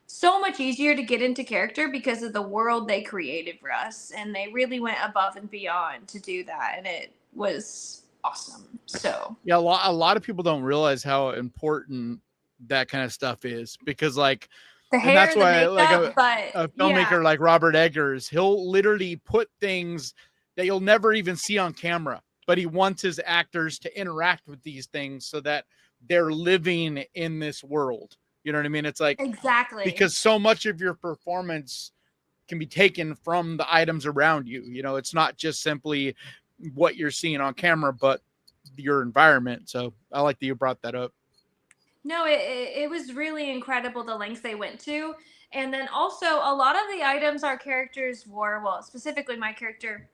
so much easier to get into character because of the world they created for us. And they really went above and beyond to do that. And it was awesome. So yeah, a lot of people don't realize how important that kind of stuff is, because like the hair, that's the why makeup, like a filmmaker like Robert Eggers, he'll literally put things that you'll never even see on camera, but he wants his actors to interact with these things so that they're living in this world. You know what I mean? It's like exactly, because so much of your performance can be taken from the items around you. You know, it's not just simply what you're seeing on camera, but your environment. So I like that you brought that up. No, it was really incredible the lengths they went to. And then also a lot of the items our characters wore, well, specifically my character,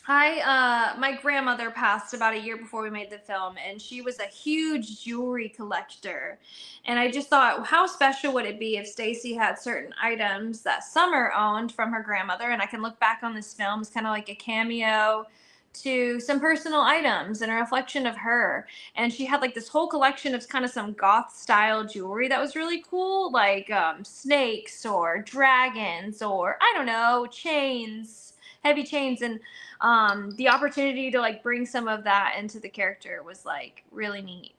my grandmother passed about a year before we made the film, and she was a huge jewelry collector. And I just thought, how special would it be if Stacey had certain items that Summer owned from her grandmother, and I can look back on this film as kind of like a cameo to some personal items and a reflection of her. And she had like this whole collection of kind of some goth style jewelry that was really cool, like snakes or dragons or I don't know, chains, heavy chains. And the opportunity to like bring some of that into the character was like really neat.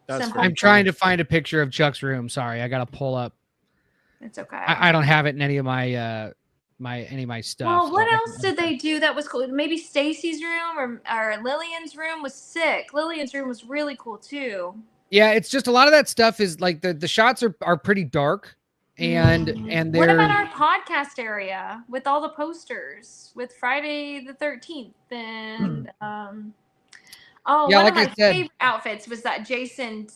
I'm trying to find a picture of Chuck's room. Sorry, I gotta pull up. It's okay. I don't have it in any of my any of my stuff. Well, what else did they do that was cool? Maybe Stacey's room or Lillian's room was sick. Lillian's room was really cool too. Yeah, it's just a lot of that stuff is like the shots are pretty dark, and they're... What about our podcast area with all the posters with Friday the 13th and oh, yeah, one like of my favorite outfits was that Jason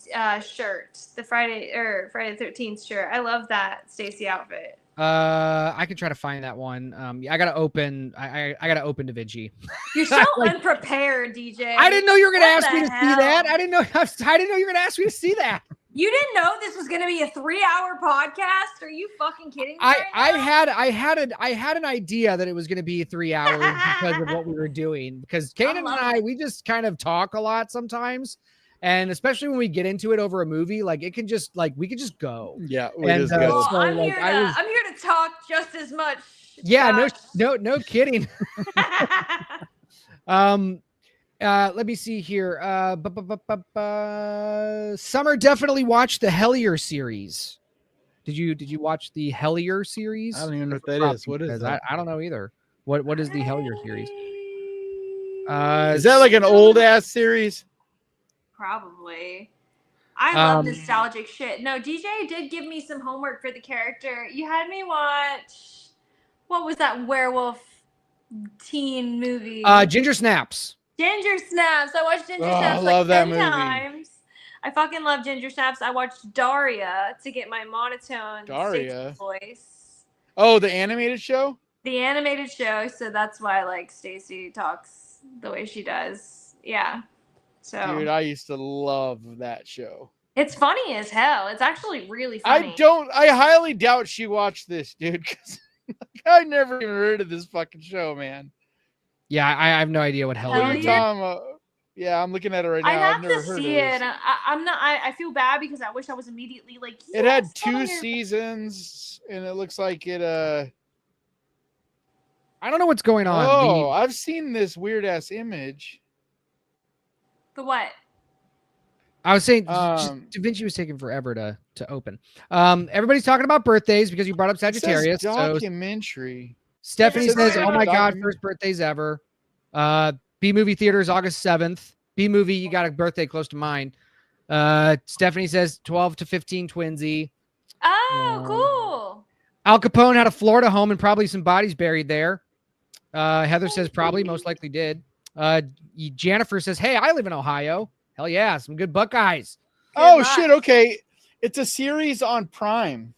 shirt, the Friday the 13th shirt. I love that Stacey outfit. I can try to find that one. I gotta open. I gotta open DaVinci. You're so unprepared, DJ. I didn't know you were gonna ask me to see that. I didn't know you were gonna ask me to see that. You didn't know this was gonna be a 3-hour podcast? Are you fucking kidding me? I had an idea that it was gonna be 3 hours because of what we were doing. Because Kanan and I, we just kind of talk a lot sometimes. And especially when we get into it over a movie, like it can just like we could just go. Yeah, we just go. So, I'm here to talk just as much. Yeah, no kidding. Let me see here. Summer definitely watched the Hellier series. Did you watch the Hellier series? I don't even know what that is. What is that? I don't know either. What is the Hellier series? Is that like an old ass series? Probably. I love Um, nostalgic shit. No, DJ did give me some homework for the character. You had me watch, what was that werewolf teen movie? Ginger Snaps. Ginger Snaps. I watched Ginger Oh, Snaps I love like that 10 movie. times. I fucking love Ginger Snaps. I watched Daria to get my monotone Daria? Stacey voice. Oh, the animated show? The animated show, so that's why like Stacey talks the way she does. Yeah. So Dude, I used to love that show. it's funny as hell. It's actually really funny. I highly doubt she watched this, dude, because I never even heard of this fucking show, man. Yeah, I have no idea what What are Hellier you is. talking about? Yeah, I'm looking at it right now. I I've have never to heard see of it. this. I'm not. I feel bad because I wish I was immediately like. It had "Yes, 2 Hellier." seasons, and it looks like it. I don't know what's going on. Oh, I've seen this weird ass image. The what? I was saying Um, Da Vinci was taking forever to open. Everybody's talking about birthdays because you brought up It says Sagittarius. So documentary. Stephanie It says, says "Oh my god, documentary. first birthdays ever." B movie theaters August 7th. B movie, you got a birthday close to mine. Stephanie says 12 to 15 twinsy. Oh, Yeah. cool. Al Capone had a Florida home and probably some bodies buried there. Heather says probably, most likely did. Jennifer says, "Hey, I live in Ohio. Hell yeah, some good Buckeyes." Oh luck. shit! Okay, it's a series on Prime.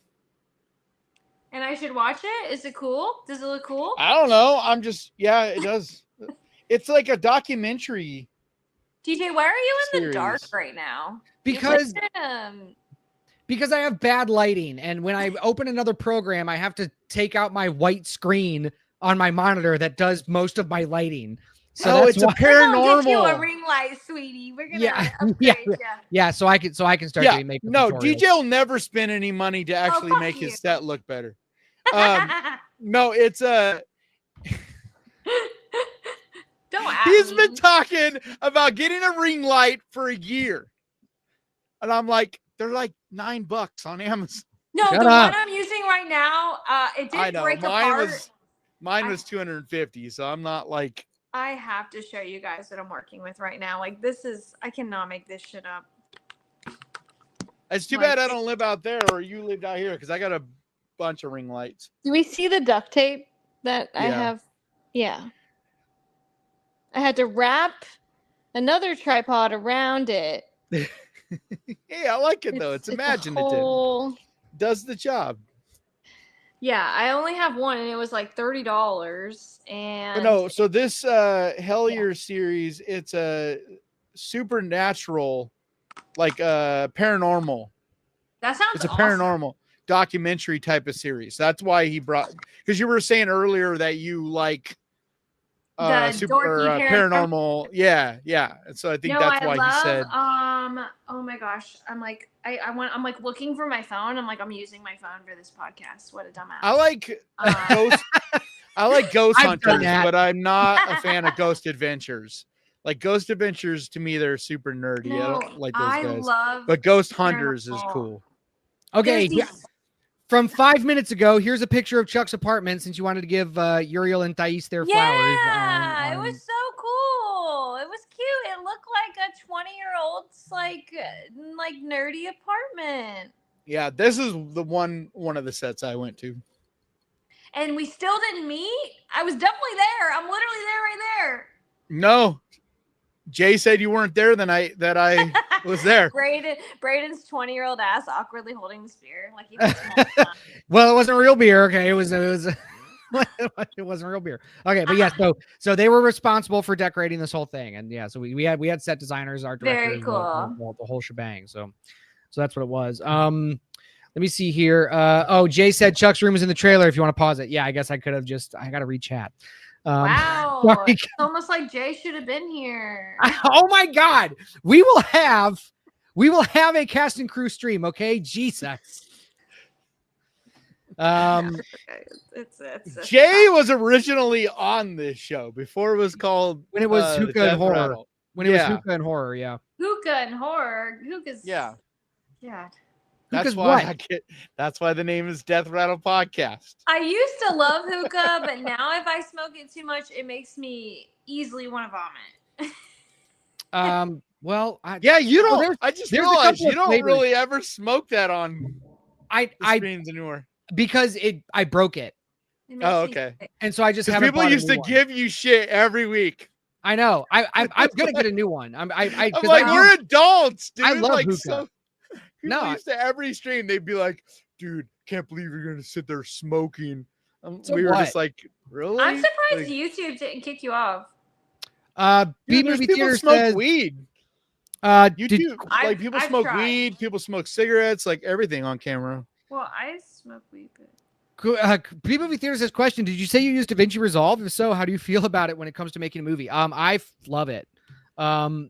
And I should watch it. Is it cool? Does it look cool? I don't know. I'm just it does. It's like a documentary. DJ, why are you in the dark Series. right now? Because You because I have bad lighting, and when I open another program, I have to take out my white screen on my monitor that does most of my lighting. So Oh, that's it's a why, We're gonna get you a paranormal. ring light, sweetie. We're gonna Yeah, upgrade yeah. you. yeah. So I can start Yeah, doing makeup. no, tutorials. DJ will never spend any money to actually fuck make you. his set look better. No, it's a. Don't ask He's me. been talking about getting a ring light for a year, and I'm like, they're like $9 on Amazon. No, Shut the up. one I'm using right now, it I did know break mine apart. was 250, so I'm not like. I have to show you guys what I'm working with right now. Like this is, I cannot make this shit up. It's too Like- bad I don't live out there or you lived out here because I got a bunch of ring lights. Do we see the duct tape that I Yeah. have? Yeah. I had to wrap another tripod around it. Hey, I like it though. It's a imaginative. whole- Does the job. Yeah, I only have one, and it was like $30. And But no, so this Hellier series, it's a supernatural, like paranormal. that sounds It's a awesome. paranormal documentary type of series. That's why he brought, because you were saying earlier that you like The paranormal. dorky paranormal. Yeah. And so I think No, that's I why love, he said oh my gosh. I'm like, I'm like looking for my phone. I'm like, I'm using my phone for this podcast. What a dumbass. I like Uh, ghost. I like Ghost I've done Hunters, that. but I'm not a fan of Ghost Adventures. Like Ghost Adventures, to me, they're super nerdy. I no, don't like those I guys. love But Ghost Hunters is paranormal. cool. Okay, There's these- from 5 minutes ago, here's a picture of Chuck's apartment since you wanted to give Uriel and Thais their flowers. Yeah, it was so cool. It was cute. It looked like a 20-year-old's like nerdy apartment. Yeah, this is the one of the sets I went to. And we still didn't meet. I was definitely there. I'm literally there right there. No, Jay said you weren't there the night that I was there. Braden's 20-year-old ass awkwardly holding the spear like he was small. Well, it wasn't real beer. Okay, it was it wasn't real beer. Okay, but yeah, so they were responsible for decorating this whole thing, and yeah, so we had set designers, art Very directors, cool. the whole shebang. So that's what it was. Let me see here. Oh, Jay said Chuck's room is in the trailer. If you want to pause it, yeah, I guess I could have I got to re-chat. Wow. sorry. It's almost like Jay should have been here. Oh my God, we will have a cast and crew stream. Okay, Jesus. It's Jay was originally on this show before it was called When it was the Hookah Death and Horror. Rattle. When it was Yeah. Hookah and Horror, yeah. Hookah and horror. Hookah's Yeah. God. That's why that's why the name is Death Rattle Podcast. I used to love hookah, but now if I smoke it too much, it makes me easily want to vomit. Well, Yeah, you well, don't. I just there's a realized couple you of don't flavors. really ever smoke that on I the screens anymore. because I broke it, It makes Oh, me okay. sick. and so I just Because haven't people bought a used new to one. give you shit every week. I know. I'm gonna get a new one. I'm like, I we're adults, dude. I love like, hookah. so people No, used to every stream, they'd be like, dude, can't believe you're gonna sit there smoking. So we were what? just like, really? I'm surprised Like, YouTube didn't kick you off. B dude, there's movie people theater smoke says weed. did, YouTube, like I've people smoke tried. weed, people smoke cigarettes, like everything on camera. Well, I smoke weed, but B movie theater says question. Did you say you used DaVinci Resolve? If so, how do you feel about it when it comes to making a movie? I love it. I've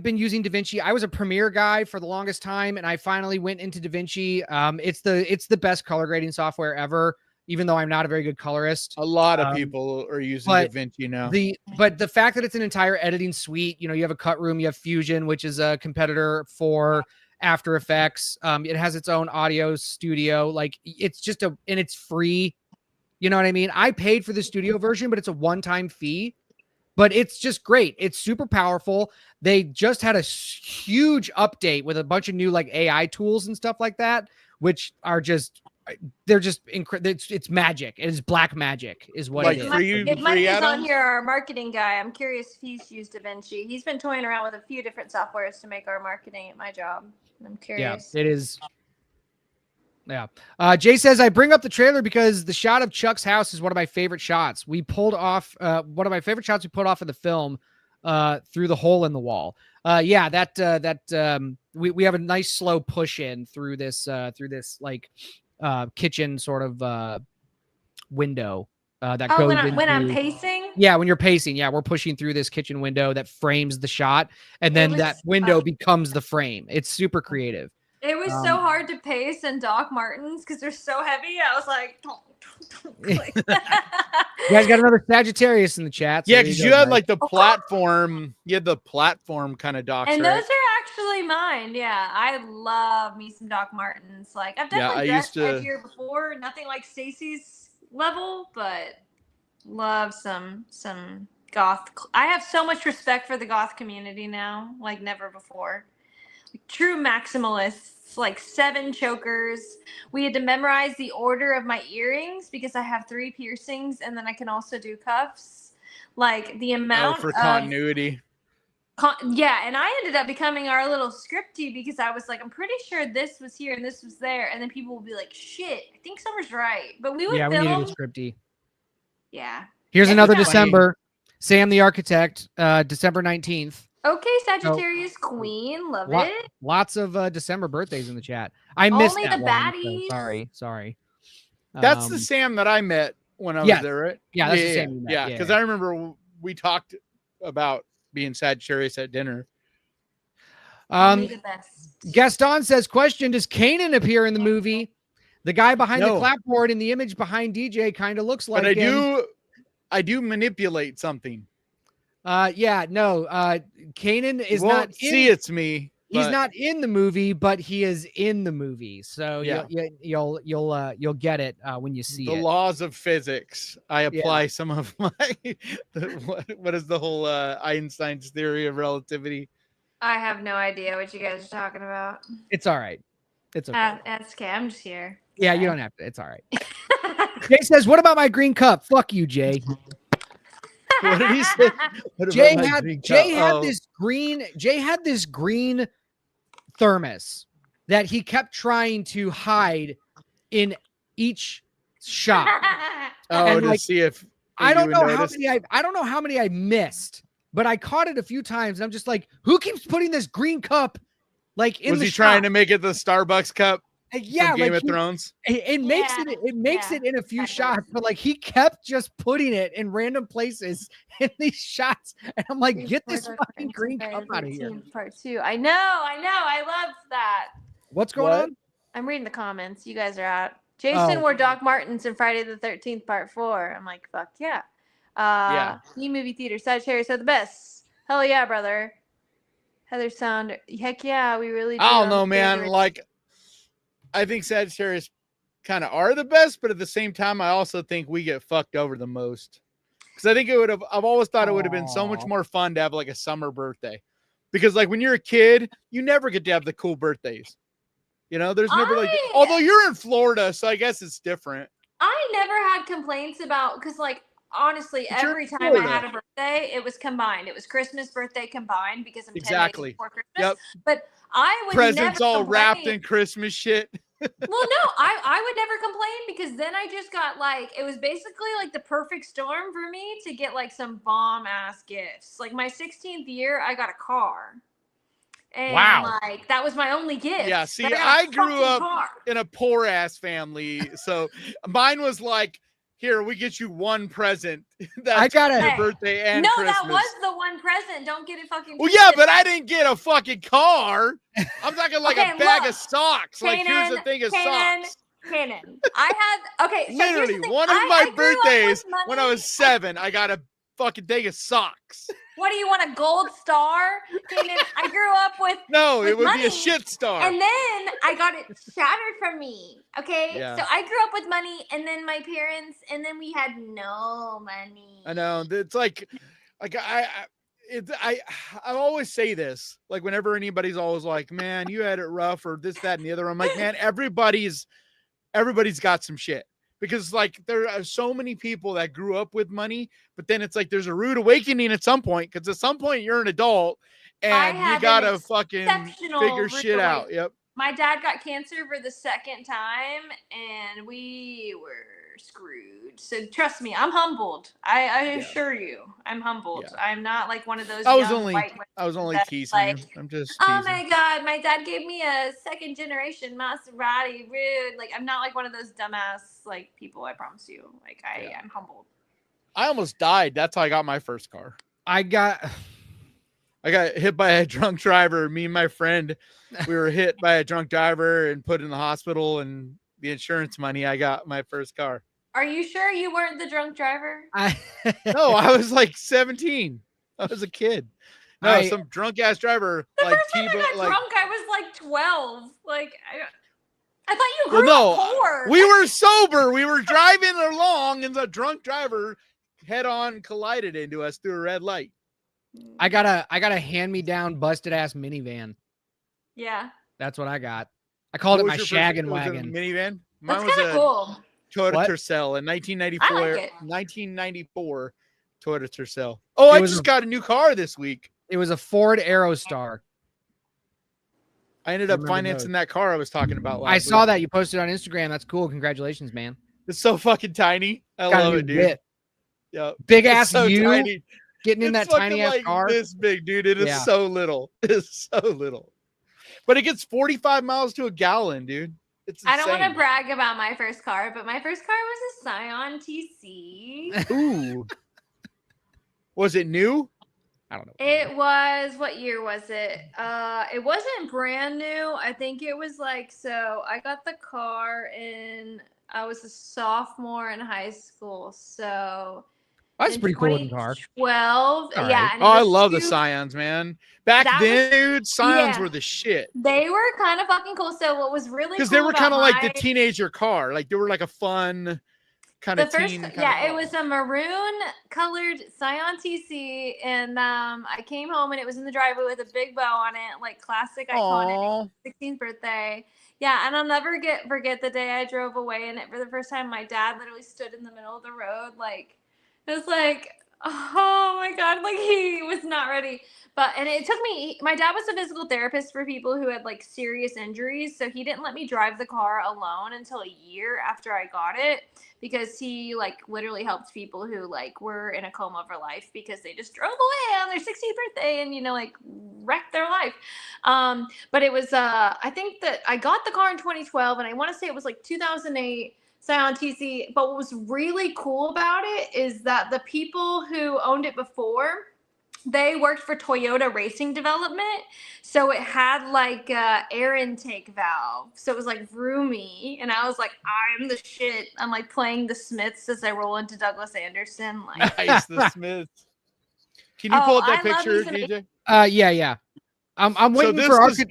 been using DaVinci. I was a Premiere guy for the longest time, and I finally went into DaVinci. It's the best color grading software ever, even though I'm not a very good colorist. A lot of people are using DaVinci now. But the fact that it's an entire editing suite, you have a cut room, you have Fusion, which is a competitor for After Effects. It has its own audio studio. Like it's just and it's free. You know what I mean? I paid for the studio version, but it's a one-time fee. But it's just great. It's super powerful. They just had a huge update with a bunch of new like AI tools and stuff like that, which are they're just incredible. It's magic. It is black magic is what Like it is. for you, if Mike free is on add-ons? here, our marketing guy, I'm curious if he's used DaVinci. He's been toying around with a few different softwares to make our marketing at my job. I'm curious. Yeah, it is. Yeah. Jay says, I bring up the trailer because the shot of Chuck's house is one of my favorite shots. We pulled off one of my favorite shots we put off in the film through the hole in the wall. We have a nice slow push in through this like kitchen sort of window that goes when I'm pacing? Yeah, when you're pacing, we're pushing through this kitchen window that frames the shot, and then that window becomes the frame. It's super creative. It was so hard to pace in Doc Martens because they're so heavy. I was like, don't click. You guys got another Sagittarius in the chat. So Yeah, because you had like the Oh, platform. You had the platform kind of docs, And right? those are actually mine. Yeah, I love me some Doc Martens. Like I've definitely dressed edgier before. Nothing like Sacey's level, but love some goth. I have so much respect for the goth community now, like never before. True maximalists, like 7 chokers. We had to memorize the order of my earrings because I have 3 piercings, and then I can also do cuffs. Like the amount for continuity. Yeah, and I ended up becoming our little scripty because I was like, I'm pretty sure this was here and this was there, and then people will be like, shit, I think Summer's right. But we would we film. needed a scripty. Yeah. Here's another Yeah. December. Sam the Architect, December 19th. Okay, Sagittarius Queen, love it. Lots of December birthdays in the chat. I missed Only that the one. baddies. So sorry. That's the Sam that I met when I was there, right? Yeah, that's the Sam you met. Yeah, because I remember we talked about being Sagittarius at dinner. Only the best. Gaston says, question, does Kanan appear in the movie? The guy behind the clapboard in the image behind DJ kind of looks like him. I do manipulate something. Kanan is not see it's me. He's not in the movie, but he is in the movie. So you'll get it when you see the laws of physics. I apply some of my what is the whole Einstein's theory of relativity? I have no idea what you guys are talking about. It's all right. It's okay. That's okay. I'm just here. Yeah, you don't have to. It's all right. Jay says, what about my green cup? Fuck you, Jay. What did he say? Jay had this green thermos that he kept trying to hide in each shot. See if I don't know how many I missed, but I caught it a few times. And I'm just like, who keeps putting this green cup like in was the he shot? trying to make it the Starbucks cup? Yeah, Game of Thrones. It makes it in a few shots, but like he kept just putting it in random places in these shots, and I'm like, get this fucking green cup out of here. Part 2. I know. I love that. What's going on? I'm reading the comments. You guys are out. Jason wore Doc Martens in Friday the 13th Part 4. I'm like, fuck yeah. New movie theater. Sagittarius are the best. Hell yeah, brother. Heather Sound. Heck yeah, we really do. I don't I'm know, man. favorite. Like, I think Sagittarius kind of are the best, but at the same time, I also think we get fucked over the most. Because I think I've always thought it would have been so much more fun to have like a summer birthday. Because like when you're a kid, you never get to have the cool birthdays. You know, there's never like, although you're in Florida, so I guess it's different. I never had complaints about, because like honestly, But you're every in time I Florida. had a birthday, it was combined. It was Christmas, birthday combined, because I'm 10 Exactly. days before Christmas. Yep. But I would Presents never all complain. wrapped in Christmas shit. Well, no, I would never complain, because then I just got like, it was basically like the perfect storm for me to get like some bomb ass gifts. Like my 16th year, I got a car. And Wow. like that was my only gift. Yeah, see, But got a I grew fucking up car. in a poor ass family, so mine was like, here, we get you one present. That's I gotta- your Hey, birthday and No, Christmas. that was the one present. Don't get it fucking Well, yeah, twisted. but I didn't get a fucking car. I'm talking like Okay, a bag look, of socks. Like, here's the Kanan, thing of Kanan, socks. Kanan. I had, okay, so here's the Literally, thing. one of I my grew up with birthdays when I money. was 7, I got a fucking thing of socks. What do you want, a gold star? Kanan, I grew up with No, With it would be money. a shit star. And then I got it shattered from me. Okay. Yeah. So I grew up with money, and then my parents, and then we had no money. I know. It's like I always say this, like whenever anybody's always like, man, you had it rough or this, that, and the other. I'm like, man, everybody's got some shit. Because like there are so many people that grew up with money, but then it's like there's a rude awakening at some point, because at some point you're an adult and you had gotta an fucking exceptional figure rude shit out. awakening. Yep. My dad got cancer for the second time, and we were screwed. So trust me, I'm humbled. I assure you, I'm humbled. Yeah. I'm not like one of those I was young only white women teasing you. like, I'm just oh teasing. my god, my dad gave me a second generation Maserati. Rude. Like, I'm not like one of those dumbass like people. I promise you. Like, I'm humbled. I almost died. That's how I got my first car. I got hit by a drunk driver. Me and my friend, we were hit by a drunk driver and put in the hospital, and the insurance money, I got my first car. Are you sure you weren't the drunk driver? No, I was like 17. I was a kid. No, some drunk ass driver The like first time I got like drunk, I was like 12. Like, I thought you grew well, up poor. we were sober. We were driving along, and the drunk driver head-on collided into us through a red light. I got a hand-me-down busted ass minivan. Yeah. That's what I got. I called What it my was your first- shaggin' was it a wagon. minivan. That's Mine was kind of a cool. Toyota What? Tercel in 1994. I like it. 1994 Toyota Tercel. Oh, I just got a new car this week. It was a Ford Aerostar. I ended up Remember financing those. that car I was talking about last I saw week. that you posted on Instagram. That's cool. Congratulations, man. It's so fucking tiny. I Got a love new it, dude. bit. Yeah. Big It's ass so you tiny. getting in It's that tiny fucking ass like car. this big, dude. It is Yeah. so little. It's so little. But it gets 45 miles to a gallon, dude. It's insane. I don't want to brag about my first car, but my first car was a Scion TC. Ooh. Was it new? I don't know. It was, what year was it? It wasn't brand new. I think it was like, so I got the car I was a sophomore in high school. So That's a in pretty cool looking car. 2012. All Yeah. right. and it Oh, I was love the two- Scions, man. Back That then, dude, Scions yeah. were the shit. They were kind of fucking cool. So what was really Because cool they were kind of like the my- teenager car. Like they were like a fun kind the of first teen. kind yeah of it was a maroon colored Scion TC, and I came home and it was in the driveway with a big bow on it, like classic iconic Aw. 16th birthday. Yeah, and I'll never forget the day I drove away in it for the first time. My dad literally stood in the middle of the road, like it was like, oh my god, like he was not ready. And it took me, my dad was a physical therapist for people who had like serious injuries, so he didn't let me drive the car alone until a year after I got it, because he like literally helped people who like were in a coma for life because they just drove away on their 16th birthday and like wrecked their life. But it was I think that I got the car in 2012, and I want to say it was like 2008 Scion TC. But what was really cool about it is that the people who owned it before, they worked for Toyota Racing Development, so it had like air intake valve, so it was like roomy, and I was like, I'm the shit. I'm like playing the Smiths as I roll into Douglas Anderson. Like, Nice, the Smiths. Can you pull up that I love picture, me some- DJ? Yeah. I'm So waiting this for was-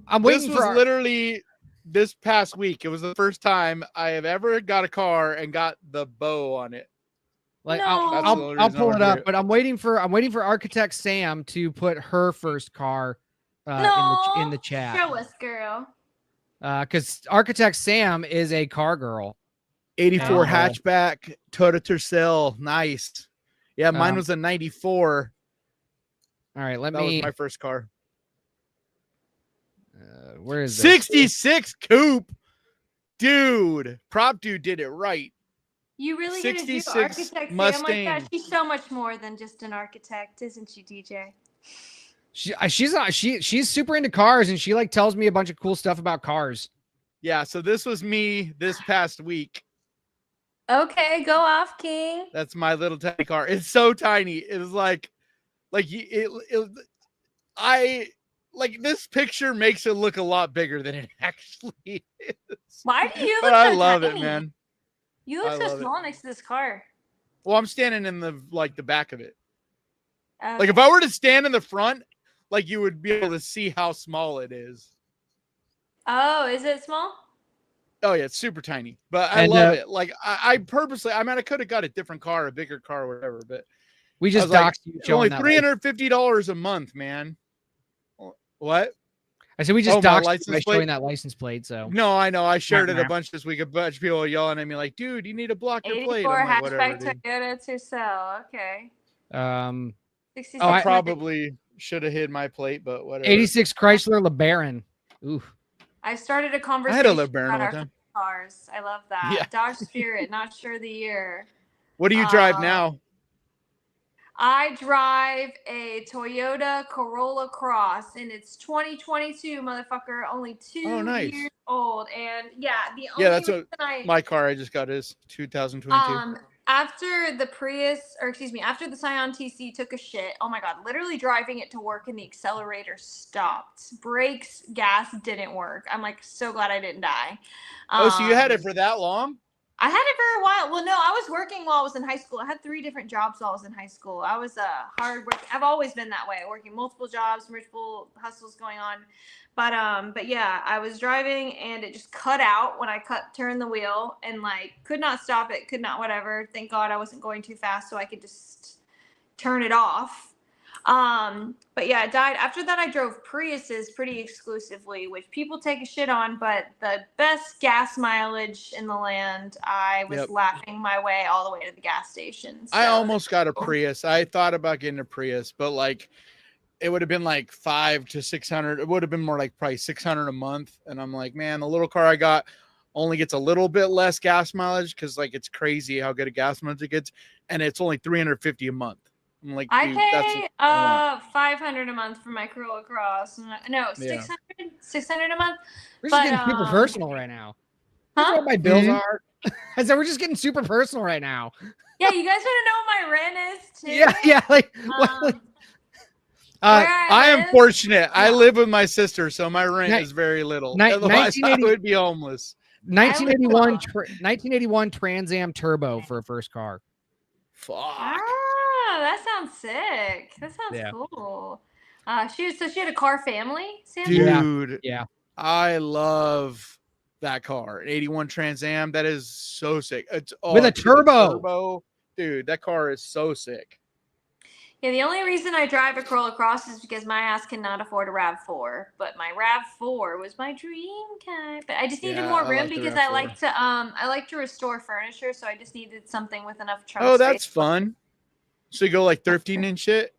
I'm This waiting was for literally this past week. It was the first time I have ever got a car and got the bow on it. like No. That's the I'll only I'll reason I pull wanna it hear up, it. but I'm waiting for Architect Sam to put her first car in the chat. Show us, girl. Because Architect Sam is a car girl. 84 Oh. hatchback, Toyota Tercel. Nice. Yeah, mine Um, was a 94. All right, let That was me. my first car. Where is this? 66 coupe. Dude, prop dude did it right. You really gonna do 66 architect Sam like Mustang. that? She's so much more than just an architect, isn't she, DJ? She's super into cars, and she like tells me a bunch of cool stuff about cars. Yeah, so this was me this past week. Okay, go off, King. That's my little tiny car. It's so tiny. It was like I like this picture makes it look a lot bigger than it actually is. Why do you look But I so love it, tiny? man. You look I so love it. small next to this car. Well, I'm standing in the back of it. Okay. Like if I were to stand in the front, like you would be able to see how small it is. Oh, is it small? Oh yeah, it's super tiny, but I And, love it. Like I purposely, I mean, I could have got a different car, a bigger car, or whatever, but We I just was like, doxed you showing only that. $350 a month, man. What? I said we just Oh, my doxed you license by plate? showing that license plate. So No, I know. I shared it a Map. bunch this week. A bunch of people yelling at me like, "Dude, you need to block your plate." 84 I'm like, whatever, hatchback dude. Toyota Tercel. Okay. 66 Oh, I I- probably should have hid my plate, but whatever. 86 Chrysler LeBaron. Ooh, I started a I conversation had a LeBaron about one our time. cars. I love that. Yeah. Dodge Spirit, not sure the year. What do you drive Uh, now? I drive a Toyota Corolla Cross, and it's 2022, motherfucker. Only 2 Oh, nice. years old, and yeah, the only Yeah, that's reason I My car I just got is 2022. after the Prius, or excuse me, after the Scion TC took a shit. Oh my god, literally driving it to work, and the accelerator stopped. Brakes, gas didn't work. I'm like so glad I didn't die. Oh, so you had it Um, for that long? I had it for a while. Well, no, I was working while I was in high school. I had 3 different jobs while I was in high school. I was a hard work. I've always been that way, working multiple jobs, multiple hustles going on. But yeah, I was driving and it just cut out when I turned the wheel and like could not stop it, could not whatever. Thank God I wasn't going too fast so I could just turn it off. But yeah, it died. After that, I drove Priuses pretty exclusively, which people take a shit on, but the best gas mileage in the land. I was Yep. laughing my way all the way to the gas station. I so- almost got a Prius. I thought about getting a Prius, but like it would have been like 500 to 600. It would have been more like probably 600 a month. And I'm like, man, the little car I got only gets a little bit less gas mileage because like it's crazy how good a gas mileage it gets, and it's only 350 a month. I'm like, I dude, that's pay what I want. 500 a month for my Corolla Cross. No, Yeah. 600 a month. we're just But, getting super personal right now. That's Huh? what my bills Mhm. are. I said we're just getting super personal right now. Yeah, you guys want to know what my rent is too? Yeah. Like, Where I am live? fortunate. I Yeah. live with my sister, so my rent Ni- is very little. ni- Otherwise, I 1980 would be homeless. 1981 Trans Am Turbo for a first car. Fuck. Ah, that sounds sick. That sounds Yeah. cool. She had a car family, Sandra? Yeah. Dude, Yeah. I love that car. An 81 Trans Am. That is so sick. It's With a dude, the turbo. Dude, that car is so sick. Yeah, the only reason I drive a Corolla Cross is because my ass cannot afford a RAV4. But my RAV4 was my dream car. But I just needed Yeah, more I room like the because RAV4. I like to restore furniture, so I just needed something with enough trunk Oh, space. that's fun. So you go like thrifting and shit?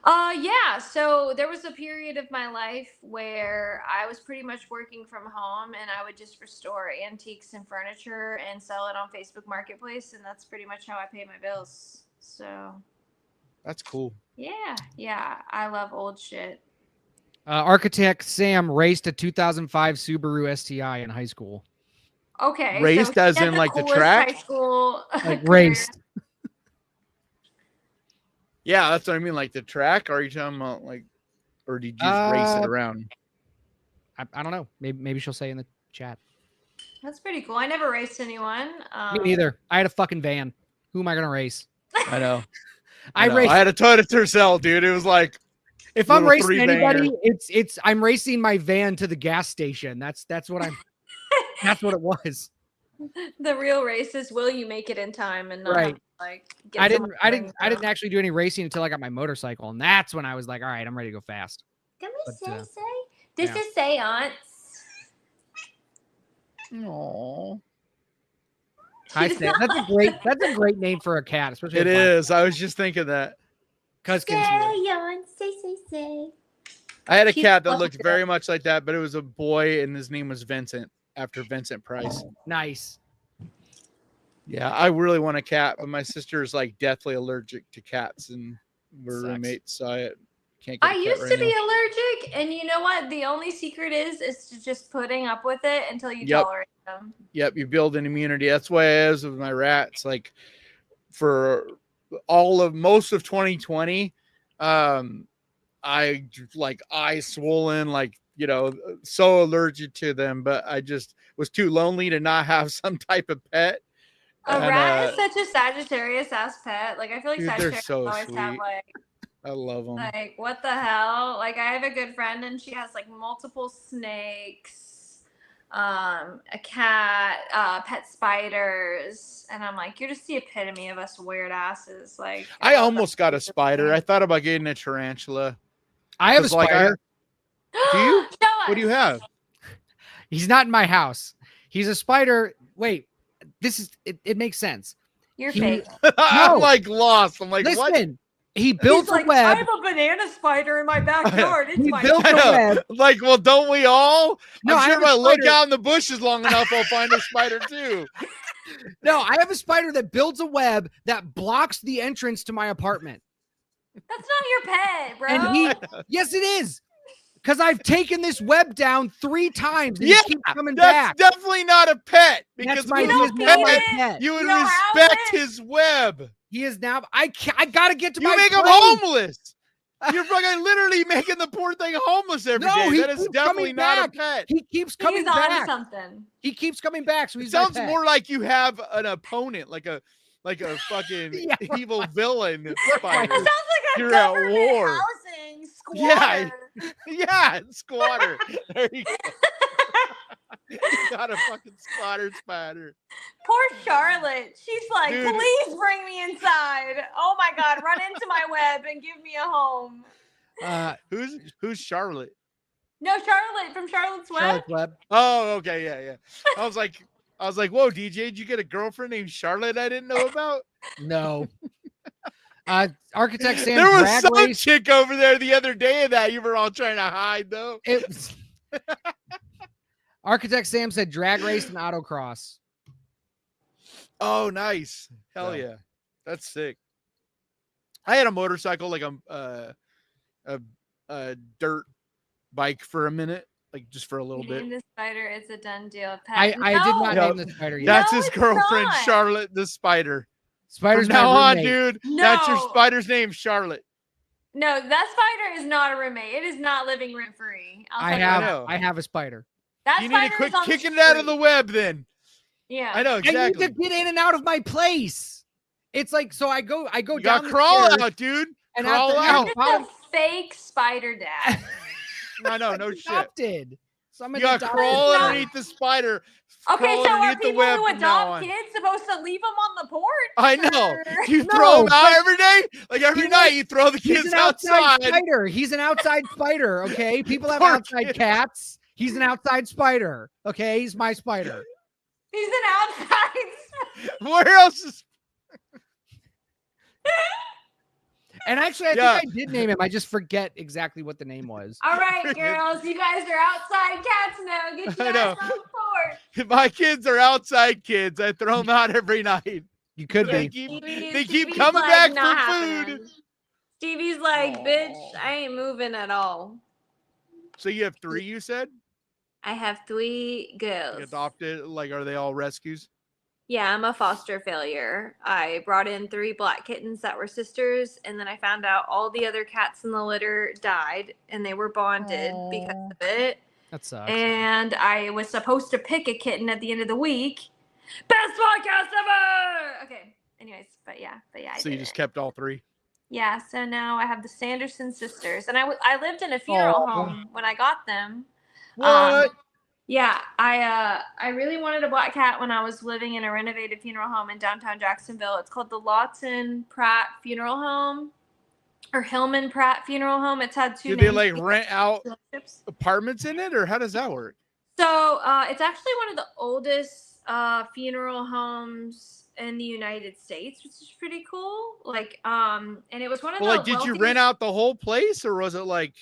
Yeah. So there was a period of my life where I was pretty much working from home and I would just restore antiques and furniture and sell it on Facebook Marketplace. And that's pretty much how I pay my bills. So That's cool. yeah. I love old shit. Architect Sam raced a 2005 Subaru STI in high school. Okay. Raced so he as had in, like, the coolest track? High school Like career. raced. Yeah, that's what I mean. Like the track? Or are you talking about like, or did you just race it around? I don't know. Maybe she'll say in the chat. That's pretty cool. I never raced anyone. Me neither. I had a fucking van. Who am I gonna race? I know. I know. raced. I had a Toyota Tercel, dude. It was like If I'm Little racing three-banger. anybody, it's I'm racing my van to the gas station. That's what I'm. That's what it was. The real race is will you make it in time and not have Right. to, like get I someone didn't to bring you. actually do any racing until I got my motorcycle, and that's when I was like, all right, I'm ready to go fast. Come But, here, say. This yeah. is seance. Aww. Hi, She's Stan. That's a great name for a cat, especially It a black is. I was just thinking that. Cuskins. seance. Say. I had a She's cat that fucked looked it up. very much like that, but it was a boy, and his name was Vincent, after Vincent Price. Nice. Yeah, I really want a cat, but my sister is like deathly allergic to cats, and we're Sucks. roommates, so I can't get I a cat used right to be now. allergic, and you know what? The only secret is to just putting up with it until you Yep. tolerate them. Yep, you build an immunity. That's why I was with my rats. Like for most of 2020, I like eyes swollen, like so allergic to them. But I just was too lonely to not have some type of pet. A And, rat is such a Sagittarius ass pet. Like I feel like dude, they're Sagittarius so always have sweet. like I love them. like what the hell? Like I have a good friend and she has like multiple snakes, a cat, pet spiders, and I'm like, you're just the epitome of us weird asses. Like I almost got a spider. I thought about getting a tarantula. I have a 'Cause, like, spider. Do you? Show What do you us. have? He's not in my house. He's a spider. Wait, it makes sense. You're He- fake. I'm No. like lost. I'm like, what? Listen, he builds He's like, a web. I have a banana spider in my backyard. It's He my built I a know. web. Like, well, don't we all? No, I I'm sure have if a I look spider. out in the bushes long enough, I'll find a spider too. No, I have a spider that builds a web that blocks the entrance to my apartment. That's not your pet, bro. And yes, it is. Because I've taken this web down 3 times and Yeah, he keeps coming That's back. definitely not a pet because That's my with You he a is don't now feed my it. pet. you would You don't house respect it. his web. He is now. I gotta get to You my make him place. homeless. You're fucking literally making the poor thing homeless every day. No, he That is keeps definitely coming not back. a pet. He keeps coming He's on to back. something. He keeps coming back. So It he's my sounds pet. more like you have an opponent, like a fucking Yeah, evil villain That spider. sounds like a You're at government war. housing Yeah. squatter. Yeah, squatter. There you go. You got a fucking squatter spider. Poor Charlotte. She's like, Dude. please bring me inside. Oh my God, run into my web and give me a home. Who's Charlotte? No, Charlotte from Charlotte's Web. Charlotte's Web. Oh, okay, yeah. I was like, whoa, DJ, did you get a girlfriend named Charlotte I didn't know about? No. Architect Sam There was drag some race. chick over there the other day that you were all trying to hide, though. It was- Architect Sam said drag race and autocross. Oh, nice. Hell So. yeah. That's sick. I had a motorcycle, like a dirt bike for a minute, like just for a little bit. Name the spider. It's a done deal. Pet. I did not No. name the spider yet. That's No, his it's girlfriend, not. Charlotte the spider. Spider's From now my on, roommate. dude, that's your No. spider's name, Charlotte. No, that spider is not a roommate. It is not living rent free. I know. have a spider. That You need to spider quit is on kicking it out of street. the web, then. Yeah. I know exactly. I need to get in and out of my place. It's like so I go You down got the crawl stairs, out, dude. and Crawl at the out. You're bottom, just a fake spider dad. I know, no shit. adopted. So I'm You got to adopted crawl not- underneath the spider. Okay, crawl so are underneath the people web who from now adopt on. kids supposed to leave them on the porch? I know. Or- You No, throw them out but- every day? Like every He's night like- you throw the He's kids an outside outside. spider. He's an outside spider. Okay, people have Poor outside kid. cats. He's an outside spider. Okay, he's my spider. He's an outside. Where else is And actually, I Yeah. think I did name him. I just forget exactly what the name was. All right, girls, you guys are outside cats now. Get I your know. ass on the porch. my kids are outside kids. I throw them out every night. You could They be. keep Stevie's keep coming like, back "Not for happening." food. Stevie's like, bitch, Aw. I ain't moving at all. So you have 3, you said? I have 3 Like girls. adopted? Like, are they all rescues? Yeah, I'm a foster failure. I brought in 3 black kittens that were sisters, and then I found out all the other cats in the litter died, and they were bonded because of it. That sucks. And I was supposed to pick a kitten at the end of the week. Best podcast ever! Okay. Anyways, but yeah. So I you did just it. kept all 3? Yeah, so now I have the Sanderson sisters, and I lived in a funeral Oh, home when I got them. what? Yeah, I really wanted a black cat when I was living in a renovated funeral home in downtown Jacksonville. It's called the Lawton Pratt Funeral Home or Hillman Pratt Funeral Home. It's had two Did they names. like rent out dealerships. apartments in it, or how does that work? So it's actually one of the oldest funeral homes in the United States, which is pretty cool. Like, and it was one of Well, the like, did you wealthiest. rent out the whole place, or was it like?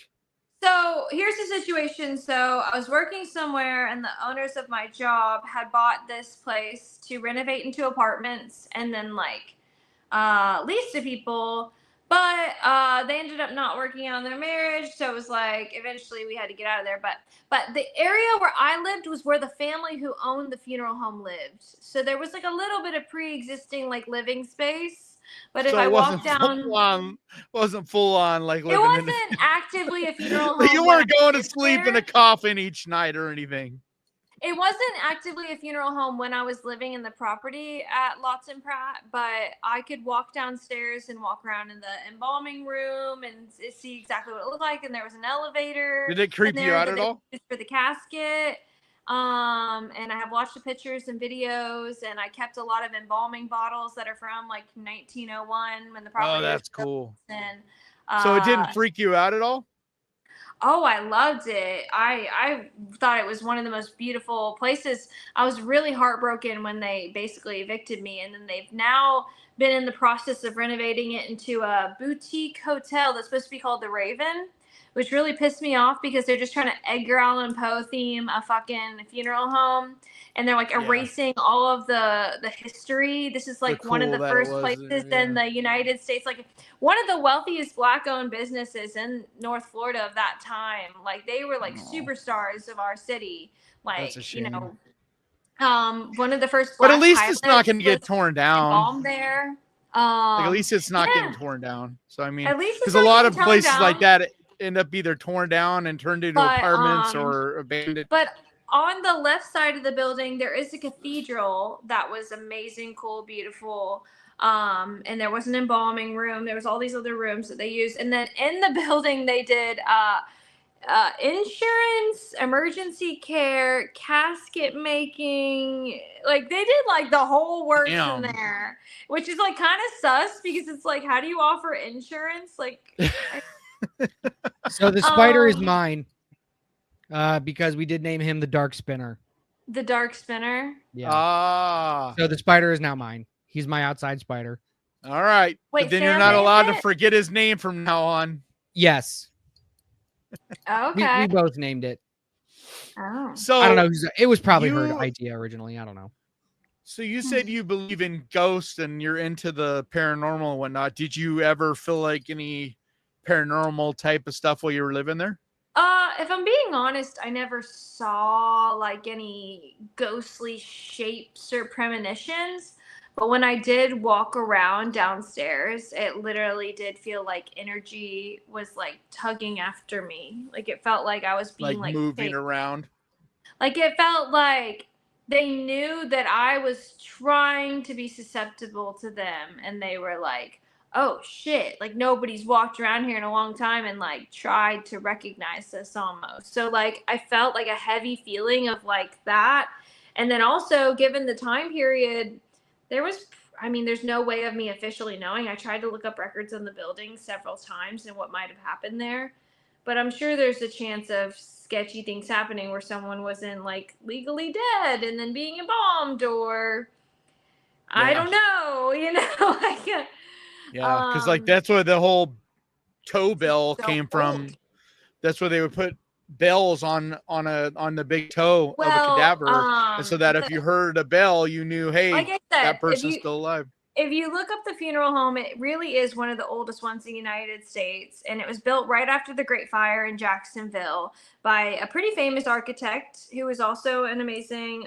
So here's the situation. So I was working somewhere, and the owners of my job had bought this place to renovate into apartments, and then like lease to people. But they ended up not working out in their marriage, so it was like eventually we had to get out of there. But the area where I lived was where the family who owned the funeral home lived. So there was like a little bit of pre-existing like living space. But if So I it walked down, wasn't full on like it living in. wasn't actively a funeral Like, home. you when weren't I going to lived sleep in there. a coffin each night or anything. It wasn't actively a funeral home when I was living in the property at Lawton Pratt, but I could walk downstairs and walk around in the embalming room and see exactly what it looked like. And there was an elevator. Did it creep in you there out that at they all? used for the casket. And I have watched the pictures and videos, and I kept a lot of embalming bottles that are from like 1901 when the property Oh, that's was built. cool. And So it didn't freak you out at all? oh, I loved it. I thought it was one of the most beautiful places. I was really heartbroken when they basically evicted me, and then they've now been in the process of renovating it into a boutique hotel that's supposed to be called the Raven, which really pissed me off because they're just trying to Edgar Allan Poe theme a fucking funeral home, and they're like erasing all of the history. This is like one of cool the that it first was places there, in the United States, like one of the wealthiest black-owned businesses in North Florida of that time. Like they were like superstars of our city. That's a Like, shame. one of the first But black at least it's not pilots going to get was torn down. embalmed there. Like, at least it's not getting Yeah, torn down. So, I mean, at least because it's a not lot getting of torn places like down. that end up either torn down and turned into But apartments or abandoned. But on the left side of the building, there is a cathedral that was amazing, cool, beautiful. And there was an embalming room. There was all these other rooms that they used. And then in the building, they did insurance, emergency care, casket making. Like they did like the whole works in there, which is like kind of sus because it's like, how do you offer insurance? Like, So the spider is mine. Because we did name him the Dark Spinner. the Dark Spinner. Yeah. So the spider is now mine. He's my outside spider. All right. Wait, but then Sam you're not named allowed to it? forget his name from now on. Yes. Okay. We both named it. Oh. So I don't know. It was probably her you- idea originally. I don't know. So you said you believe in ghosts and you're into the paranormal and whatnot. Did you ever feel like any paranormal type of stuff while you were living there? If I'm being honest, I never saw like any ghostly shapes or premonitions. But when I did walk around downstairs, it literally did feel like energy was like tugging after me. Like it felt like I was being like moving chased. around. Like it felt like they knew that I was trying to be susceptible to them, and they were like, oh shit, like nobody's walked around here in a long time and like tried to recognize us almost. So like I felt like a heavy feeling of like that. And then also given the time period, there's no way of me officially knowing. I tried to look up records on the building several times and what might have happened there. But I'm sure there's a chance of sketchy things happening where someone wasn't like legally dead and then being embalmed, or I don't know, like yeah, because like that's where the whole toe bell so came from. That's where they would put bells on the big toe of a cadaver, and so that if you heard a bell, you knew, hey, like I said, that person's still alive. If you look up the funeral home, it really is one of the oldest ones in the United States. And it was built right after the Great Fire in Jacksonville by a pretty famous architect who was also an amazing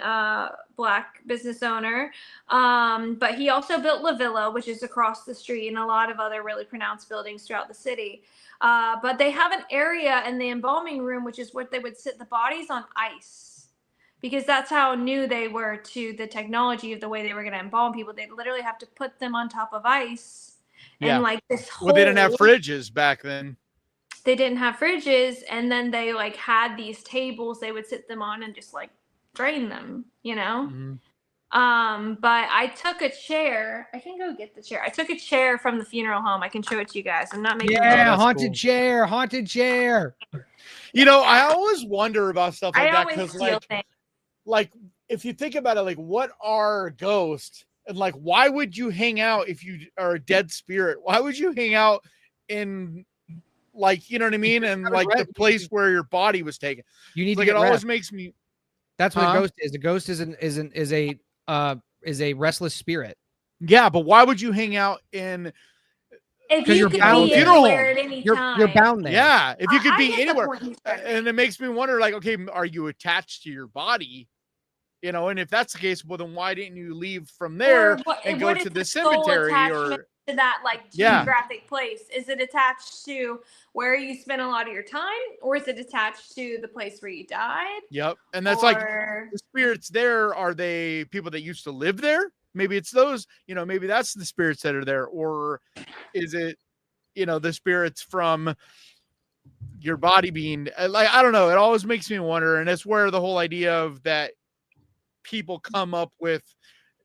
Black business owner. But he also built La Villa, which is across the street, and a lot of other really pronounced buildings throughout the city. But they have an area in the embalming room, which is where they would sit the bodies on ice. Because that's how new they were to the technology of the way they were going to embalm people. They'd literally have to put them on top of ice Yeah. and like this whole. Well, they didn't have fridges back then. They didn't have fridges, and then they like had these tables they would sit them on and just like drain them, you know. Mhm. But I took a chair. I can go get the chair. I took a chair from the funeral home. I can show it to you guys. I'm not making. Yeah, that's haunted cool. chair, haunted chair. You know, I always wonder about stuff like I that always because, steal things. like if you think about it, like what are ghosts, and like why would you hang out if you are a dead spirit? Why would you hang out in, like, you know what I mean, and like the place where your body was taken? You need Like to it get always rest. makes me. That's what Huh? a ghost is. A ghost is a restless spirit. Yeah, but why would you hang out in? If 'Cause you you're could bound be there. anywhere at any You're time. bound there. Yeah, if you could I be get the anywhere, point he's trying to make. and it makes me wonder, like, okay, are you attached to your body? You know, and if that's the case, well, then why didn't you leave from there and go what to is the soul cemetery attachment or? to that like Yeah. geographic place? Is it attached to where you spent a lot of your time, or is it attached to the place where you died? Yep, and that's like Or- the spirits there. Are they people that used to live there? Maybe it's those. You know, maybe that's the spirits that are there, or is it, you know, the spirits from your body being like, I don't know. It always makes me wonder, and that's where the whole idea of that people come up with.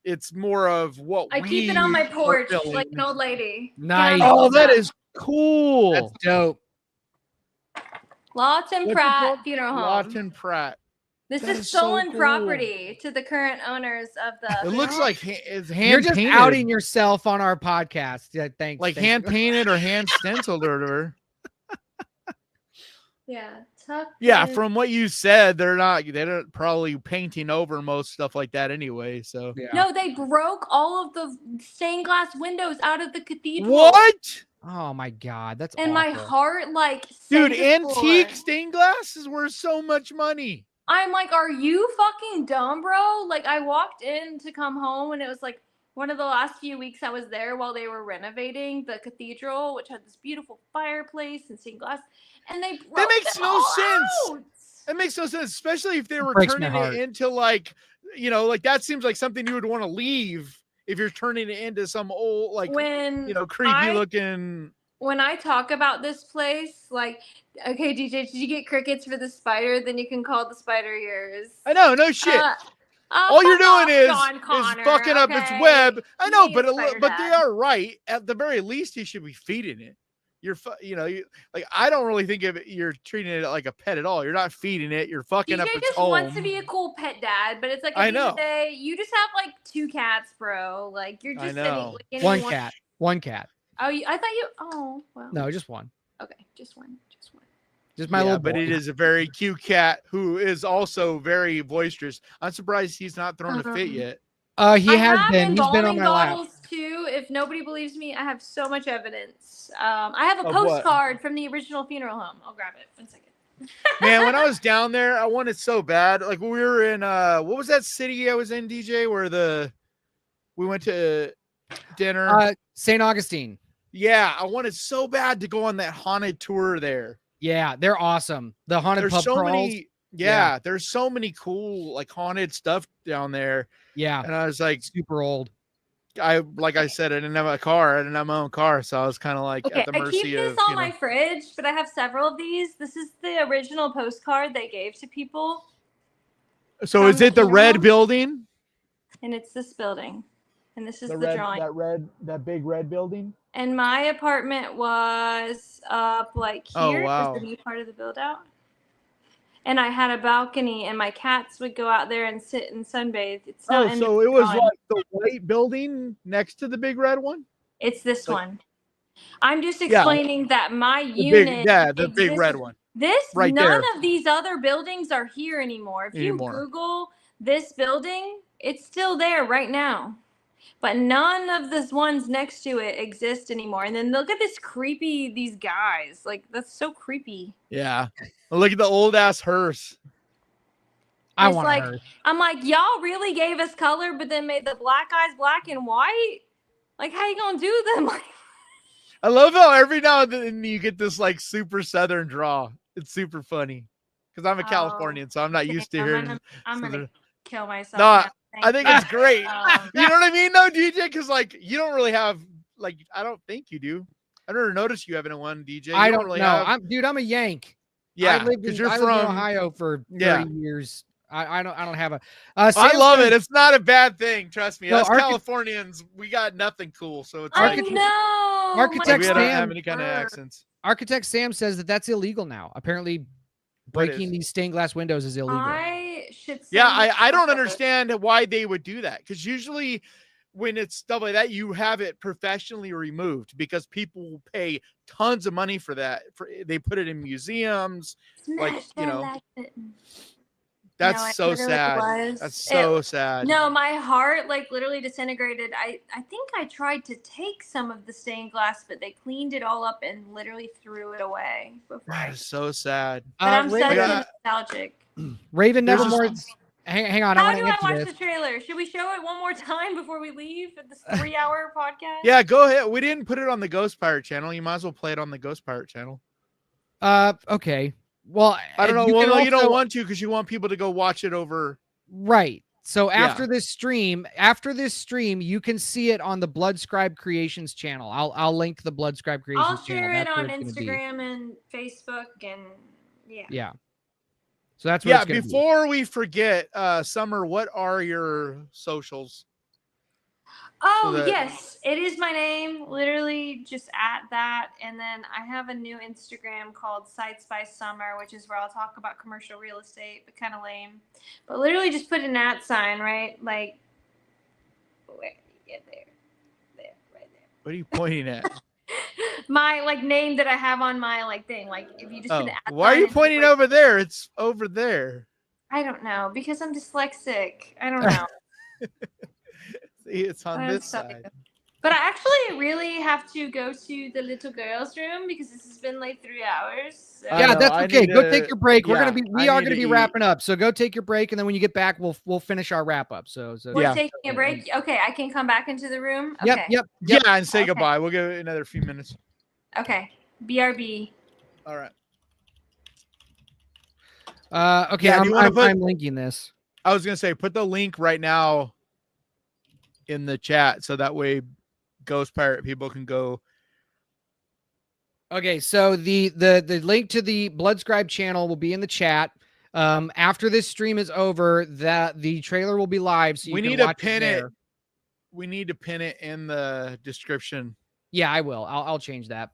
It's more of what I keep it on my porch like an old lady. Nice. Counting Oh, that stuff. is cool. That's dope. Lawton What's it Pratt called? Funeral Home. Lawton Pratt. This That is is so stolen cool. property to the current owners of the. It looks funeral like it's hand You're just painted. outing yourself on our podcast. Yeah, thanks. Like thanks. hand painted or hand stenciled or whatever. Yeah, tucked Yeah, in. from what you said, they're probably painting over most stuff like that anyway. So Yeah. No, they broke all of the stained glass windows out of the cathedral. what? Oh my God, that's And my awful. heart, like, Dude, sank to the floor. antique stained glass is worth so much money. I'm like, are you fucking dumb, bro? Like, I walked in to come home, and it was like one of the last few weeks I was there while they were renovating the cathedral, which had this beautiful fireplace and stained glass, and they broke That makes them no all sense. out. That makes no sense, especially if they were breaks my turning heart. it into like, you know, like that seems like something you would want to leave if you're turning it into some old, like, When you know, creepy looking. when I talk about this place, like, okay, DJ, did you get crickets for the spider? Then you can call the spider yours. I know, no shit. All you're fuck doing off, is John Connor, fucking up its okay? web. I You know, need but a spider but they dad. are right. At the very least, you should be feeding it. You know, like I don't really think of it. You're treating it like a pet at all. You're not feeding it. You're fucking up DJ its just home. wants to be a cool pet dad, but it's like at I the end of know. the day, you just have like 2 cats, bro. Like you're I just know. sitting. Like, One anyone- cat. One cat. Oh, I thought you. Oh, well. No, just one. Okay, just one. Just one. Just my Yeah, little but boy. it is a very cute cat who is also very boisterous. I'm surprised he's not thrown a fit yet. He I has have been. He's been on embalming my lap. bottles too. If nobody believes me, I have so much evidence. I have a Of what? postcard from the original funeral home. I'll grab it. 1 second. Man, when I was down there, I wanted so bad. Like we were in what was that city I was in, DJ, where we went to dinner? St. Augustine. Yeah, I wanted so bad to go on that haunted tour there. Yeah, they're awesome. The haunted There's pub so crawls. many, yeah, there's so many cool like haunted stuff down there. Yeah, And I was like, super old. like I said, I didn't have a car. I didn't have my own car, so I was kind of like Okay, at the I mercy keep this of, on you my know. fridge, but I have several of these. This is the original postcard they gave to people, So from is the it the red funeral? building? and it's this building, and this is the red, drawing. that big red building. And my apartment was up like Oh, here. wow. Is the new part of the build out. And I had a balcony, and my cats would go out there and sit and sunbathe. It's not Oh, in so the it was drawing. like the white building next to the big red one? It's this like- one. I'm just Yeah. explaining that my The unit. the big red exists- one. This Right none there. of these other buildings are here anymore. If you Google this building, it's still there right now. But none of the ones next to it exist anymore. And then look at these guys. Like that's so creepy. Yeah. Well, look at the old ass hearse. I It's want like- her. I'm like, y'all really gave us color, but then made the black eyes black and white? Like how you gonna do them? Like I love how every now and then you get this like super southern draw. It's super funny because I'm a Oh, Californian, so I'm not used to hearing. I'm gonna southern- kill myself. No, now I think thinking. it's great. Um, You know what I mean, though, DJ? Because like you don't really have like I don't think you do. I never noticed you having one, DJ. I You don't really know. have. I'm a Yank. Yeah, I lived because in you're I lived in from Ohio for 30 Yeah. years. I don't have a. I Sam love says- it. It's not a bad thing. Trust me. No, Us Californians, we got nothing cool. So it's I like, know. Architect we Sam- don't have any kind of accents. Architect Sam says that that's illegal now. Apparently, breaking is? these stained glass windows is illegal. I should. Yeah, send I don't photos. understand why they would do that. Because usually when it's stuff like that, you have it professionally removed because people will pay tons of money for that. They put it in museums. Like, Smash you that know, like button. That's No, it so literally sad. was. That's so sad. No, my heart like literally disintegrated. I think I tried to take some of the stained glass, but they cleaned it all up and literally threw it away. That is so sad. But I'm Raven, so nostalgic. Raven There's Nevermore. just- Hang on. How I do want I to watch answer the this. trailer? Should we show it one more time before we leave at this 3-hour podcast? Yeah, go ahead. We didn't put it on the Ghost Pirate channel. You might as well play it on the Ghost Pirate channel. Okay. Well, I don't know. you Well, can no, you don't also- want to because you want people to go watch it over. Right. So Yeah. after this stream, you can see it on the Blood Scribe Creations channel. I'll link the Blood Scribe Creations I'll channel. share it That's where on it's gonna be. Instagram and Facebook and yeah. Yeah. So that's where Yeah, it's gonna before we forget, Summer, what are your socials? Oh, that- yes. It is my name. Literally just at that. And then I have a new Instagram called Sites by Summer, which is where I'll talk about commercial real estate, but kind of lame. But literally just put an @ sign, right? Like, where you get there. There, right there. What are you pointing at? My like name that I have on my like thing. Like if you just put Oh, an @ why are sign you and pointing like- over there? It's over there. I don't know. Because I'm dyslexic. I don't know. See, it's on I'm this sorry. side. But I actually really have to go to the little girls' room because this has been like 3 hours. So. I Yeah, know, that's I okay. need Go to- take your break. yeah, We I are need gonna to be eat. wrapping up. So go take your break, and then when you get back, we'll finish our wrap up. So We're Yeah. taking a break. Okay, I can come back into the room. Okay. yep. Yeah, and say Okay. goodbye. We'll give it another few minutes. Okay. BRB. All right. Okay, Yeah, do you wanna I'm put- linking this. I was gonna say put the link right now in the chat so that way Ghost Pirate people can go. Okay, so the link to the Blood Scribe channel will be in the chat. After this stream is over, the trailer will be live, so you We can need to watch pin there. it. We need to pin it in the description. Yeah, I will. I'll change that.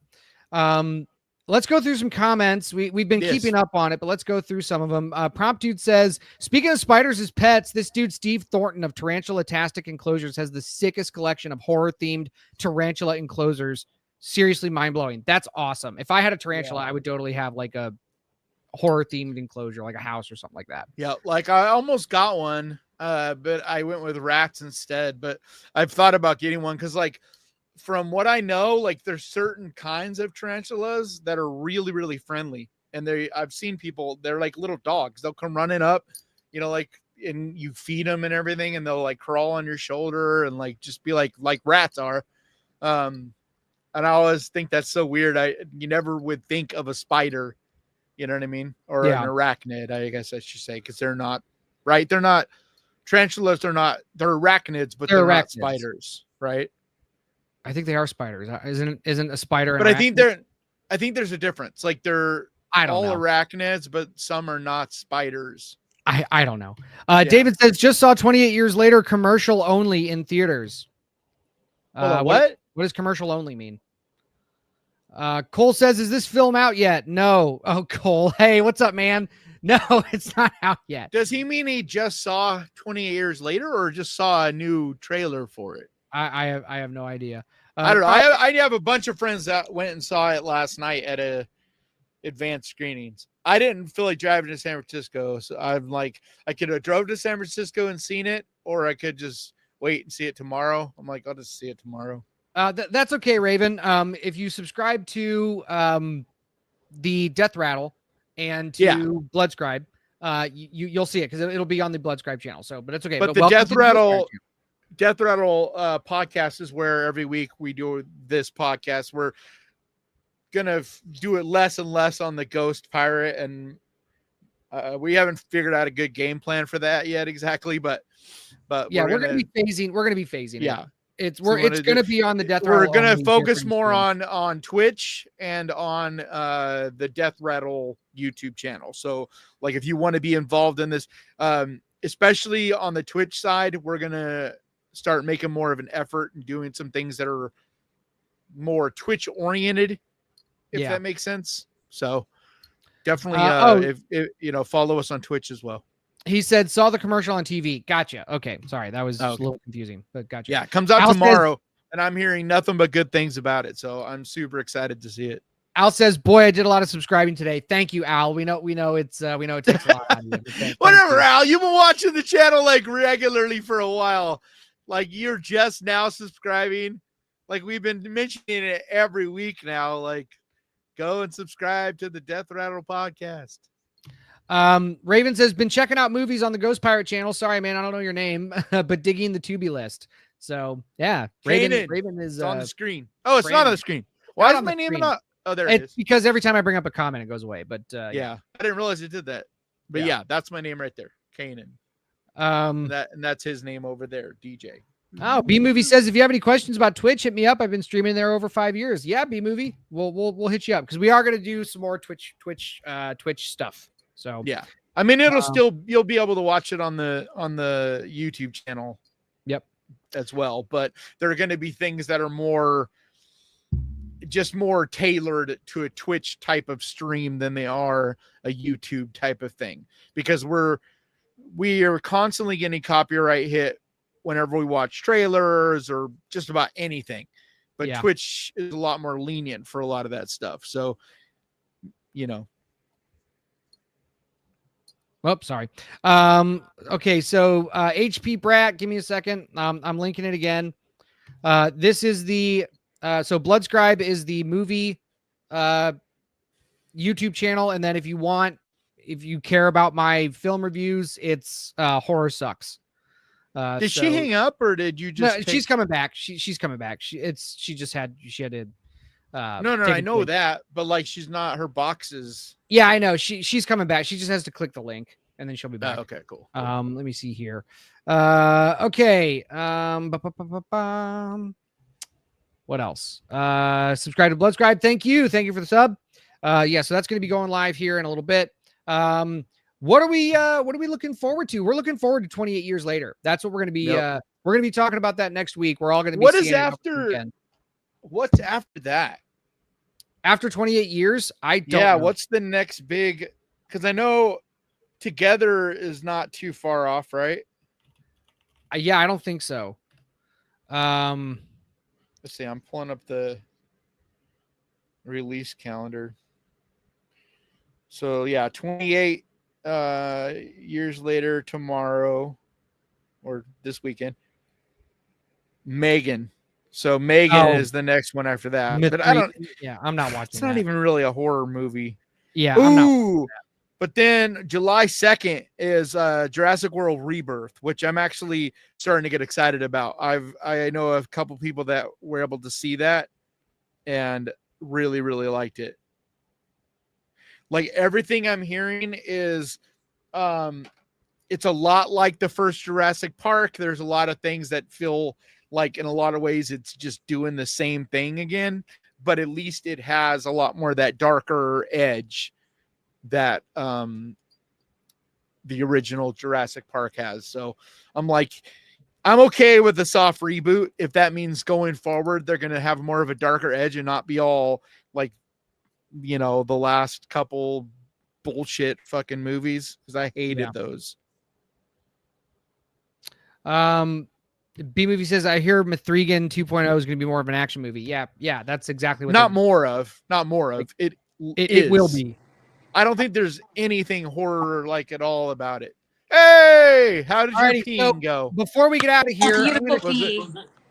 Let's go through some comments. We've been Yes. keeping up on it, but let's go through some of them. Prompt Dude says, speaking of spiders as pets, this dude Steve Thornton of Tarantula-tastic Enclosures has the sickest collection of horror-themed tarantula enclosures. Seriously mind-blowing. That's awesome. If I had a tarantula, I would totally have like a horror-themed enclosure, like a house or something like that. Yeah, like I almost got one, but I went with rats instead. But I've thought about getting one because, like, from what I know, like there's certain kinds of tarantulas that are really, really friendly. And I've seen people, they're like little dogs. They'll come running up, like, and you feed them and everything, and they'll like crawl on your shoulder and like just be like rats are. And I always think that's so weird. You never would think of a spider, you know what I mean? Or Yeah. an arachnid, I guess I should say, because they're not, right? They're not tarantulas, they're arachnids, but they're not arachnids. spiders, right? I think they are spiders. Isn't a spider? But an I think there's a difference. Like they're I don't all know. arachnids, but some are not spiders. I don't know. Yeah. David says just saw 28 years later commercial only in theaters. Hold on, what? What does commercial only mean? Cole says, is this film out yet? No. Oh, Cole. Hey, what's up, man? No, it's not out yet. Does he mean he just saw 28 years later or just saw a new trailer for it? I have no idea. I don't know. I have a bunch of friends that went and saw it last night at a advanced screenings. I didn't feel like driving to San Francisco. So I'm like, I could have drove to San Francisco and seen it, or I could just wait and see it tomorrow. I'm like, I'll just see it tomorrow. That's okay, Raven. If you subscribe to the Death Rattle and to Blood Scribe, you'll see it because it'll be on the Blood Scribe channel. So, but it's okay. But the welcome Death to the Blood Scribe Rattle channel. Death Rattle podcast is where every week we do this podcast. We're gonna do it less and less on the Ghost Pirate, and we haven't figured out a good game plan for that yet exactly. But Yeah, we're gonna be phasing. We're gonna be phasing. Yeah. It's So it's going to be on the Death We're Rattle. going only to here focus pretty more soon. on Twitch and on the Death Rattle YouTube channel. So like if you want to be involved in this, especially on the Twitch side, we're going to start making more of an effort and doing some things that are more Twitch oriented, if Yeah. that makes sense. So definitely if you know, follow us on Twitch as well. He said, saw the commercial on TV. Gotcha. Okay. Sorry. That was Okay. a little confusing, but gotcha. Yeah, it comes out Al tomorrow and I'm hearing nothing but good things about it. So I'm super excited to see it. Al says, boy, I did a lot of subscribing today. Thank you, Al. We know it takes a lot out of you. But thank Whatever, you. Al. You've been watching the channel like regularly for a while. Like you're just now subscribing. Like we've been mentioning it every week now. Like go and subscribe to the Death Rattle podcast. Raven says, been checking out movies on the Ghost Pirate channel. Sorry, man, I don't know your name, but digging the Tubi list. So yeah, Raven is it's on the screen. Oh, it's not Brandon. on the screen. Why Not is on my the name screen. not? Oh, there it It's is. because every time I bring up a comment, it goes away. But Yeah, I didn't realize it did that. But yeah, that's my name right there, Kanan. And that's his name over there, DJ. Oh, B Movie says, if you have any questions about Twitch, hit me up. I've been streaming there over 5 years. Yeah, B Movie, we'll hit you up because we are going to do some more Twitch stuff. So yeah, I mean it'll still, you'll be able to watch it on the YouTube channel. Yep, as well. But there are going to be things that are more tailored to a Twitch type of stream than they are a YouTube type of thing, because we are constantly getting copyright hit whenever we watch trailers or just about anything. But Yeah. Twitch is a lot more lenient for a lot of that stuff. So, you know. Oh, sorry. Okay, so HP Brat, give me a second. I'm linking it again. This is the so Bloodscribe is the movie YouTube channel, and then if you care about my film reviews, it's Horror Sucks. Did she hang up, or did you just? No, she's coming back. She's coming back. She had to. No, I know that, but like she's not. Her boxes. Yeah, I know. She's coming back. She just has to click the link, and then she'll be back. Okay, cool. Let me see here. Okay. What else? Subscribe to Bloodscribe. Thank you for the sub. Yeah, so that's going to be going live here in a little bit. What are we looking forward to? We're looking forward to 28 years later. That's what we're going to be. Yep. We're going to be talking about that next week. We're all going to be. What is seeing it after? What's after that? After 28 years, I don't. Yeah, know. what's the next big? Because I know Together is not too far off, right? Yeah, I don't think so. Let's see. I'm pulling up the release calendar. So yeah, 28 years later tomorrow, or this weekend. Megan. So Megan is the next one after that. But I don't. Yeah, I'm not watching. It's not even really a horror movie. Yeah. Ooh. But then July 2nd is Jurassic World Rebirth, which I'm actually starting to get excited about. I know a couple people that were able to see that and really, really liked it. Like everything I'm hearing is it's a lot like the first Jurassic Park. There's a lot of things that feel like in a lot of ways it's just doing the same thing again, but at least it has a lot more of that darker edge that the original Jurassic Park has. So I'm okay with the soft reboot if that means going forward they're going to have more of a darker edge and not be all like, you know, the last couple bullshit fucking movies, because I hated those. B Movie says, I hear Mithrigan 2.0 is going to be more of an action movie. Yeah, that's exactly what. Not more of. It will be. I don't think there's anything horror like at all about it. Hey, how did your peeing go? Before we get out of here,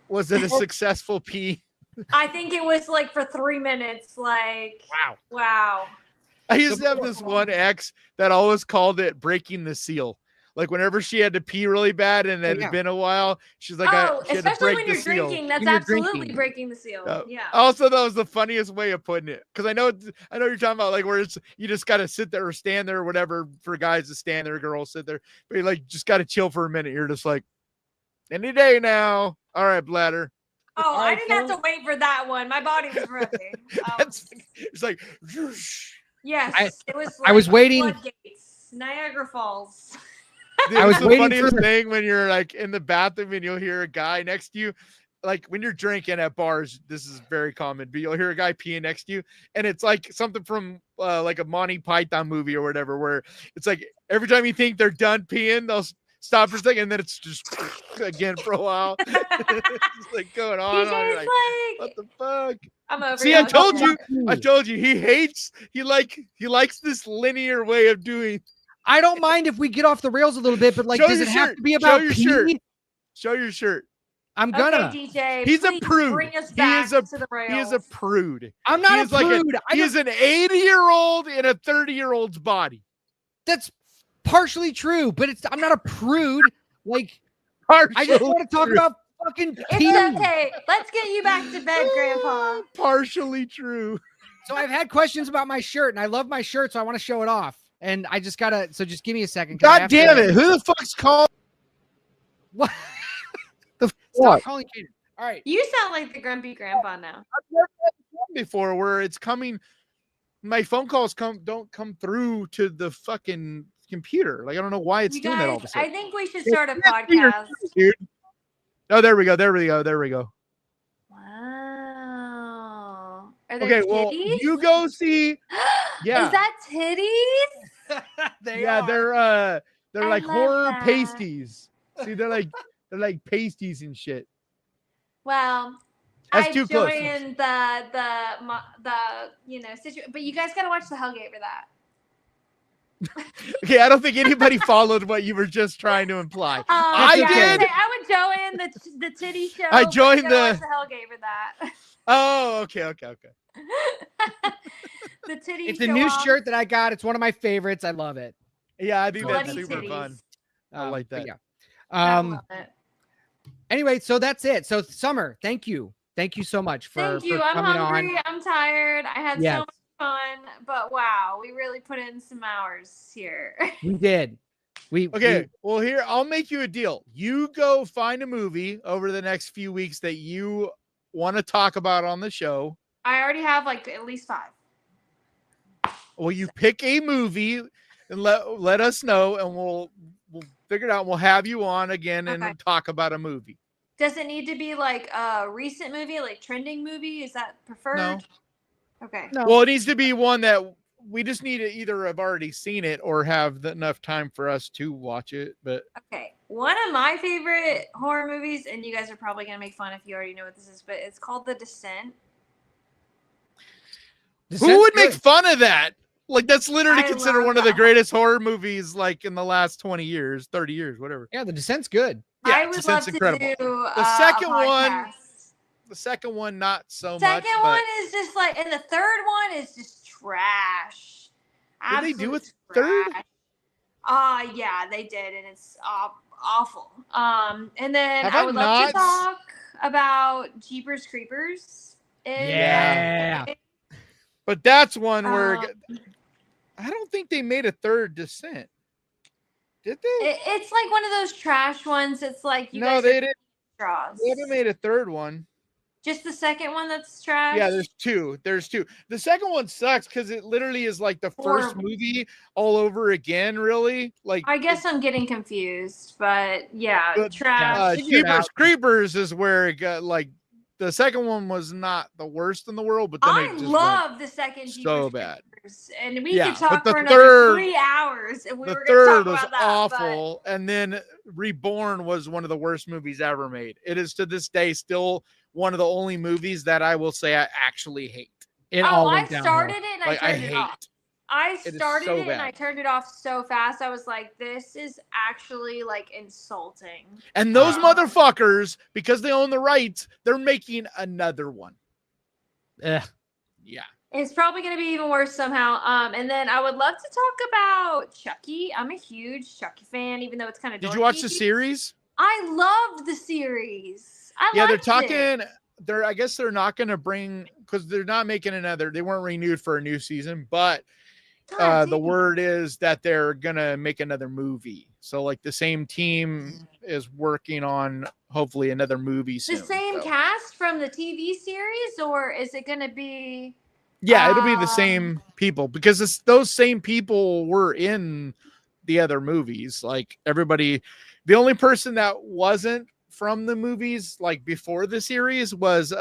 was it a successful pee? I think it was like for 3 minutes. Like, wow. I used to have this one ex that always called it breaking the seal. Like whenever she had to pee really bad and it had been a while, she's like, she had to especially break when the you're seal. drinking, that's absolutely breaking the seal. Yeah. Also, that was the funniest way of putting it, because I know you're talking about like where it's you just got to sit there or stand there or whatever for guys to stand there, girls sit there, but you like just got to chill for a minute. You're just like, Any day now. All right, Bladder. Oh, All I right, didn't have so- to wait for that one. My body was ready. It's like Yes, it was. I was like waiting- floodgates, Niagara Falls. Dude, I was it's the waiting for funniest the- thing when you're like in the bathroom and you'll hear a guy next to you. Like when you're drinking at bars, this is very common, but you'll hear a guy peeing next to you, and it's like something from like a Monty Python movie or whatever, where it's like every time you think they're done peeing, they'll stop for a second, and then it's just again for a while. It's like going on. DJ's You're like, what the fuck? I'm over. See, y'all. I told Okay. you. I told you. He likes this linear way of doing. I don't mind if we get off the rails a little bit, but like, Show does your it have shirt. to be Show about your pee? shirt. Show your shirt. I'm gonna. Okay, DJ. He's a please prude. Bring us He back is a- to the He is rails. a prude. I'm not He a is like prude. he is an 80-year-old in a 30-year-old's body. That's partially true, but I'm not a prude. Like, I just want to talk true. about fucking pee. It's okay. Let's get you back to bed, Grandpa. Partially true. So I've had questions about my shirt, and I love my shirt, so I want to show it off. And I just gotta. So just give me a second. 'cause I God have damn to- it! Who the fuck's calling? What? The Stop fuck? calling Kaden. All right. You sound like the grumpy grandpa now. I've never had this one before where it's coming. My phone calls don't come through to the fucking computer. Like I don't know why it's You doing that all of a guys, sudden. I think we should start a can't see your podcast. Dude. Oh, there we go. There we go. There we go. Wow. Are there Okay, well, titties? you go see. Yeah. Is that titties? They're I like love horror that. pasties. See, they're like pasties and shit. Well, That's I too close. joined the situation, but you guys gotta watch the Hellgate for that. Okay, I don't think anybody followed what you were just trying to imply. I yeah, did. I would join the titty show. I but you joined gotta the- watch the Hellgate for that. Oh, okay. The titty. It's a new shirt that I got. It's one of my favorites. I love it. Yeah, I think that's Bloody super titties. fun. I like but that. Yeah. I love it. Anyway, so that's it. So Summer, thank you so much for, Thank you. for I'm coming hungry. on. I'm tired. I had Yes. so much fun, but wow, we really put in some hours here. We did. Okay, well here I'll make you a deal. You go find a movie over the next few weeks that you want to talk about on the show. I already have like at least 5. Well, you pick a movie and let us know, and we'll figure it out. We'll have you on again and Okay. talk about a movie. Does it need to be like a recent movie, like trending movie? Is that preferred? No. Okay. No. Well, it needs to be one that we just need to either have already seen it or have enough time for us to watch it. But Okay. One of my favorite horror movies, and you guys are probably gonna make fun if you already know what this is, but it's called The Descent. who would make fun of that? Like that's literally I considered love one of the that. greatest horror movies like in the last 20 years, 30 years, whatever. Yeah, The Descent's good. Yeah, I would Descent's love incredible. to do The second a one, podcast. The second one, not so much. Second but one is just like, and the third one is just trash. Did they do Absolute a third? trash. Yeah, they did, and it's awful. And then Have I I would love to not- talk about Jeepers Creepers. Yeah. But that's one where Um, I don't think they made a third Descent. Did they? It's like one of those trash ones. It's like you No, guys they are didn't. straws. They haven't made a third one. Just the second one that's trash. Yeah, there's two. There's two. The second one sucks because it literally is like the first Horrible. movie all over again. Really, like I guess I'm getting confused, but yeah, But, trash. figure it Jeepers out. Creepers is where it got like the second one was not the worst in the world, but then I it just went love the second so Jeepers bad. Creepers, and we Yeah, could talk but the for another third- 3 hours if we the were going to third talk was about that. but- awful, and then Reborn was one of the worst movies ever made. It is to this day still one of the only movies that I will say I actually hate. It all I went downhill. started it and Like I I turned it off. hate. I is started so it and I bad. turned it off so fast. I was like, this is actually like insulting. And those Wow. motherfuckers, because they own the rights, they're making another one. Ugh. Yeah. It's probably going to be even worse somehow. And then I would love to talk about Chucky. I'm a huge Chucky fan, even though it's kind of. Did you watch the series? I loved the series. Yeah, they're liked it. talking. I guess they're not going to bring because they're not making another. They weren't renewed for a new season, but God the damn. word is that they're gonna make another movie. So like the same team is working on hopefully another movie The soon. same So, cast from the TV series, or is it going to be? yeah, it'll be the same people because those same people were in the other movies. Like everybody, the only person that wasn't from the movies like before the series was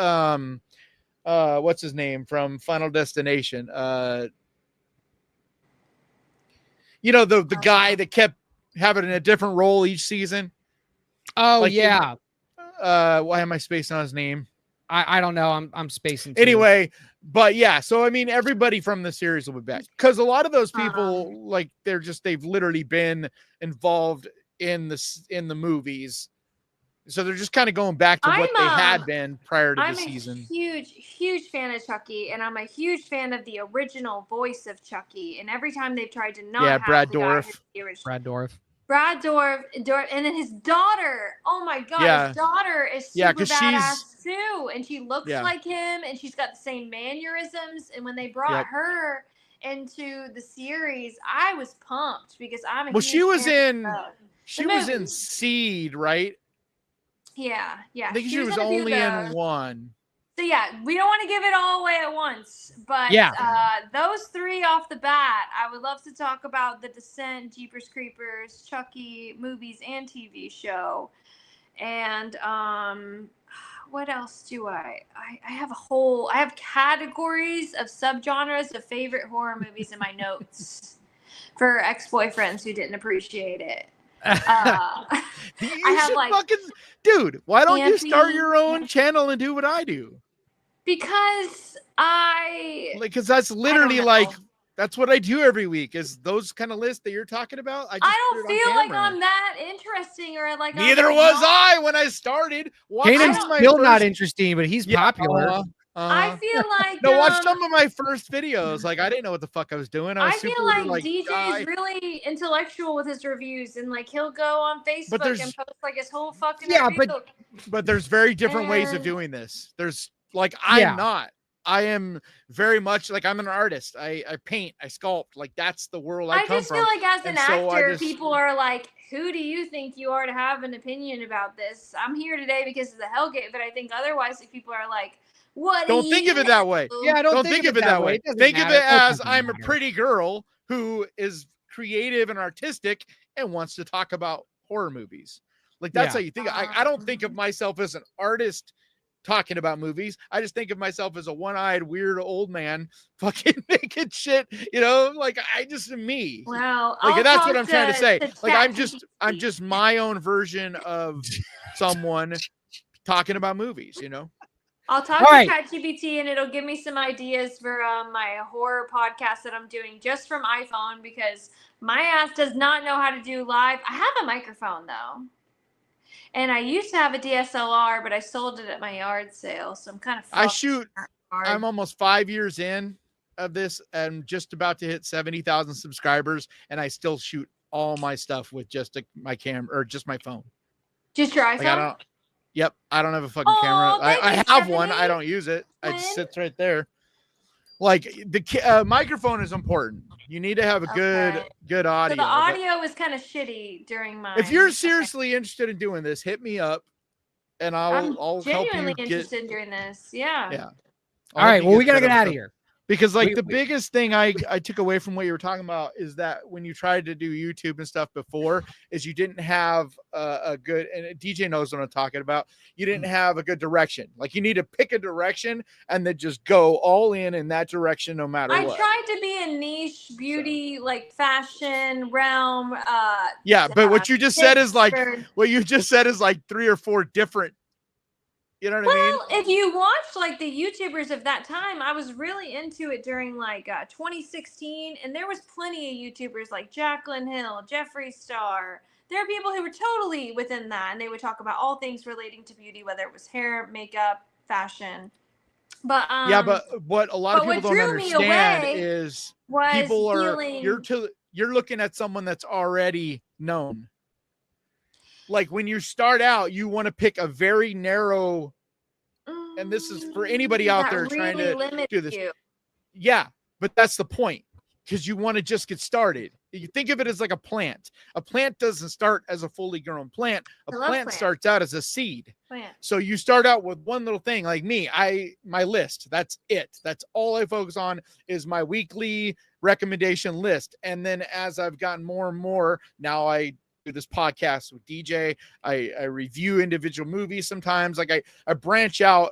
what's his name from Final Destination? You know, the guy that kept having a different role each season. Oh Like yeah. Why am I spacing on his name? I don't know. I'm spacing too. Anyway, but yeah, so I mean everybody from the series will be back because a lot of those people like they've literally been involved in the movies. So they're just kind of going back to what they had been prior to the season. I'm a huge fan of Chucky, and I'm a huge fan of the original voice of Chucky. And every time they've tried to not have Brad the guy Dourif. Brad Dourif, and then his daughter. Oh my God, his daughter is super badass too, and she looks like him, and she's got the same mannerisms. And when they brought her into the series, I was pumped because I'm a huge she was fan in Seed, right? Yeah. I think she was only in one. So yeah, we don't want to give it all away at once, but those three off the bat, I would love to talk about The Descent, Jeepers Creepers, Chucky movies and TV show, and what else do I have categories of subgenres of favorite horror movies in my notes for ex-boyfriends who didn't appreciate it. You should fucking dude. Why don't you start your own channel and do what I do? Because because that's literally like that's what I do every week. Is those kind of lists that you're talking about? I don't feel like I'm that interesting or like. Neither was I when I started. Kanan's still not interesting, but he's popular. I feel like watch some of my first videos. Like I didn't know what the fuck I was doing. I feel like DJ is really intellectual with his reviews, and like he'll go on Facebook and post like his whole fucking but there's very different ways of doing this. There's like I'm not. I am very much like I'm an artist. I paint, I sculpt. Like that's the world I come from. I just feel like as an actor, people are like, who do you think you are to have an opinion about this? I'm here today because of the Hellgate, but I think otherwise if people are like, what don't think of it that way. Yeah, don't think of it that way. Think of it as I'm a pretty girl who is creative and artistic and wants to talk about horror movies. Like that's how you think. I don't think of myself as an artist talking about movies. I just think of myself as a one-eyed weird old man fucking making shit, you know, like I just am me. Wow. Like that's what I'm trying to say. Like I'm just my own version of someone talking about movies, you know. I'll talk to ChatGPT and it'll give me some ideas for my horror podcast that I'm doing just from iPhone because my ass does not know how to do live. I have a microphone though. And I used to have a DSLR, but I sold it at my yard sale. So I'm kind of I'm almost 5 years in of this and just about to hit 70,000 subscribers. And I still shoot all my stuff with just my camera or just my phone. Just your iPhone? Yep. I don't have a fucking camera. I have one. I don't use it. It just sits right there. Like the microphone is important. You need to have a good audio. So the audio was kind of shitty during my. If you're seriously interested in doing this, hit me up, and I'll genuinely help you interested in doing this. Yeah. Yeah. All right. Well, we gotta get out of here. Because like the biggest thing I took away from what you were talking about is that when you tried to do YouTube and stuff before is you didn't have a good, and DJ knows what I'm talking about. You didn't have a good direction. Like you need to pick a direction and then just go all in that direction, no matter what. I tried to be a niche beauty, like fashion realm. But what you just said is like, 3 or 4 different. You know what I mean? Well, if you watch like the YouTubers of that time, I was really into it during like 2016, and there was plenty of YouTubers like Jaclyn Hill, Jeffree Star. There are people who were totally within that, and they would talk about all things relating to beauty, whether it was hair, makeup, fashion. But but what a lot of people don't understand is people are you're looking at someone that's already known. Like when you start out, you want to pick a very narrow, and this is for anybody out there trying to do this. Yeah, but that's the point. because you want to just get started. You think of it as like a plant. A plant doesn't start as a fully grown plant. A I love plant plants. starts out as a seed. Plant. So you start out with one little thing like me. My list, that's it. That's all I focus on is my weekly recommendation list. And then as I've gotten more and more, now I do this podcast with DJ. I review individual movies sometimes. Like I branch out.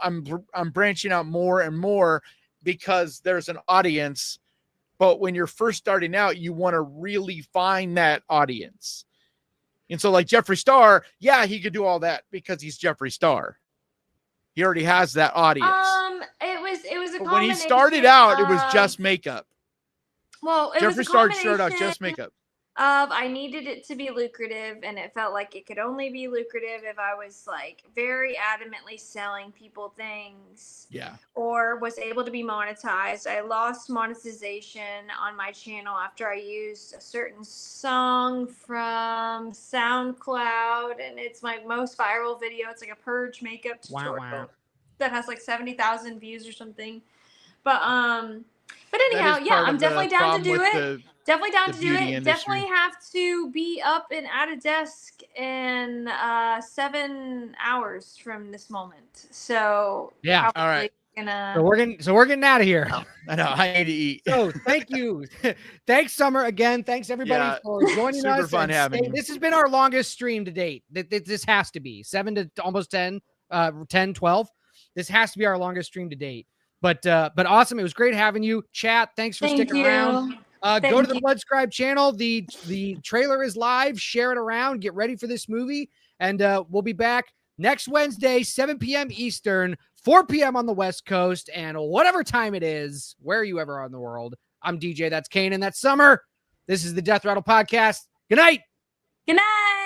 I'm branching out more and more because there's an audience. But when you're first starting out, you want to really find that audience. And so like Jeffree Star, yeah, he could do all that because he's Jeffree Star. He already has that audience. It was a But when he started out, it was just makeup. Well, it was a Jeffree Star started out just combination makeup. I needed it to be lucrative, and it felt like it could only be lucrative if I was like very adamantly selling people things. Yeah. Or was able to be monetized. I lost monetization on my channel after I used a certain song from SoundCloud, and it's my most viral video. It's like a purge makeup tutorial that has like 70,000 views or something. But anyhow, yeah, I'm definitely down to do it. Definitely down to do it. industry. Definitely have to be up and at a desk in 7 hours from this moment. So Yeah. All right. So we're getting out of here. I know. I need to eat. So thank you. Thanks, Summer. Again, thanks everybody for joining us. Super fun having you. This has been our longest stream to date. This has to be 7 to almost 10, 12. This has to be our longest stream to date. But awesome. It was great having you. Chat. Thanks for sticking around. Go to the Bloodscribe channel. The trailer is live. Share it around. Get ready for this movie. And we'll be back next Wednesday, 7 p.m. Eastern, 4 p.m. on the West Coast, and whatever time it is, where you ever are in the world. I'm DJ. That's Kane, and that's Summer. This is the Death Rattle Podcast. Good night. Good night.